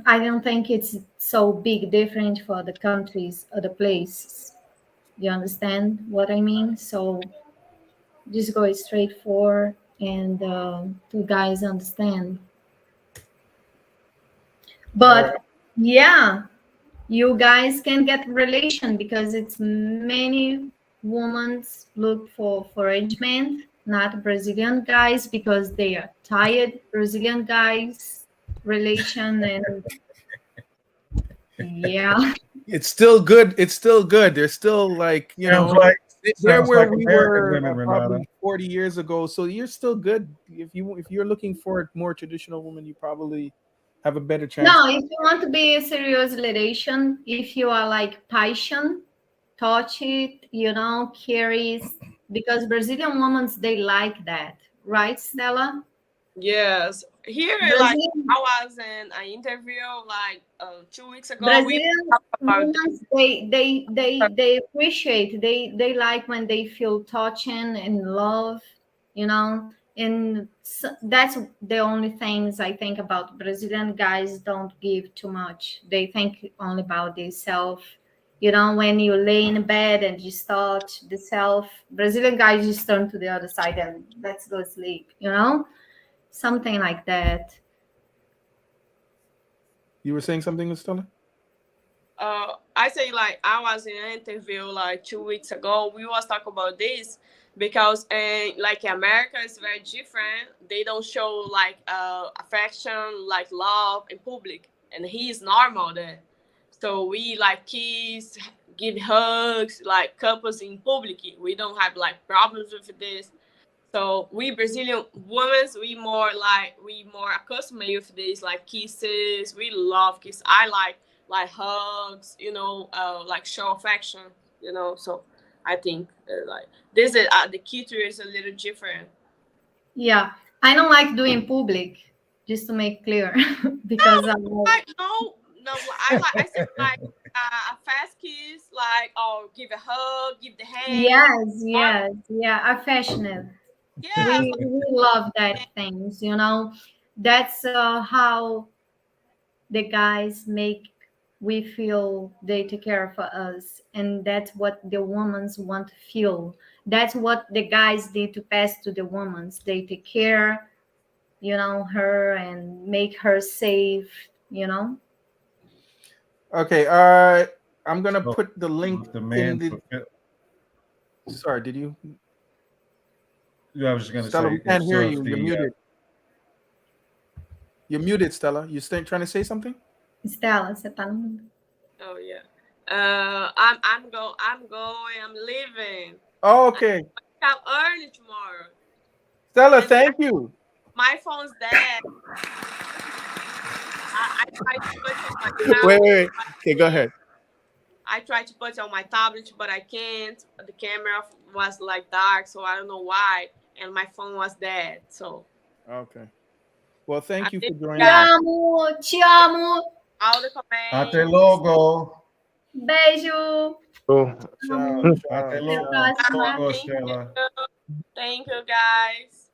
I don't think it's so big different for the countries or the places. You understand what I mean? So just go straight for, and two guys understand. But yeah, you guys can get relation because it's many women look for arrangement, not Brazilian guys, because they are tired Brazilian guys relation. And yeah, It's still good. It's still good. They're still like, they're where we were probably 40 years ago. So you're still good. If you're looking for a more traditional woman, you probably have a better chance. No, if you want to be a serious relation, if you are like passion, touch it, carries, because Brazilian women, they like that, right, Stella? Yes. Here, like I was in an interview like 2 weeks ago. Brazilian women, they appreciate, they like when they feel touching and love, and so that's the only things I think about. Brazilian guys don't give too much. They think only about themselves. When you lay in bed and you start the self, Brazilian guys just turn to the other side and let's go sleep, something like that. You were saying something, Stella? I say like I was in an interview like 2 weeks ago. We was talking about this because like America is very different. They don't show like affection, like love in public, and he is normal there. So we like kiss, give hugs like couples in public. We don't have like problems with this. So we Brazilian women, we more accustomed with this, like kisses. We love kiss. I like hugs, like show affection, So I think like this is the culture is a little different. Yeah, I don't like doing public, just to make clear, because I like, No, I said like a fast kiss, like give a hug, give the hand. yeah, affectionate. Yes, We love that things, That's how the guys make we feel they take care of us, and that's what the women want to feel. That's what the guys need to pass to the women. They take care, her, and make her safe. Okay. I'm gonna So put the link the in man the. fulfill. Sorry, did you? Yeah, I was just gonna Stella, we say can't hear if you. You're the muted. You're muted, Stella. You still trying to say something? Stella, você tá no mundo. Oh yeah. I'm leaving. Oh, okay. I'm early tomorrow. Stella, And thank you. my phone's dead. I tried to put it on my Wait. tablet. Okay, go ahead. I tried to put it on my tablet, but I can't. The camera was like dark, so I don't know why. And my phone was dead. So Okay. Well, thank you for Te joining. amo, te amo. all the Até comments. logo. Beijo. So, Ciao, Amo. ciao, Até Até a logo. próxima. Logo, Thank you. Stella. Thank you, guys.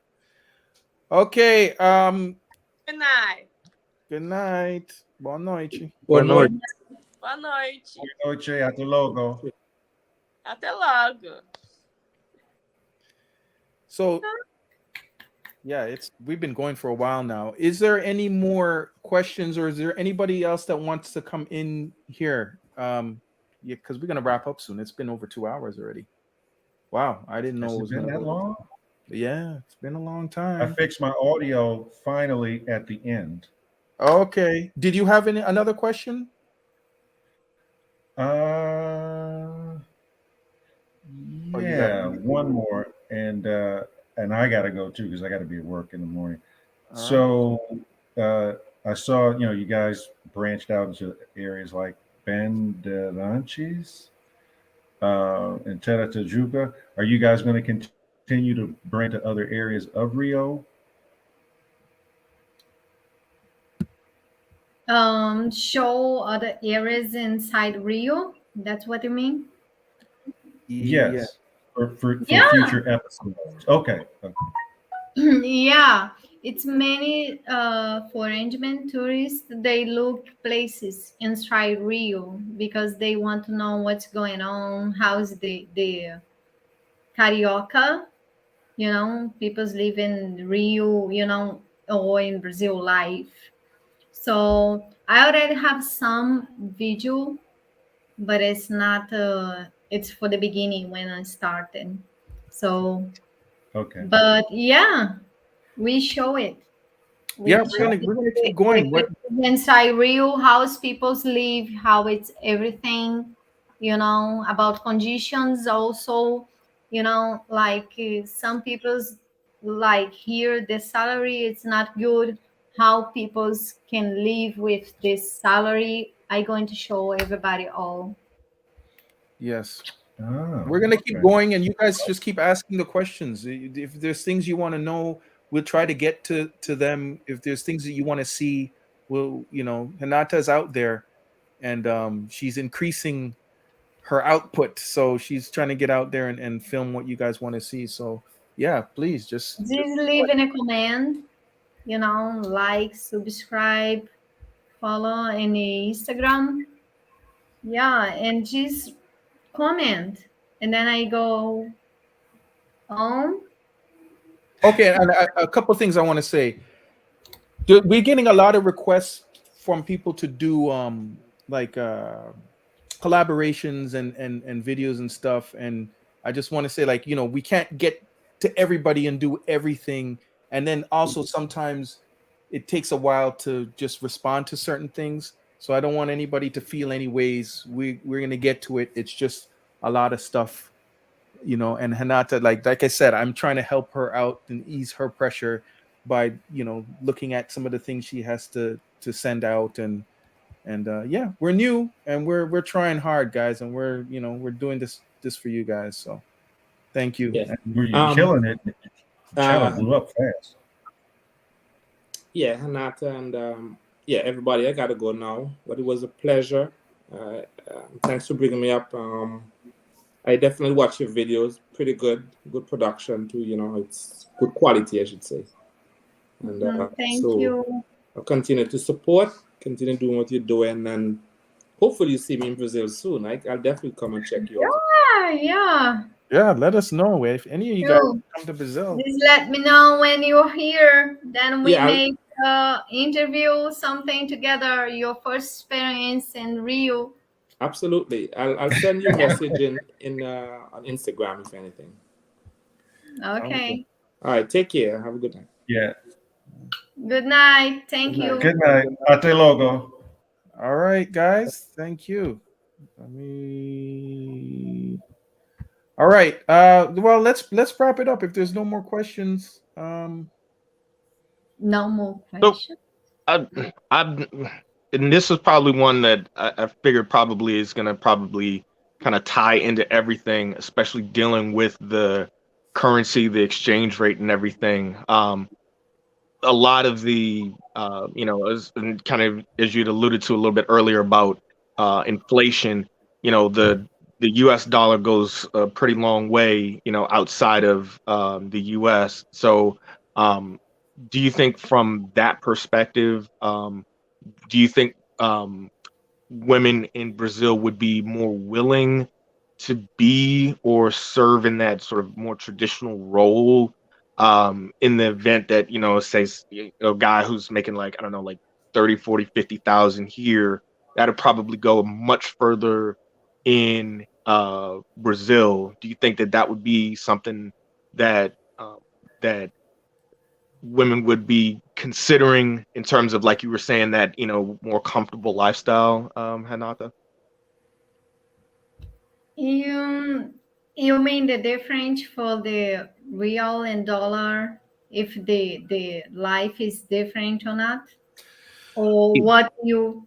Okay. Good night. Good night. Boa noite. Boa noite. Boa noite. Boa noite, até logo. Até logo. So, yeah, we've been going for a while now. Is there any more questions, or is there anybody else that wants to come in here? Yeah, because we're gonna wrap up soon. It's been over 2 hours already. Wow, I didn't know Has it it was been gonna that go. long? Yeah, it's been a long I time. fixed my audio finally at the end. Okay. Did you have another question? Uh, Or you yeah, got one more, and I gotta go too because I gotta be at work in the morning. All right. So I saw you guys branched out into areas like Bandeirantes and Terra. Are you guys going to continue to branch to other areas of Rio? Show other areas inside Rio. That's what you mean? Yes, for Yeah. future episodes. Okay. Yeah, it's many foreign tourists. They look places inside Rio because they want to know what's going on. How's the carioca? People's live in Rio. Or in Brazil life. So I already have some video, but it's not. It's for the beginning when I started. So, Okay. but yeah, we show it. Yeah, we're gonna keep going. What Inside Rio, how people's live, how it's everything, about conditions also, like some people's like here the salary it's not good. How people's can live with this salary. I going to show everybody all. Yes. Oh, We're gonna keep okay. going, and you guys just keep asking the questions. If there's things you want to know, we'll try to get to them. If there's things that you want to see, we'll, Hinata's out there, and she's increasing her output. So she's trying to get out there and film what you guys want to see. So yeah, please just Leave in a comment, like, subscribe, follow any Instagram. Yeah, and just comment, and then I go on. Okay, and a couple things I want to say. We're getting a lot of requests from people to do like collaborations and videos and stuff. And I just want to say, like, we can't get to everybody and do everything. And then also sometimes it takes a while to just respond to certain things. So I don't want anybody to feel any ways. We're gonna get to it. It's just a lot of stuff, you know. And Hanata, like I said, I'm trying to help her out and ease her pressure by, you know, looking at some of the things she has to send out. And yeah, we're new and we're trying hard, guys, and we're, you know, we're doing this for you guys. So thank you. Yes. You're killing it. The channel blew up fast. Yeah, Hanata, and yeah, everybody, I gotta go now. But it was a pleasure. Thanks for bringing me up. I definitely watch your videos. Pretty good production too. You know, it's good quality, I should say. And Thank so you. I'll continue to support, continue doing what you're doing, and hopefully you see me in Brazil soon. I'll definitely come and check you out. Yeah. Yeah, let us know if any of you guys Sure. come to Brazil. Just let me know when you're here. Then we Yeah, make interview something together. Your first experience in Rio. absolutely. I'll send you a message in on Instagram if anything. Okay. All right, take care. Have a good night. Yeah. Good night. Thank you. Good night. Ate logo. All right, guys. Thank you. Let me. All right. Well, let's wrap it up. If there's no more questions, No more So questions. I and this is probably one that I figured probably is gonna probably kind of tie into everything, especially dealing with the currency, the exchange rate, and everything. A lot of the you know, as and kind of as you'd alluded to a little bit earlier about inflation, you know, the U.S. dollar goes a pretty long way, you know, outside of the U.S. So, do you think from that perspective, do you think women in Brazil would be more willing to be or serve in that sort of more traditional role in the event that, you know, say a guy who's making like, I don't know, like 30, 40, 50,000 here, that'd probably go much further in Brazil. Do you think that that would be something that that women would be considering in terms of, like you were saying, that, you know, more comfortable lifestyle, Hanata? You mean the difference for the real and dollar, if the life is different or not? Or what you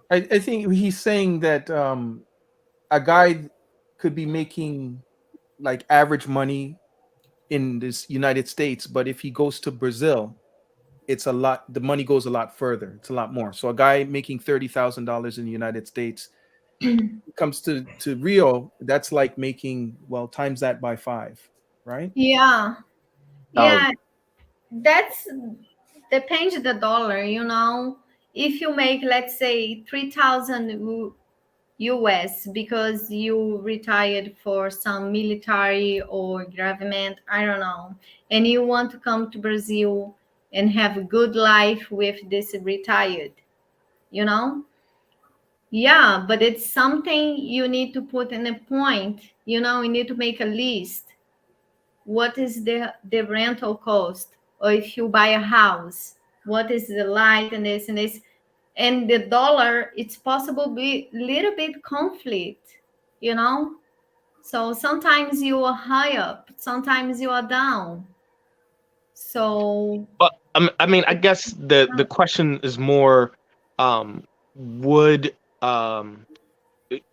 I think he's saying that a guy could be making like average money in this United States, but if he goes to Brazil, it's a lot. The money goes a lot further. It's a lot more. So a guy making $30,000 in the United States comes to Rio, that's like making, well, times that by 5, right? yeah. Oh, Yeah, that's depends the dollar, you know. If you make, let's say, 3,000 US because you retired for some military or government, I don't know, and you want to come to Brazil and have a good life with this retired, you know? Yeah, but it's something you need to put in a point, you know, you need to make a list. What is the rental cost? Or if you buy a house, what is the light and this and this? And the dollar, it's possible be little bit conflict, you know. So sometimes you are high up, sometimes you are down. So but I mean, I guess the question is more, would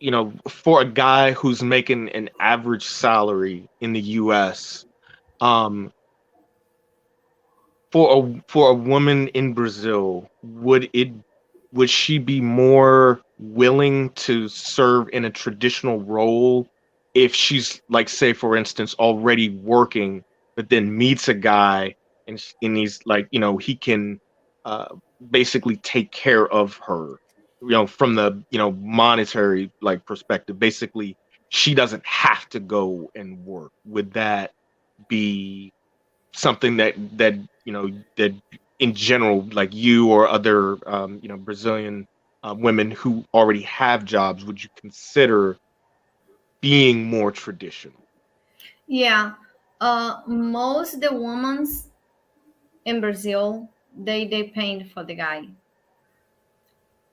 you know, for a guy who's making an average salary in the U.S., um, for a woman in Brazil, would she be more willing to serve in a traditional role if she's, like, say for instance, already working, but then meets a guy and he's like, you know, he can uh, basically take care of her, you know, from the, you know, monetary like perspective. Basically, she doesn't have to go and work. Would that be something that you know, that in general, like you or other you know, Brazilian women who already have jobs, would you consider being more traditional? yeah, most the women in Brazil, they paid for the guy.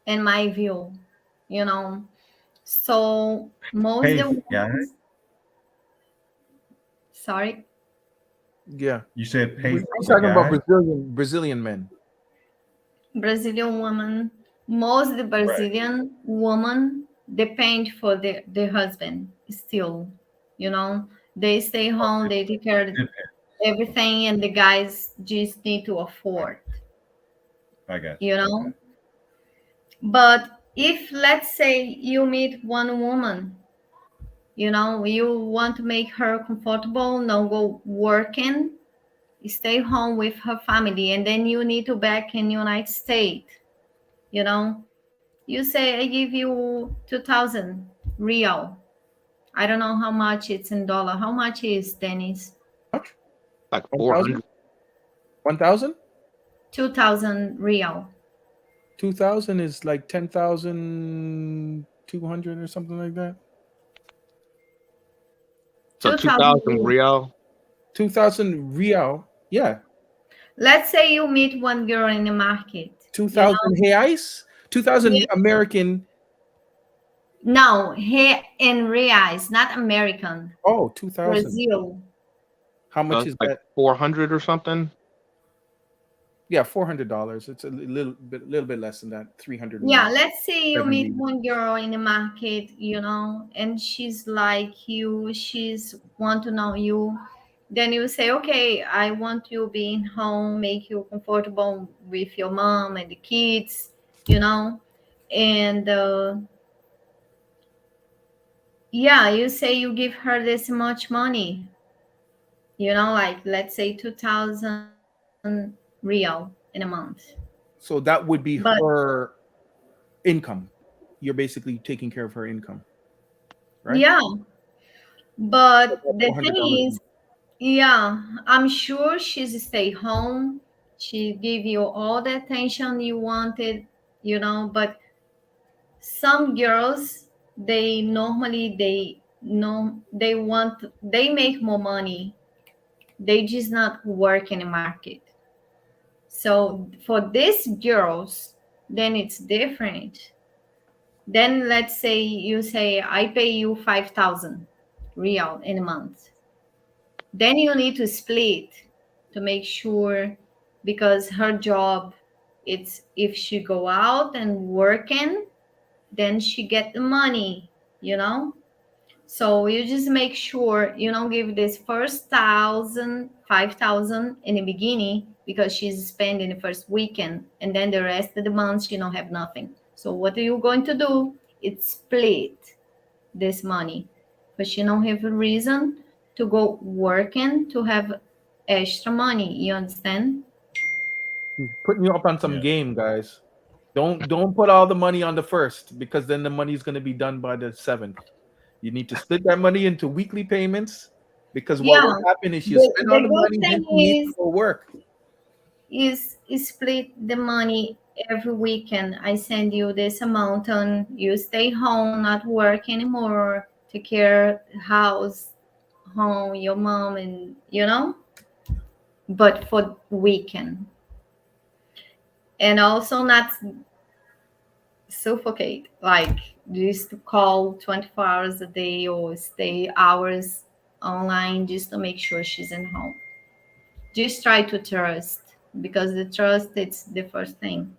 in my view, you know. So most Hey, the guys. ones, sorry, You said pay We're for the talking about guy. Brazilian men. Brazilian woman, most the Brazilian woman depend for the husband still, you know. They stay home, they take care of everything, and the guys just need to afford, I got you know. But if let's say you meet one woman, you know, you want to make her comfortable, no go working, stay home with her family, and then you need to back in United States, you know. You say I give you 2,000 real. I don't know how much it's in dollar. How much is Dennis? Much? Like 1,000? 400. 1,000? 2,000 real. 2,000 is like 10,200 or something like that. So 2,000 2,000 real. 2,000 real. Yeah. Let's say you meet one girl in the market. 2,000 reais? 2,000 Yeah. American. No, here in reais, not American. Oh, 2,000. Brazil. How So much it's is like that? 400 or something. Yeah, $400. It's a little bit less than that. 300. Yeah, let's say you 70. meet one girl in the market, you know, and she's like you, she's want to know you. Then you say, okay, I want you being home, make you comfortable with your mom and the kids, you know. And yeah, you say you give her this much money, you know, like let's say 2,000 real in a month. So that would be But her income. You're basically taking care of her income, right? yeah, but About the $400 a thing is, month. yeah, I'm sure she's stay home. She give you all the attention you wanted, you know, but some girls, they normally they know they want they make more money. They just not work in the market. So for these girls, then it's different. Then let's say you say I pay you 5,000 real in a month. Then you need to split to make sure, because her job, it's if she go out and working, then she get the money, you know. So you just make sure you don't give this first 5,000 in the beginning, because she's spending the first weekend, and then the rest of the month she don't have nothing. So what are you going to do? It's split this money, but she don't have a reason to go working to have extra money. You understand? Putting you up on some Yeah. game, guys. Don't put all the money on the first, because then the money is going to be done by the 7th. You need to split that money into weekly payments, because what Yeah. will happen is you spend all The the good money, then thing you need to go work. is split the money every weekend. I send you this amount, and you stay home, not work anymore, take care house, home, your mom, and you know. But for weekend, and also not suffocate, like just to call 24 hours a day or stay hours online just to make sure she's in home. Just try to trust, because the trust, it's the first thing.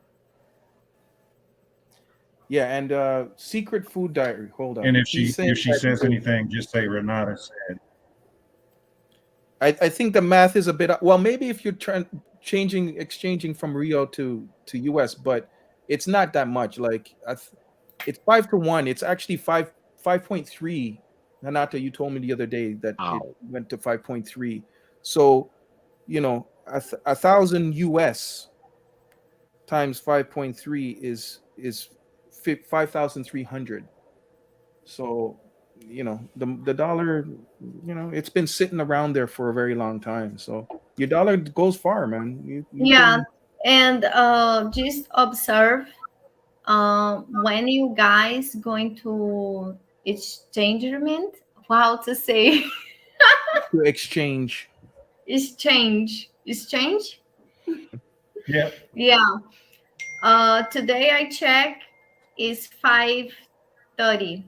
Yeah, and secret food diary. Hold And on. He's saying if she that says anything, just say Renata said. I think the math is a bit well. Maybe if you're exchanging from Rio to US, but it's not that much. Like it's 5 to 1. It's actually 5.3. Hanata, you told me the other day that it Wow. went to 5.3. So you know, 1,000 US times 5.3 is 5,300. So you know the dollar, you know, it's been sitting around there for a very long time. So your dollar goes far, man. You Yeah, can. and just observe when you guys going to exchangement, how to say To exchange. exchange. Yeah. Yeah. Today I check is 5.30.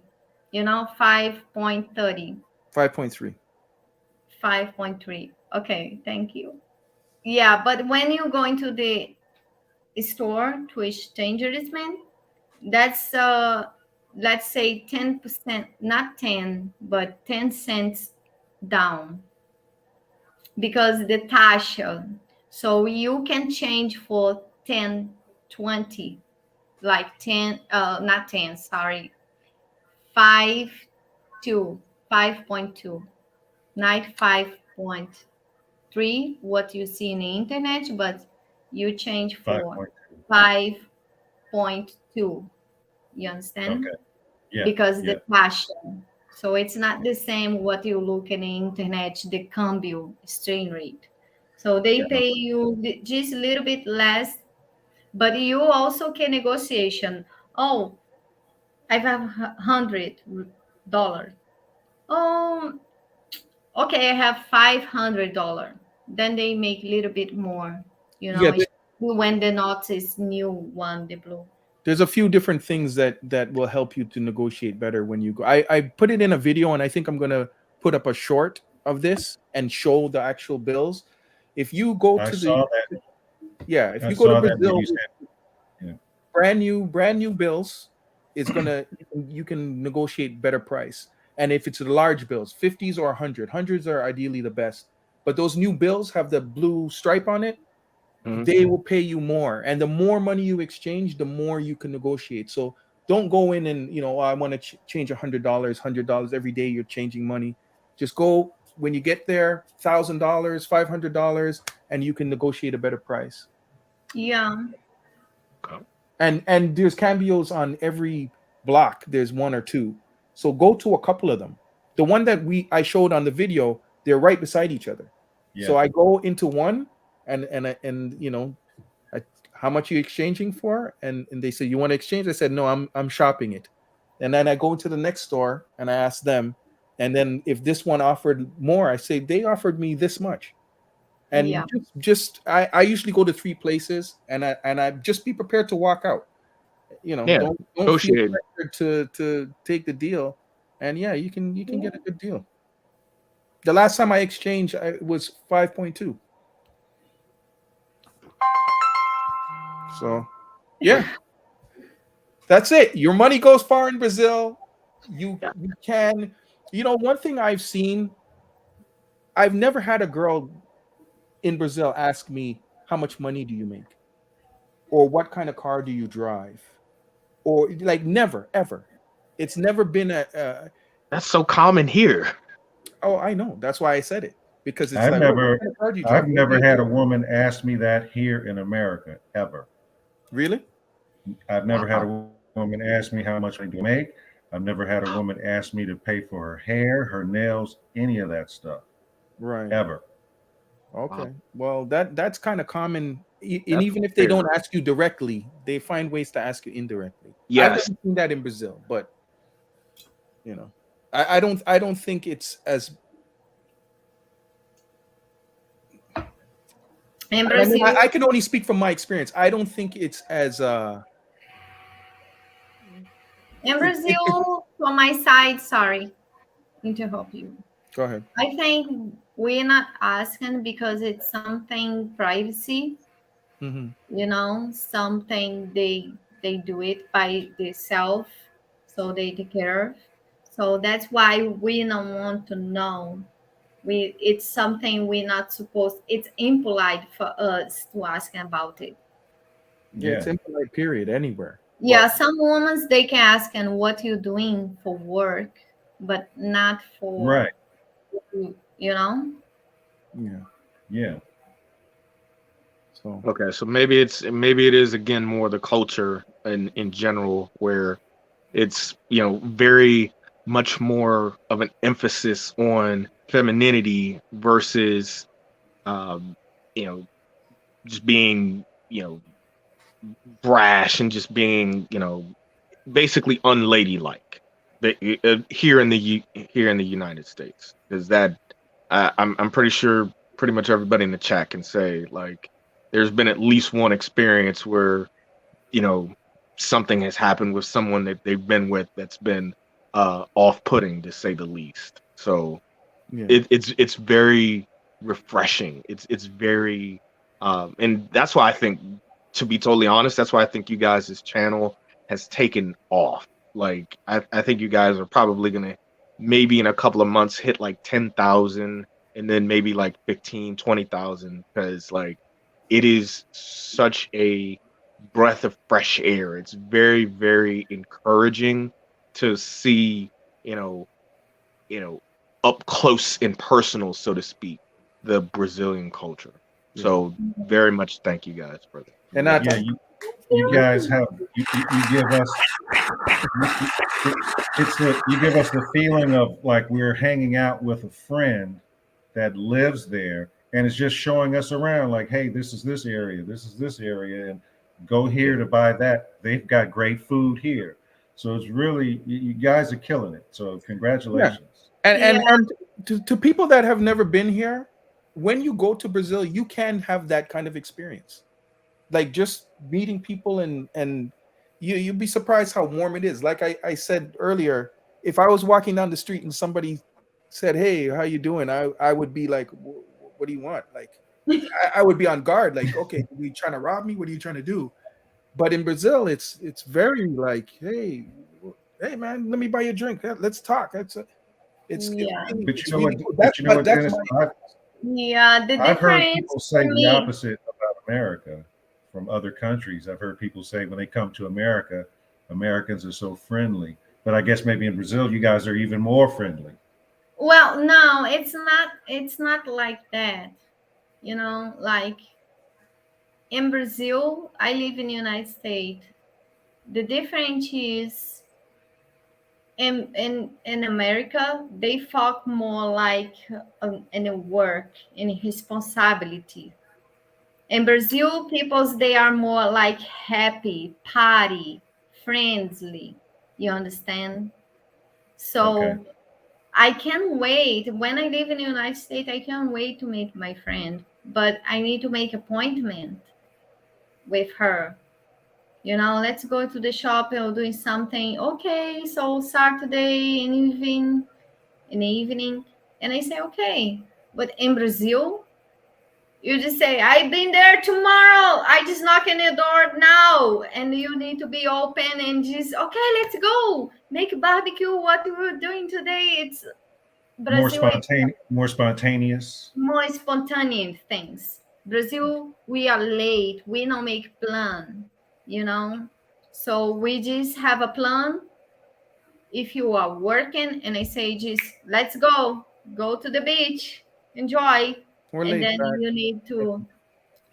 5.30. 5.3. 5.3. Okay, thank you. Yeah, but when you go into the store to exchange man, that's let's say 10%, not 10, but 10 cents down because the taxa. So you can change for 10, 20, like 10, not 10, sorry, 5 2, 5.2, not 5.3, what you see in the internet, but you change for 5.2. 5.2. You understand? Okay. Yeah. Because Yeah. the passion. So it's not the same what you look in the internet, the cambio exchange rate. So they pay you just a little bit less, but you also can negotiation. Oh, I have $100. Oh, okay, I have $500. Then they make a little bit more, Yeah, when the note is new one, the blue. there's a few different things that will help you to negotiate better when you go. I put it in a video, and I think I'm gonna put up a short of this and show the actual bills. If you go I to saw the that. if I you go to saw that Brazil, you said, yeah. brand new bills is gonna you can negotiate better price. And if it's the large bills, 50s or 100s are ideally the best. But those new bills have the blue stripe on it. They will pay you more, and the more money you exchange, the more you can negotiate. So don't go in and I want to change $100 every day. You're changing money. Just go when you get there, $1,000, $500, and you can negotiate a better price. Yeah. And there's cambios on every block. There's one or two. So go to a couple of them. The one that I showed on the video, they're right beside each other. Yeah. So I go into one and how much are you exchanging for? And they say, you want to exchange? I said, no, I'm shopping it. And then I go to the next store and I ask them. And then if this one offered more, I say, they offered me this much. And Yeah. I usually go to 3 places, and I just be prepared to walk out. Don't feel pressured to take the deal. And yeah, you can get a good deal. The last time I exchanged, it was 5.2. So, yeah, that's it. Your money goes far in Brazil. You can, one thing I've seen, I've never had a girl in Brazil ask me, how much money do you make? Or what kind of car do you drive? Or like never, ever. It's never been That's so common here. Oh, I know. That's why I said it. Because it's I've like, never what kind of car do you drive? I've never had a woman ask me that here in America, ever. Really? I've never had a woman ask me how much I do make. I've never had a woman ask me to pay for her hair, her nails, any of that stuff. Right. Ever. Okay. Well, that's kind of common. And even if they don't ask you directly, they find ways to ask you indirectly. Yes. I've never seen that in Brazil, but I don't think it's as in Brazil. I can only speak from my experience. I don't think it's as in Brazil, from my side, sorry, interrupt you. Go ahead. I think we're not asking because it's something privacy. Something they do it by themselves, so they take care of. So that's why we don't want to know. It's something we're not supposed. It's impolite for us to ask about it. Yeah, it's impolite. Period. Anywhere. Yeah, some women they can ask and what you're doing for work, but not for right. Yeah. Yeah. So okay, so maybe it is again more the culture in general where it's very much more of an emphasis on femininity versus just being brash and just being basically unladylike here in the United States. Is that I'm pretty sure pretty much everybody in the chat can say like there's been at least one experience where something has happened with someone that they've been with that's been off-putting, to say the least. So Yeah. it's very refreshing. It's very and that's why I think, to be totally honest, that's why I think you guys' channel has taken off. Like I think you guys are probably gonna maybe in a couple of months hit like 10,000, and then maybe like 15, 20,000, because like it is such a breath of fresh air. It's very, very encouraging to see, you know, you know, up close and personal, so to speak, the Brazilian culture. So very much thank you guys for that. And Yeah, you guys have you give us you give us the feeling of like we're hanging out with a friend that lives there, and it's just showing us around like, hey, this is this area, this is this area, and go here to buy that. They've got great food here. So it's really, you guys are killing it. So congratulations. And to people that have never been here, when you go to Brazil, you can have that kind of experience. Like just meeting people, and you'd be surprised how warm it is. Like I said earlier, if I was walking down the street and somebody said, "Hey, how you doing?" I would be like, "What do you want?" Like I would be on guard. Like, okay, are you trying to rob me? What are you trying to do? But in Brazil, it's very like, hey, man, let me buy you a drink. Let's talk. It's really, But it's you know really what? cool. But you know what, That's Dennis? my, The I've heard difference people say for the me. opposite about America from other countries. I've heard people say when they come to America, Americans are so friendly. But I guess maybe in Brazil, you guys are even more friendly. Well, no, it's not. It's not like that. You know, like in Brazil, I live in the United States. The difference is in America, they focus more like in the work, in responsibility. In Brazil, peoples they are more like happy, party, friendly. You understand? Okay. So I can't wait. When I live in the United States, I can't wait to meet my friend. But I need to make appointment with her. You know, let's go to the shop or doing something. Okay, so Saturday in the evening, and I say okay. But in Brazil, you just say, I've been there tomorrow. I just knock on the door now. And you need to be open and just, okay, let's go. Make barbecue. What we're doing today. It's Brazil. More spontaneous. More spontaneous things. Brazil, we are late. We don't make plan, you know. So we just have a plan. If you are working and I say just let's go to the beach, enjoy, we're and laid then back. you need to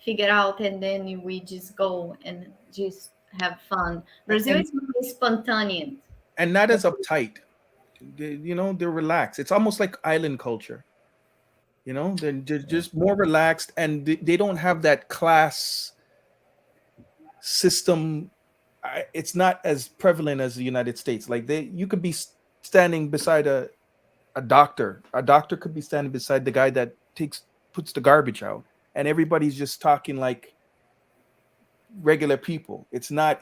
figure out, and then we just go and just have fun. Brazil is more spontaneous. And not as uptight. They're relaxed. It's almost like island culture. They're just more relaxed, and they don't have that class system. It's not as prevalent as the United States. Like you could be standing beside a doctor. A doctor could be standing beside the guy that puts the garbage out, and everybody's just talking like regular people. It's not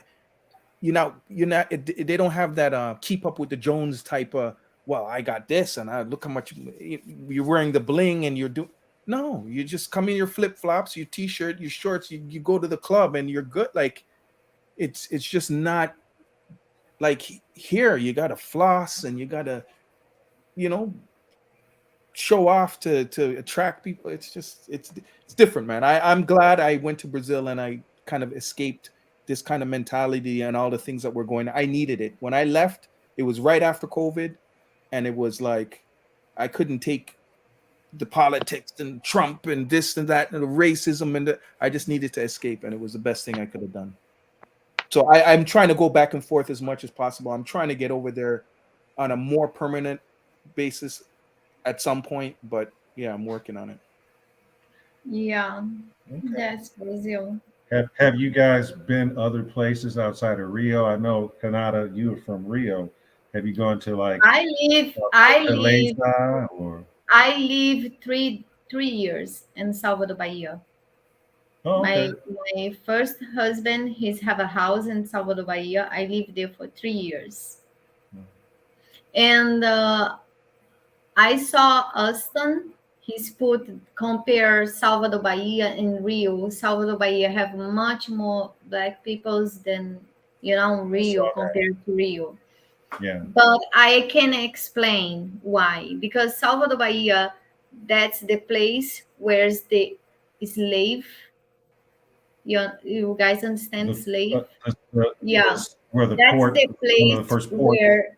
they don't have that keep up with the Jones type of, well, I got this and I look how much you're wearing, the bling, and you're doing. No, you just come in your flip-flops, your t-shirt, your shorts, you go to the club and you're good. Like it's just not like here. You gotta floss and you gotta show off to attract people. It's different, man. I'm glad I went to Brazil and I kind of escaped this kind of mentality and all the things that were going. I needed it. When I left, it was right after COVID, and it was like I couldn't take the politics and Trump and this and that and the racism, and I just needed to escape, and it was the best thing I could have done. So I'm trying to go back and forth as much as possible. I'm trying to get over there on a more permanent basis at some point, but yeah, I'm working on it. Yeah, Okay. that's Brazil. Have you guys been other places outside of Rio? I know, Kanata, you are from Rio. Have you gone to like I live or? I live 3 years in Salvador, Bahia. Oh, okay. My first husband, he's have a house in Salvador Bahia. I lived there for 3 years, and I saw Austin. He's put compare Salvador Bahia and Rio. Salvador Bahia have much more black peoples than Rio compared to Rio. Yeah. But I can explain why. Because Salvador Bahia, that's the place where's the slave. You guys understand slave? Yeah, Where the that's port, the one of the place first ports. where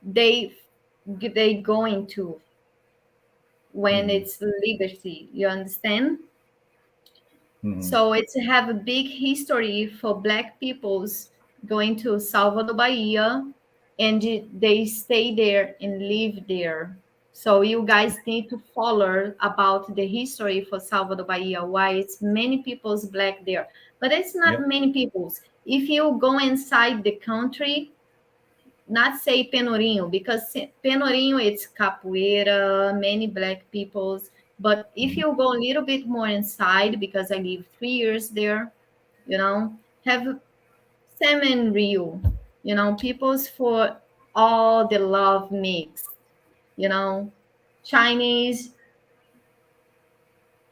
they going to when it's liberty. You understand? So it's have a big history for black peoples going to Salvador Bahia, and they stay there and live there. So you guys need to follow about the history for Salvador Bahia, why it's many people's black there, but it's not many people's. If you go inside the country, not say Penorinho, because Penorinho it's capoeira, many black peoples. But if you go a little bit more inside, because I lived 3 years there, have Sam and Rio, peoples for all the love mix, Chinese,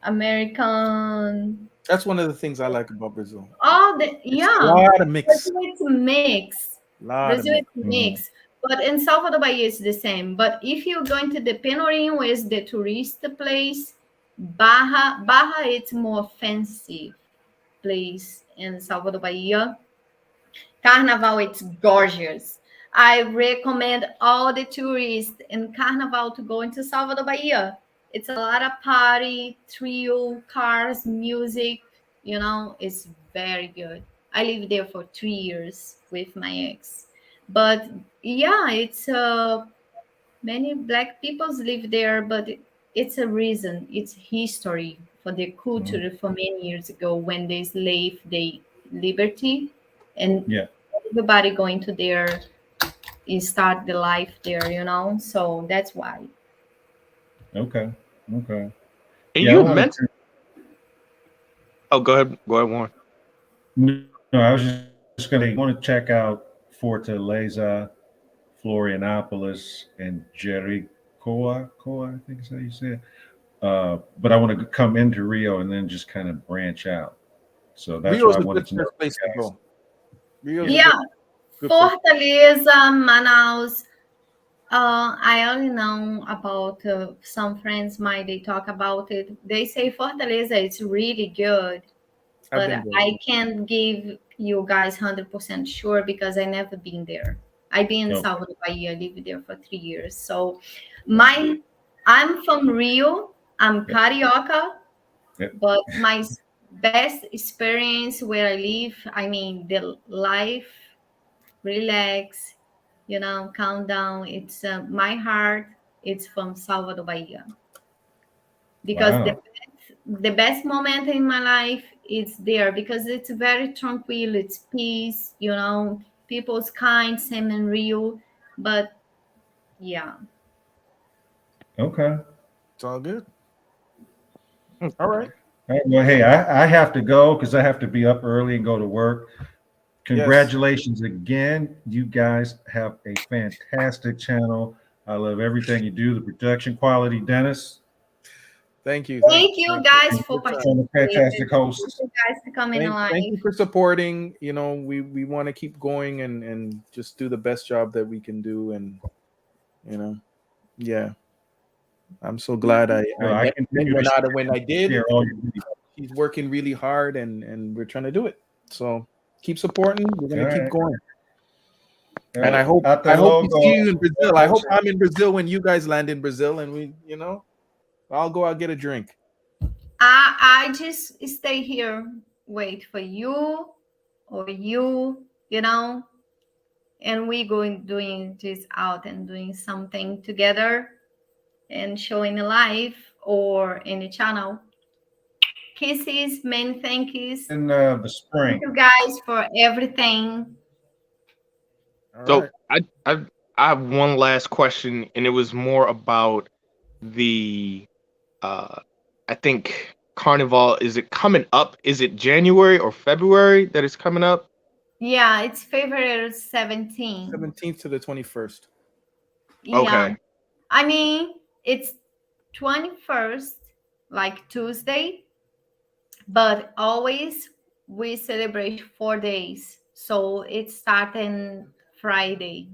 American, That's one of the things I like about Brazil. all the It's a lot of mix. Brazil it's mix. Brazil is mix. But in Salvador Bahia it's the same. But if you're going to the Penorinho, is the tourist place. Barra it's more fancy place in Salvador Bahia. Carnival it's gorgeous. I recommend all the tourists in Carnival to go into Salvador Bahia. It's a lot of party, trio, cars, music. It's very good. I lived there for 3 years with my ex. But yeah, it's many black peoples live there, but it's a reason. It's history for the culture for many years ago when they slave the liberty, and everybody going to there and start the life there. So that's why. Okay. And you mentioned. Oh, go ahead, Warren. No, I was just going to want to check out Fortaleza, Florianopolis, and Jericoa. I think is how you say it. But I want to come into Rio and then just kind of branch out. So that's Rio's why I a wanted good to know. first place to go. Good Fortaleza, Manaus. I only know about some friends mine. They talk about it. They say Fortaleza it's really good, but I can't give you guys 100% sure because I never been there. I've been in Salvador Bahia. I lived there for 3 years. So I'm from Rio. I'm Carioca, but my best experience where I live, I mean the life, relax, calm down. It's my heart. It's from Salvador Bahia because the best moment in my life is there because it's very tranquil. It's peace. People's kind, same in Rio, but yeah. Okay. It's all good. All right. Well, hey, I have to go because I have to be up early and go to work. Congratulations again. You guys have a fantastic channel. I love everything you do, the production quality. Dennis. Thank you. Thank you guys for participating. Fantastic host. Thank you guys for coming live. Thank you for supporting. We want to keep going and just do the best job that we can do. And I'm so glad I went out when I did. He's working really hard and we're trying to do it. So keep supporting. We're gonna keep going. And I hope we see you in Brazil. I hope I'm in Brazil when you guys land in Brazil and we, I'll go out get a drink. I just stay here, wait for you or you, and we going doing this out and doing something together and showing a live or in the channel. Kisses, many thank yous. In the spring. Thank you guys for everything. So I have one last question, and it was more about the I think Carnival, is it coming up? Is it January or February that it's coming up? Yeah, it's February 17. 17th to the 21st. Yeah. Okay. I mean, it's 21st, like Tuesday, but always we celebrate 4 days. So it's starting Friday,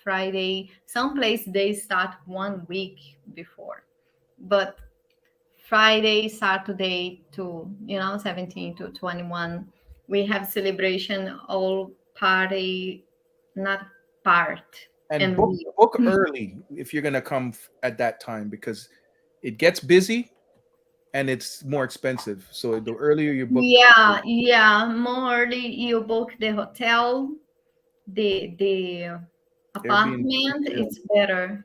Friday. Some place they start 1 week before, but Friday, Saturday to 17 to 21, we have celebration all party, not part. And And book early if you're gonna come at that time, because it gets busy and it's more expensive. So the earlier you book, yeah, more early you book the hotel, the apartment, it's better.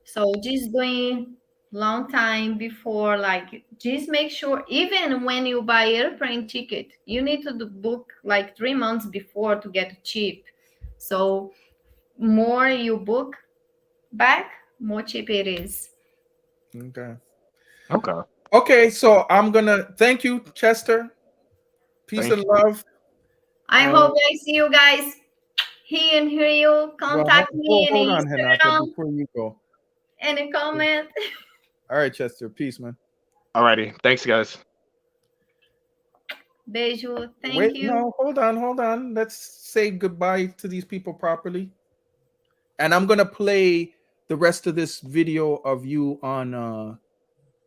So just doing long time before, like just make sure, even when you buy airplane ticket, you need to book like 3 months before to get cheap. So more you book back, more cheap it is. Okay. Okay. Okay, so I'm gonna thank you, Chester. Peace Thank and love. I hope I see you guys here in Rio. Contact me hold in on, Renata, Instagram, before you go. any comment. All right, Chester. Peace, man. Alrighty. Thanks, guys. Beijo. Thank Wait, you. no, hold on. Let's say goodbye to these people properly. And I'm gonna play the rest of this video of you on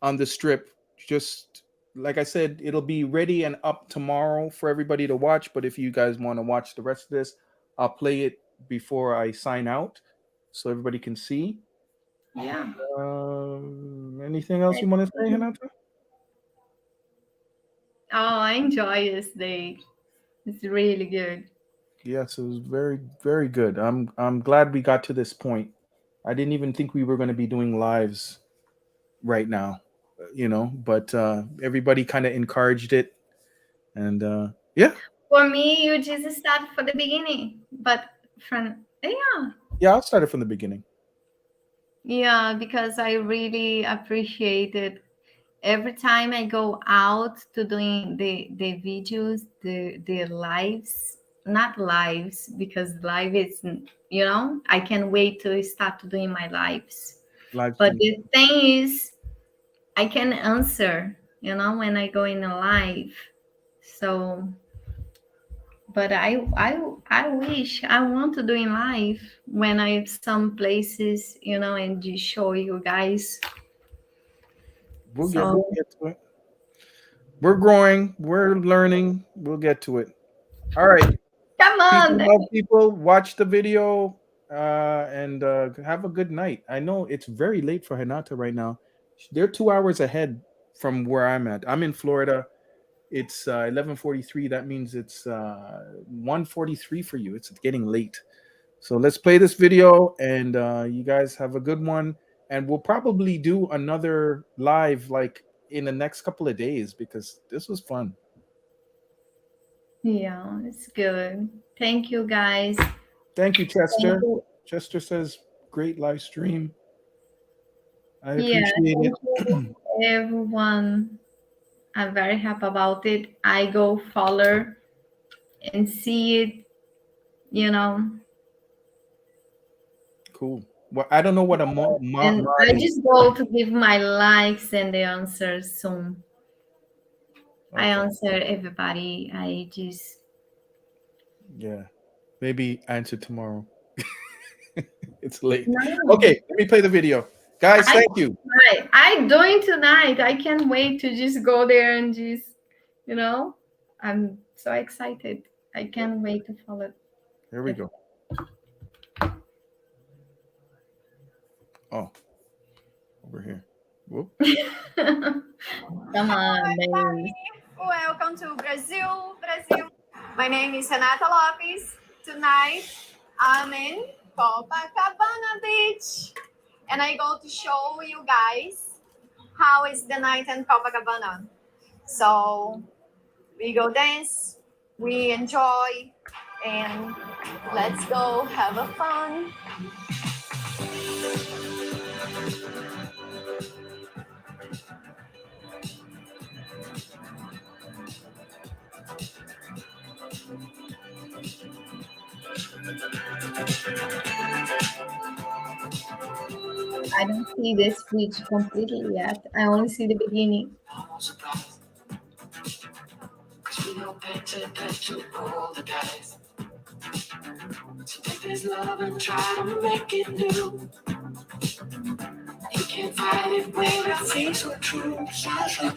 the strip. Just like I said, it'll be ready and up tomorrow for everybody to watch. But if you guys want to watch the rest of this, I'll play it before I sign out so everybody can see. Yeah. Anything else you want to say, Renata? Oh, I enjoy this day. It's really good. Yes, it was very, very good. I'm glad we got to this point. I didn't even think we were going to be doing lives right now, but everybody kind of encouraged it. And yeah. For me, you just start from the beginning. But Yeah, I'll start it from the beginning. Yeah, because I really appreciate it. Every time I go out to doing the videos, the lives, not lives, because live is, I can't wait to start doing my lives. But the thing is, I can answer, when I go in a live. So, but I wish I want to do in live when I some places, and just show you guys. We'll get to it. We're growing. We're learning. We'll get to it. All right. Come on. People, watch the video and have a good night. I know it's very late for Renata right now. They're 2 hours ahead from where I'm at. I'm in Florida. It's 11:43. That means it's 1:43 for you. It's getting late. So let's play this video, and you guys have a good one. And we'll probably do another live like in the next couple of days because this was fun. Yeah, it's good. Thank you, guys. Thank you, Chester. Chester says, great live stream. I appreciate it. Everyone, I'm very happy about it. I go follow and see it, Cool. Well, I don't know what a and I just go to give my likes and the answers soon. Okay. I answer everybody. Yeah, maybe answer tomorrow. It's late. No. Okay, let me play the video. Guys, thank you. I'm doing tonight. I can't wait to just go there and just, I'm so excited. I can't wait to follow. Here we go. Oh, over here. Whoop. Come on, baby. Welcome to Brazil. My name is Renata Lopes. Tonight, I'm in Copacabana Beach, and I go to show you guys how is the night in Copacabana. So we go dance, we enjoy, and let's go have a fun. I don't see the speech completely yet. I only see the beginning. So take this love and try to make it new. You can't fight it when it feels so true. So true.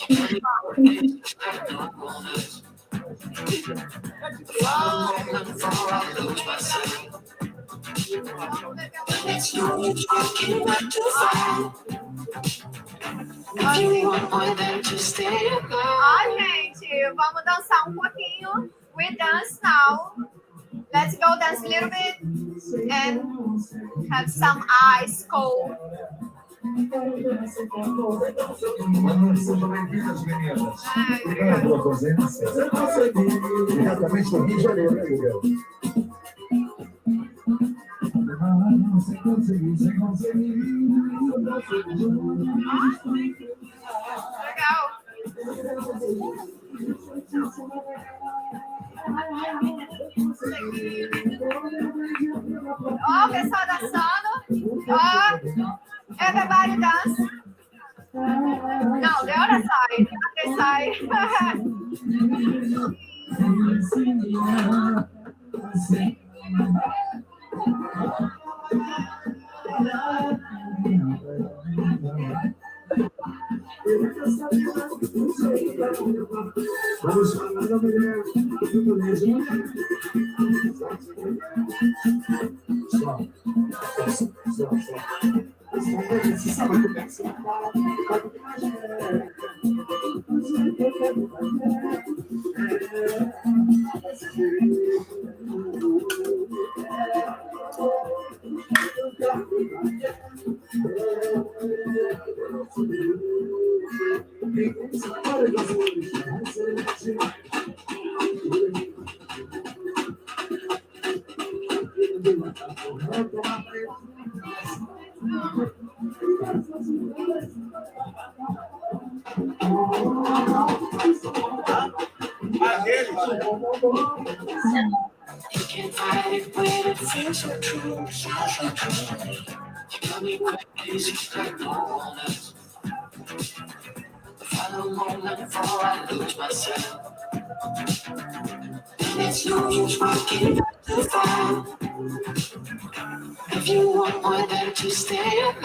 You can't no bonus. Moment before I lose myself. It's no use walking back to fight. If you want more than to stay alive. Ó, gente, vamos dançar um pouquinho. We dance now. Let's go dance a little bit and have some ice cold. Sejam bem-vindas, meninas. Obrigado pela presença. Diretamente do Rio de Janeiro, né, Guilherme? Sem conseguir. Legal. Ó, o pessoal dançando. Ó, everybody dance. No, the other side. The other side. Vamos falar da mulher sertaneja. Só. Você sabe como é que você fala? You can't fight it when it feels so true. So true. You got me crazy like no one else. The final moment before I lose myself. And it's no use walking back to fight. If you want more than to stay alive,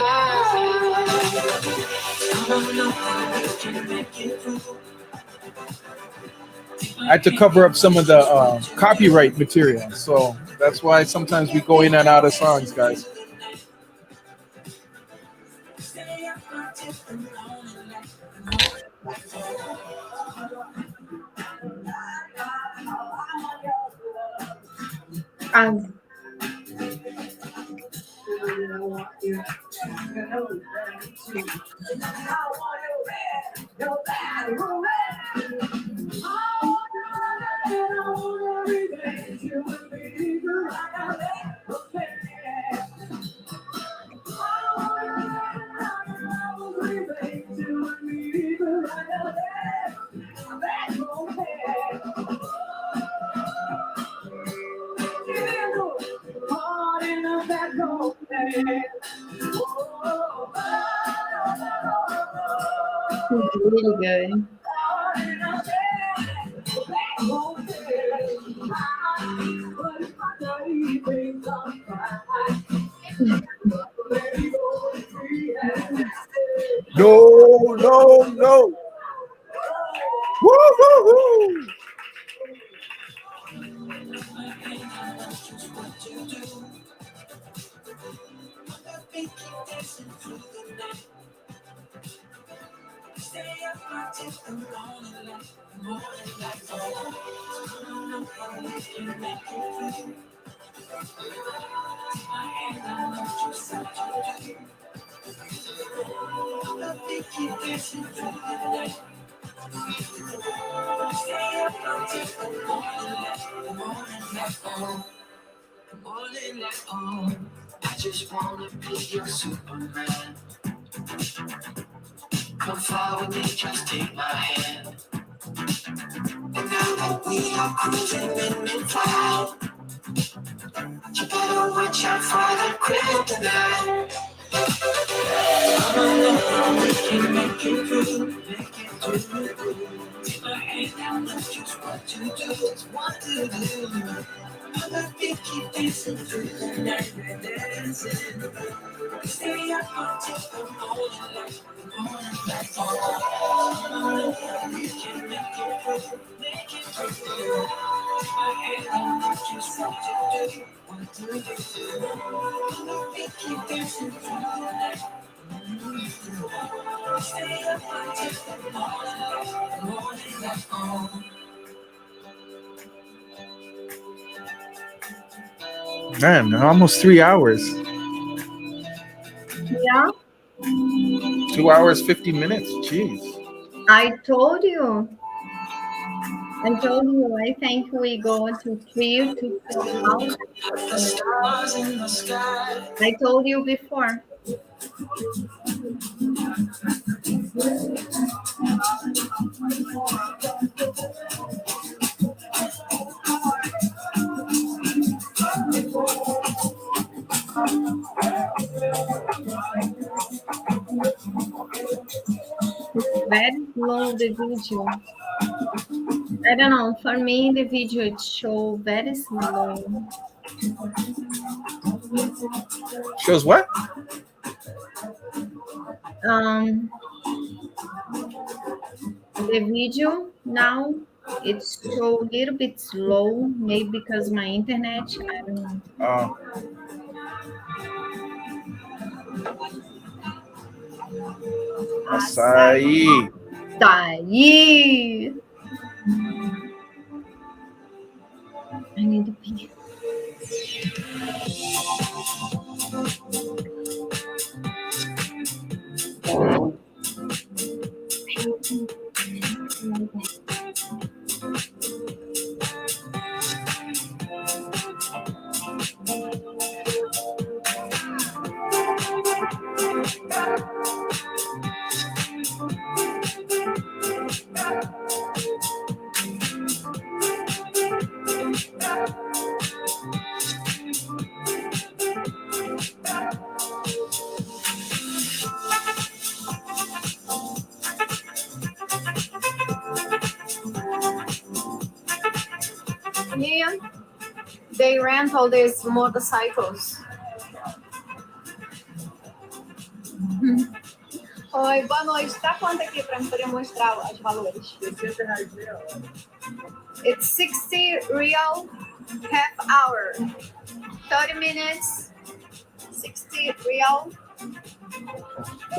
come on, we can make it through. I had to cover up some of the copyright material, so that's why sometimes we go in and out of songs, guys. Really good. No. Woo, woo, woo. I just wanna be your Superman. Come fly with me, just take my hand. And now that and we are cruising in mid-flight. You better watch out for the kryptonite. Come on over, we can make it through, make it through. Take my hand down, that's just what to do, it's what to do. Other feet keep dancing through the night, we're dancing. Stay up until the morning light, the morning light. Come on over, we can make it through, make it through. Take my hand down, that's just what to do, what to do. Other feet keep dancing through the night. Stay up until the morning light, oh. Man, almost 3 hours. Yeah, 2 hours, 50 minutes. Jeez. I told you. I think we go to 3 to 4 hours. The stars in the sky. I told you before. Very slow the video. I don't know. For me, the video it show very slow. Shows what? The video now it's show a little bit slow, maybe because my internet. I don't know. Açaí. Daí. I need to pee. Here, they rent all these motorcycles. Oi, boa noite. Tá quanto aqui para poder mostrar os valores? It's 60 real half hour. 30 minutes, 60 real.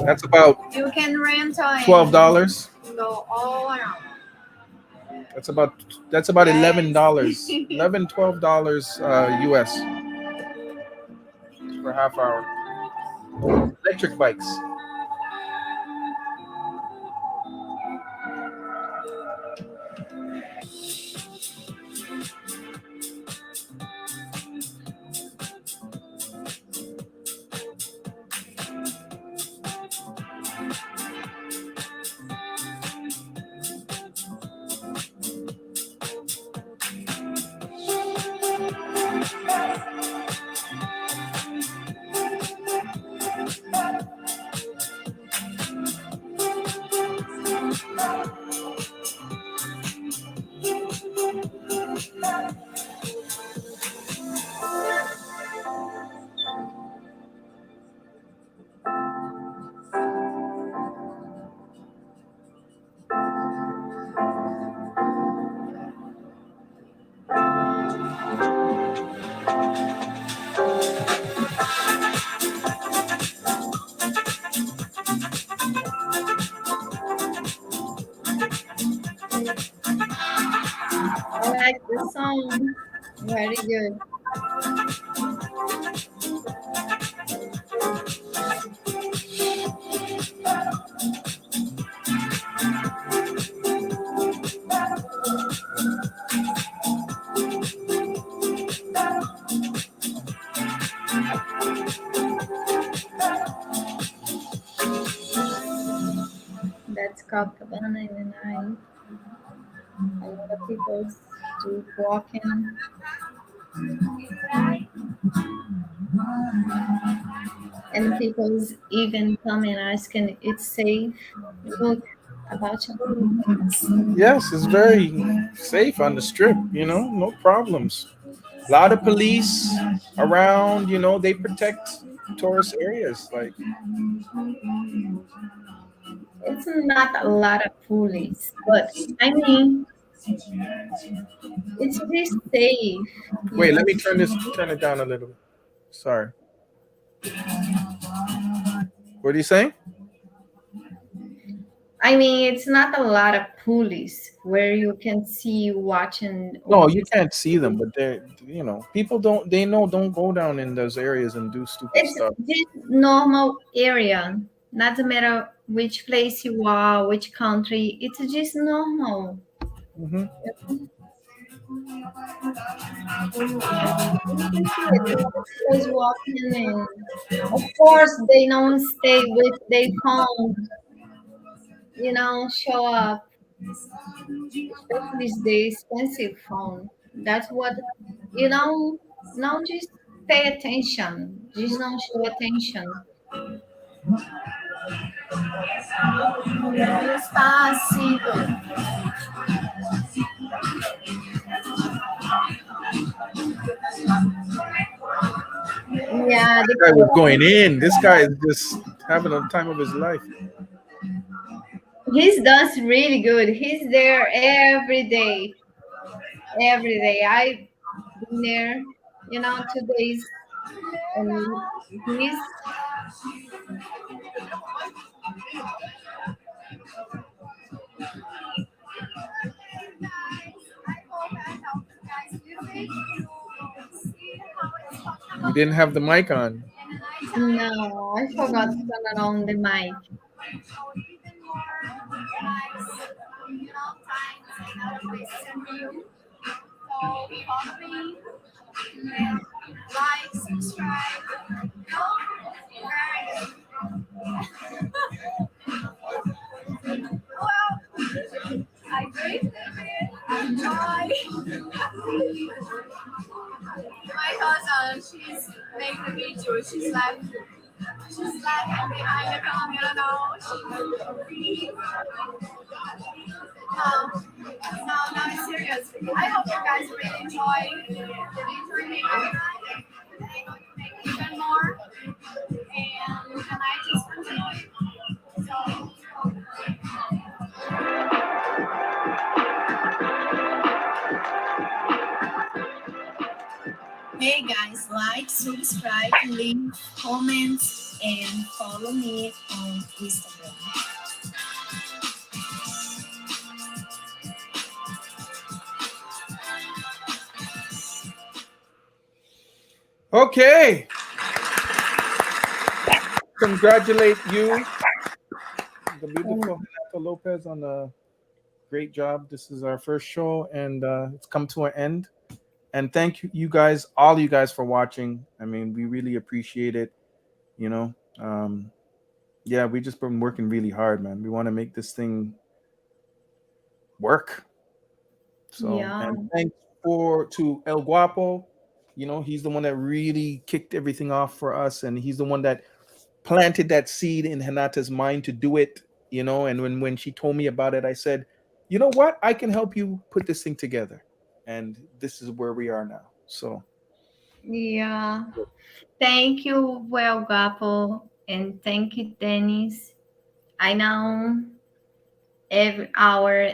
That's about You can rent $12. Go all around. That's about $11. $12 US for a half hour. Electric bikes. I like the song. Very good. That's Copacabana in the night. A lot of People to walking. And people's even come and asking it's safe. Look about your Yes, it's very safe on the strip. No problems. A lot of police around. They protect tourist areas. Like, it's not a lot of police, but I mean it's really safe, you wait, know. let me turn it down a little bit. Sorry. What are you saying? I mean it's not a lot of police where you can see watching No, all you this. can't see them, but people don't go down in those areas and do stupid It's stuff. this normal area. Not matter which place you are, which country. It's just normal. Hmm. You can see it. A lot of people walking in. Of course, they don't stay with their phone. Show up. Especially the expensive phone. That's what Now just pay attention. Just don't show attention. Despacito. Yeah, the Guy was going crowd. in. This guy is just having the time of his life. He's dance really good. He's there every day. Every day. I've been there, 2 days, and he's You didn't have the mic on. no, I forgot to turn it on the mic. Like, subscribe. Well, I drink a enjoy. My cousin, she's making a video. She's laughing behind the camera now. No, no, serious. I hope you guys really enjoy the interview. I'm going to make even more, and I just enjoy. So. Hey guys, like, subscribe, leave comments, and follow me on Instagram. Okay. Congratulate you, the beautiful Renata Lopez, on a great job. This is our first show, and it's come to an end. And thank you guys, all you guys, for watching. I mean, we really appreciate it. You know, yeah, we just been working really hard, man. We want to make this thing work. So, Yeah. and thanks to El Guapo. He's the one that really kicked everything off for us, and he's the one that planted that seed in Hanata's mind to do it. And when she told me about it, I said, you know what? I can help you put this thing together. And this is where we are now. So, Yeah. Thank you, Well Guapo, and thank you, Dennis. I know every hour,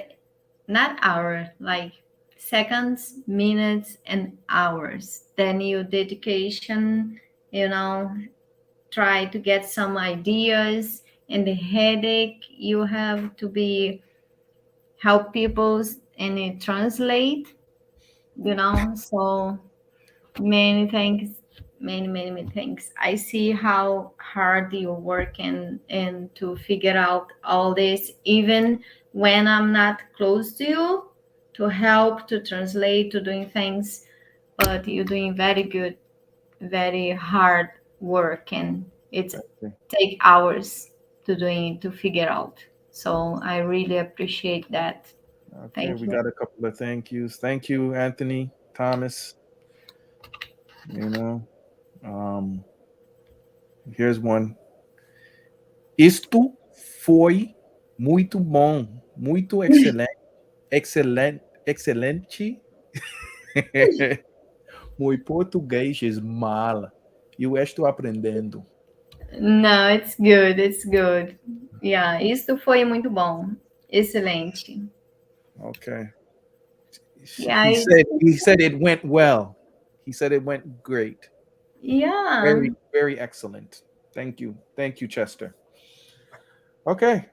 not hour, like seconds, minutes, and hours. Then your dedication, try to get some ideas, and the headache you have to be help people and it translate, so many thanks, many thanks. I see how hard you work and to figure out all this, even when I'm not close to you, to help, to translate, to doing things, but you're doing very good, very hard work, and it's take hours to figure out. So I really appreciate that. Okay, Thank we you. got a couple of thank yous. Thank you, Anthony Thomas. You know, um, here's one. Isto foi muito bom, muito excelente, excelente, excelente. Meu português é mala. Eu estou aprendendo. No, it's good. It's good. Yeah, isso foi muito bom. Excelente. Okay. Yeah, He said it went well. He said it went great. yeah. Very, very excellent. Thank you. Thank you, Chester. Okay.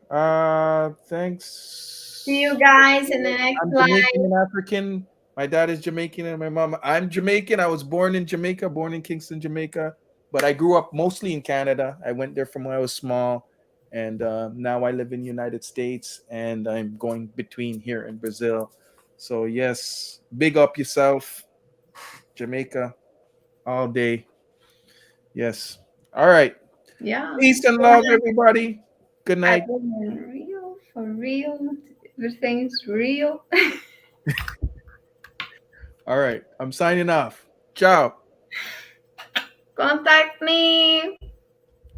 Thanks. See you guys in the next I'm slide. Jamaican and African. My dad is Jamaican and my mom. I'm Jamaican. I was born in Jamaica, born in Kingston, Jamaica, but I grew up mostly in Canada. I went there from when I was small, and now I live in the United States, and I'm going between here and Brazil. So yes, big up yourself, Jamaica, all day. Yes. All right. Yeah. Peace and love, everybody. Good I night. live in Rio, for real. Everything's real. All right. I'm signing off. Ciao. Contact me.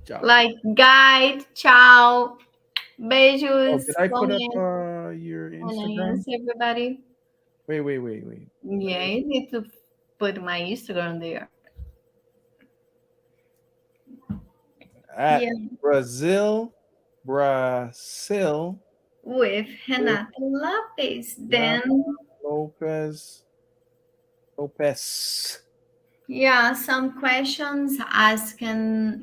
Ciao. Like guide. Ciao. Oh, Beijos. did I put up Comments. your And Instagram? everybody. Wait. Yeah, you need to put my Instagram there. At Yeah. Brazil With Renata Lopes. Then, Lopez. yeah, some questions asking,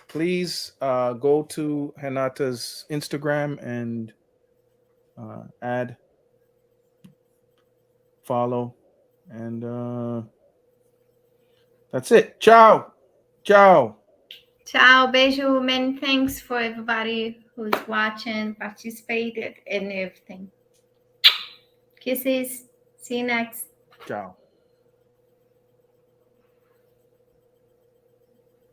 Please go to Renata's Instagram and add, follow, and that's it. Ciao. Ciao, beijo. Many thanks for everybody who's watching, participated, and everything. Kisses. See you next. Ciao.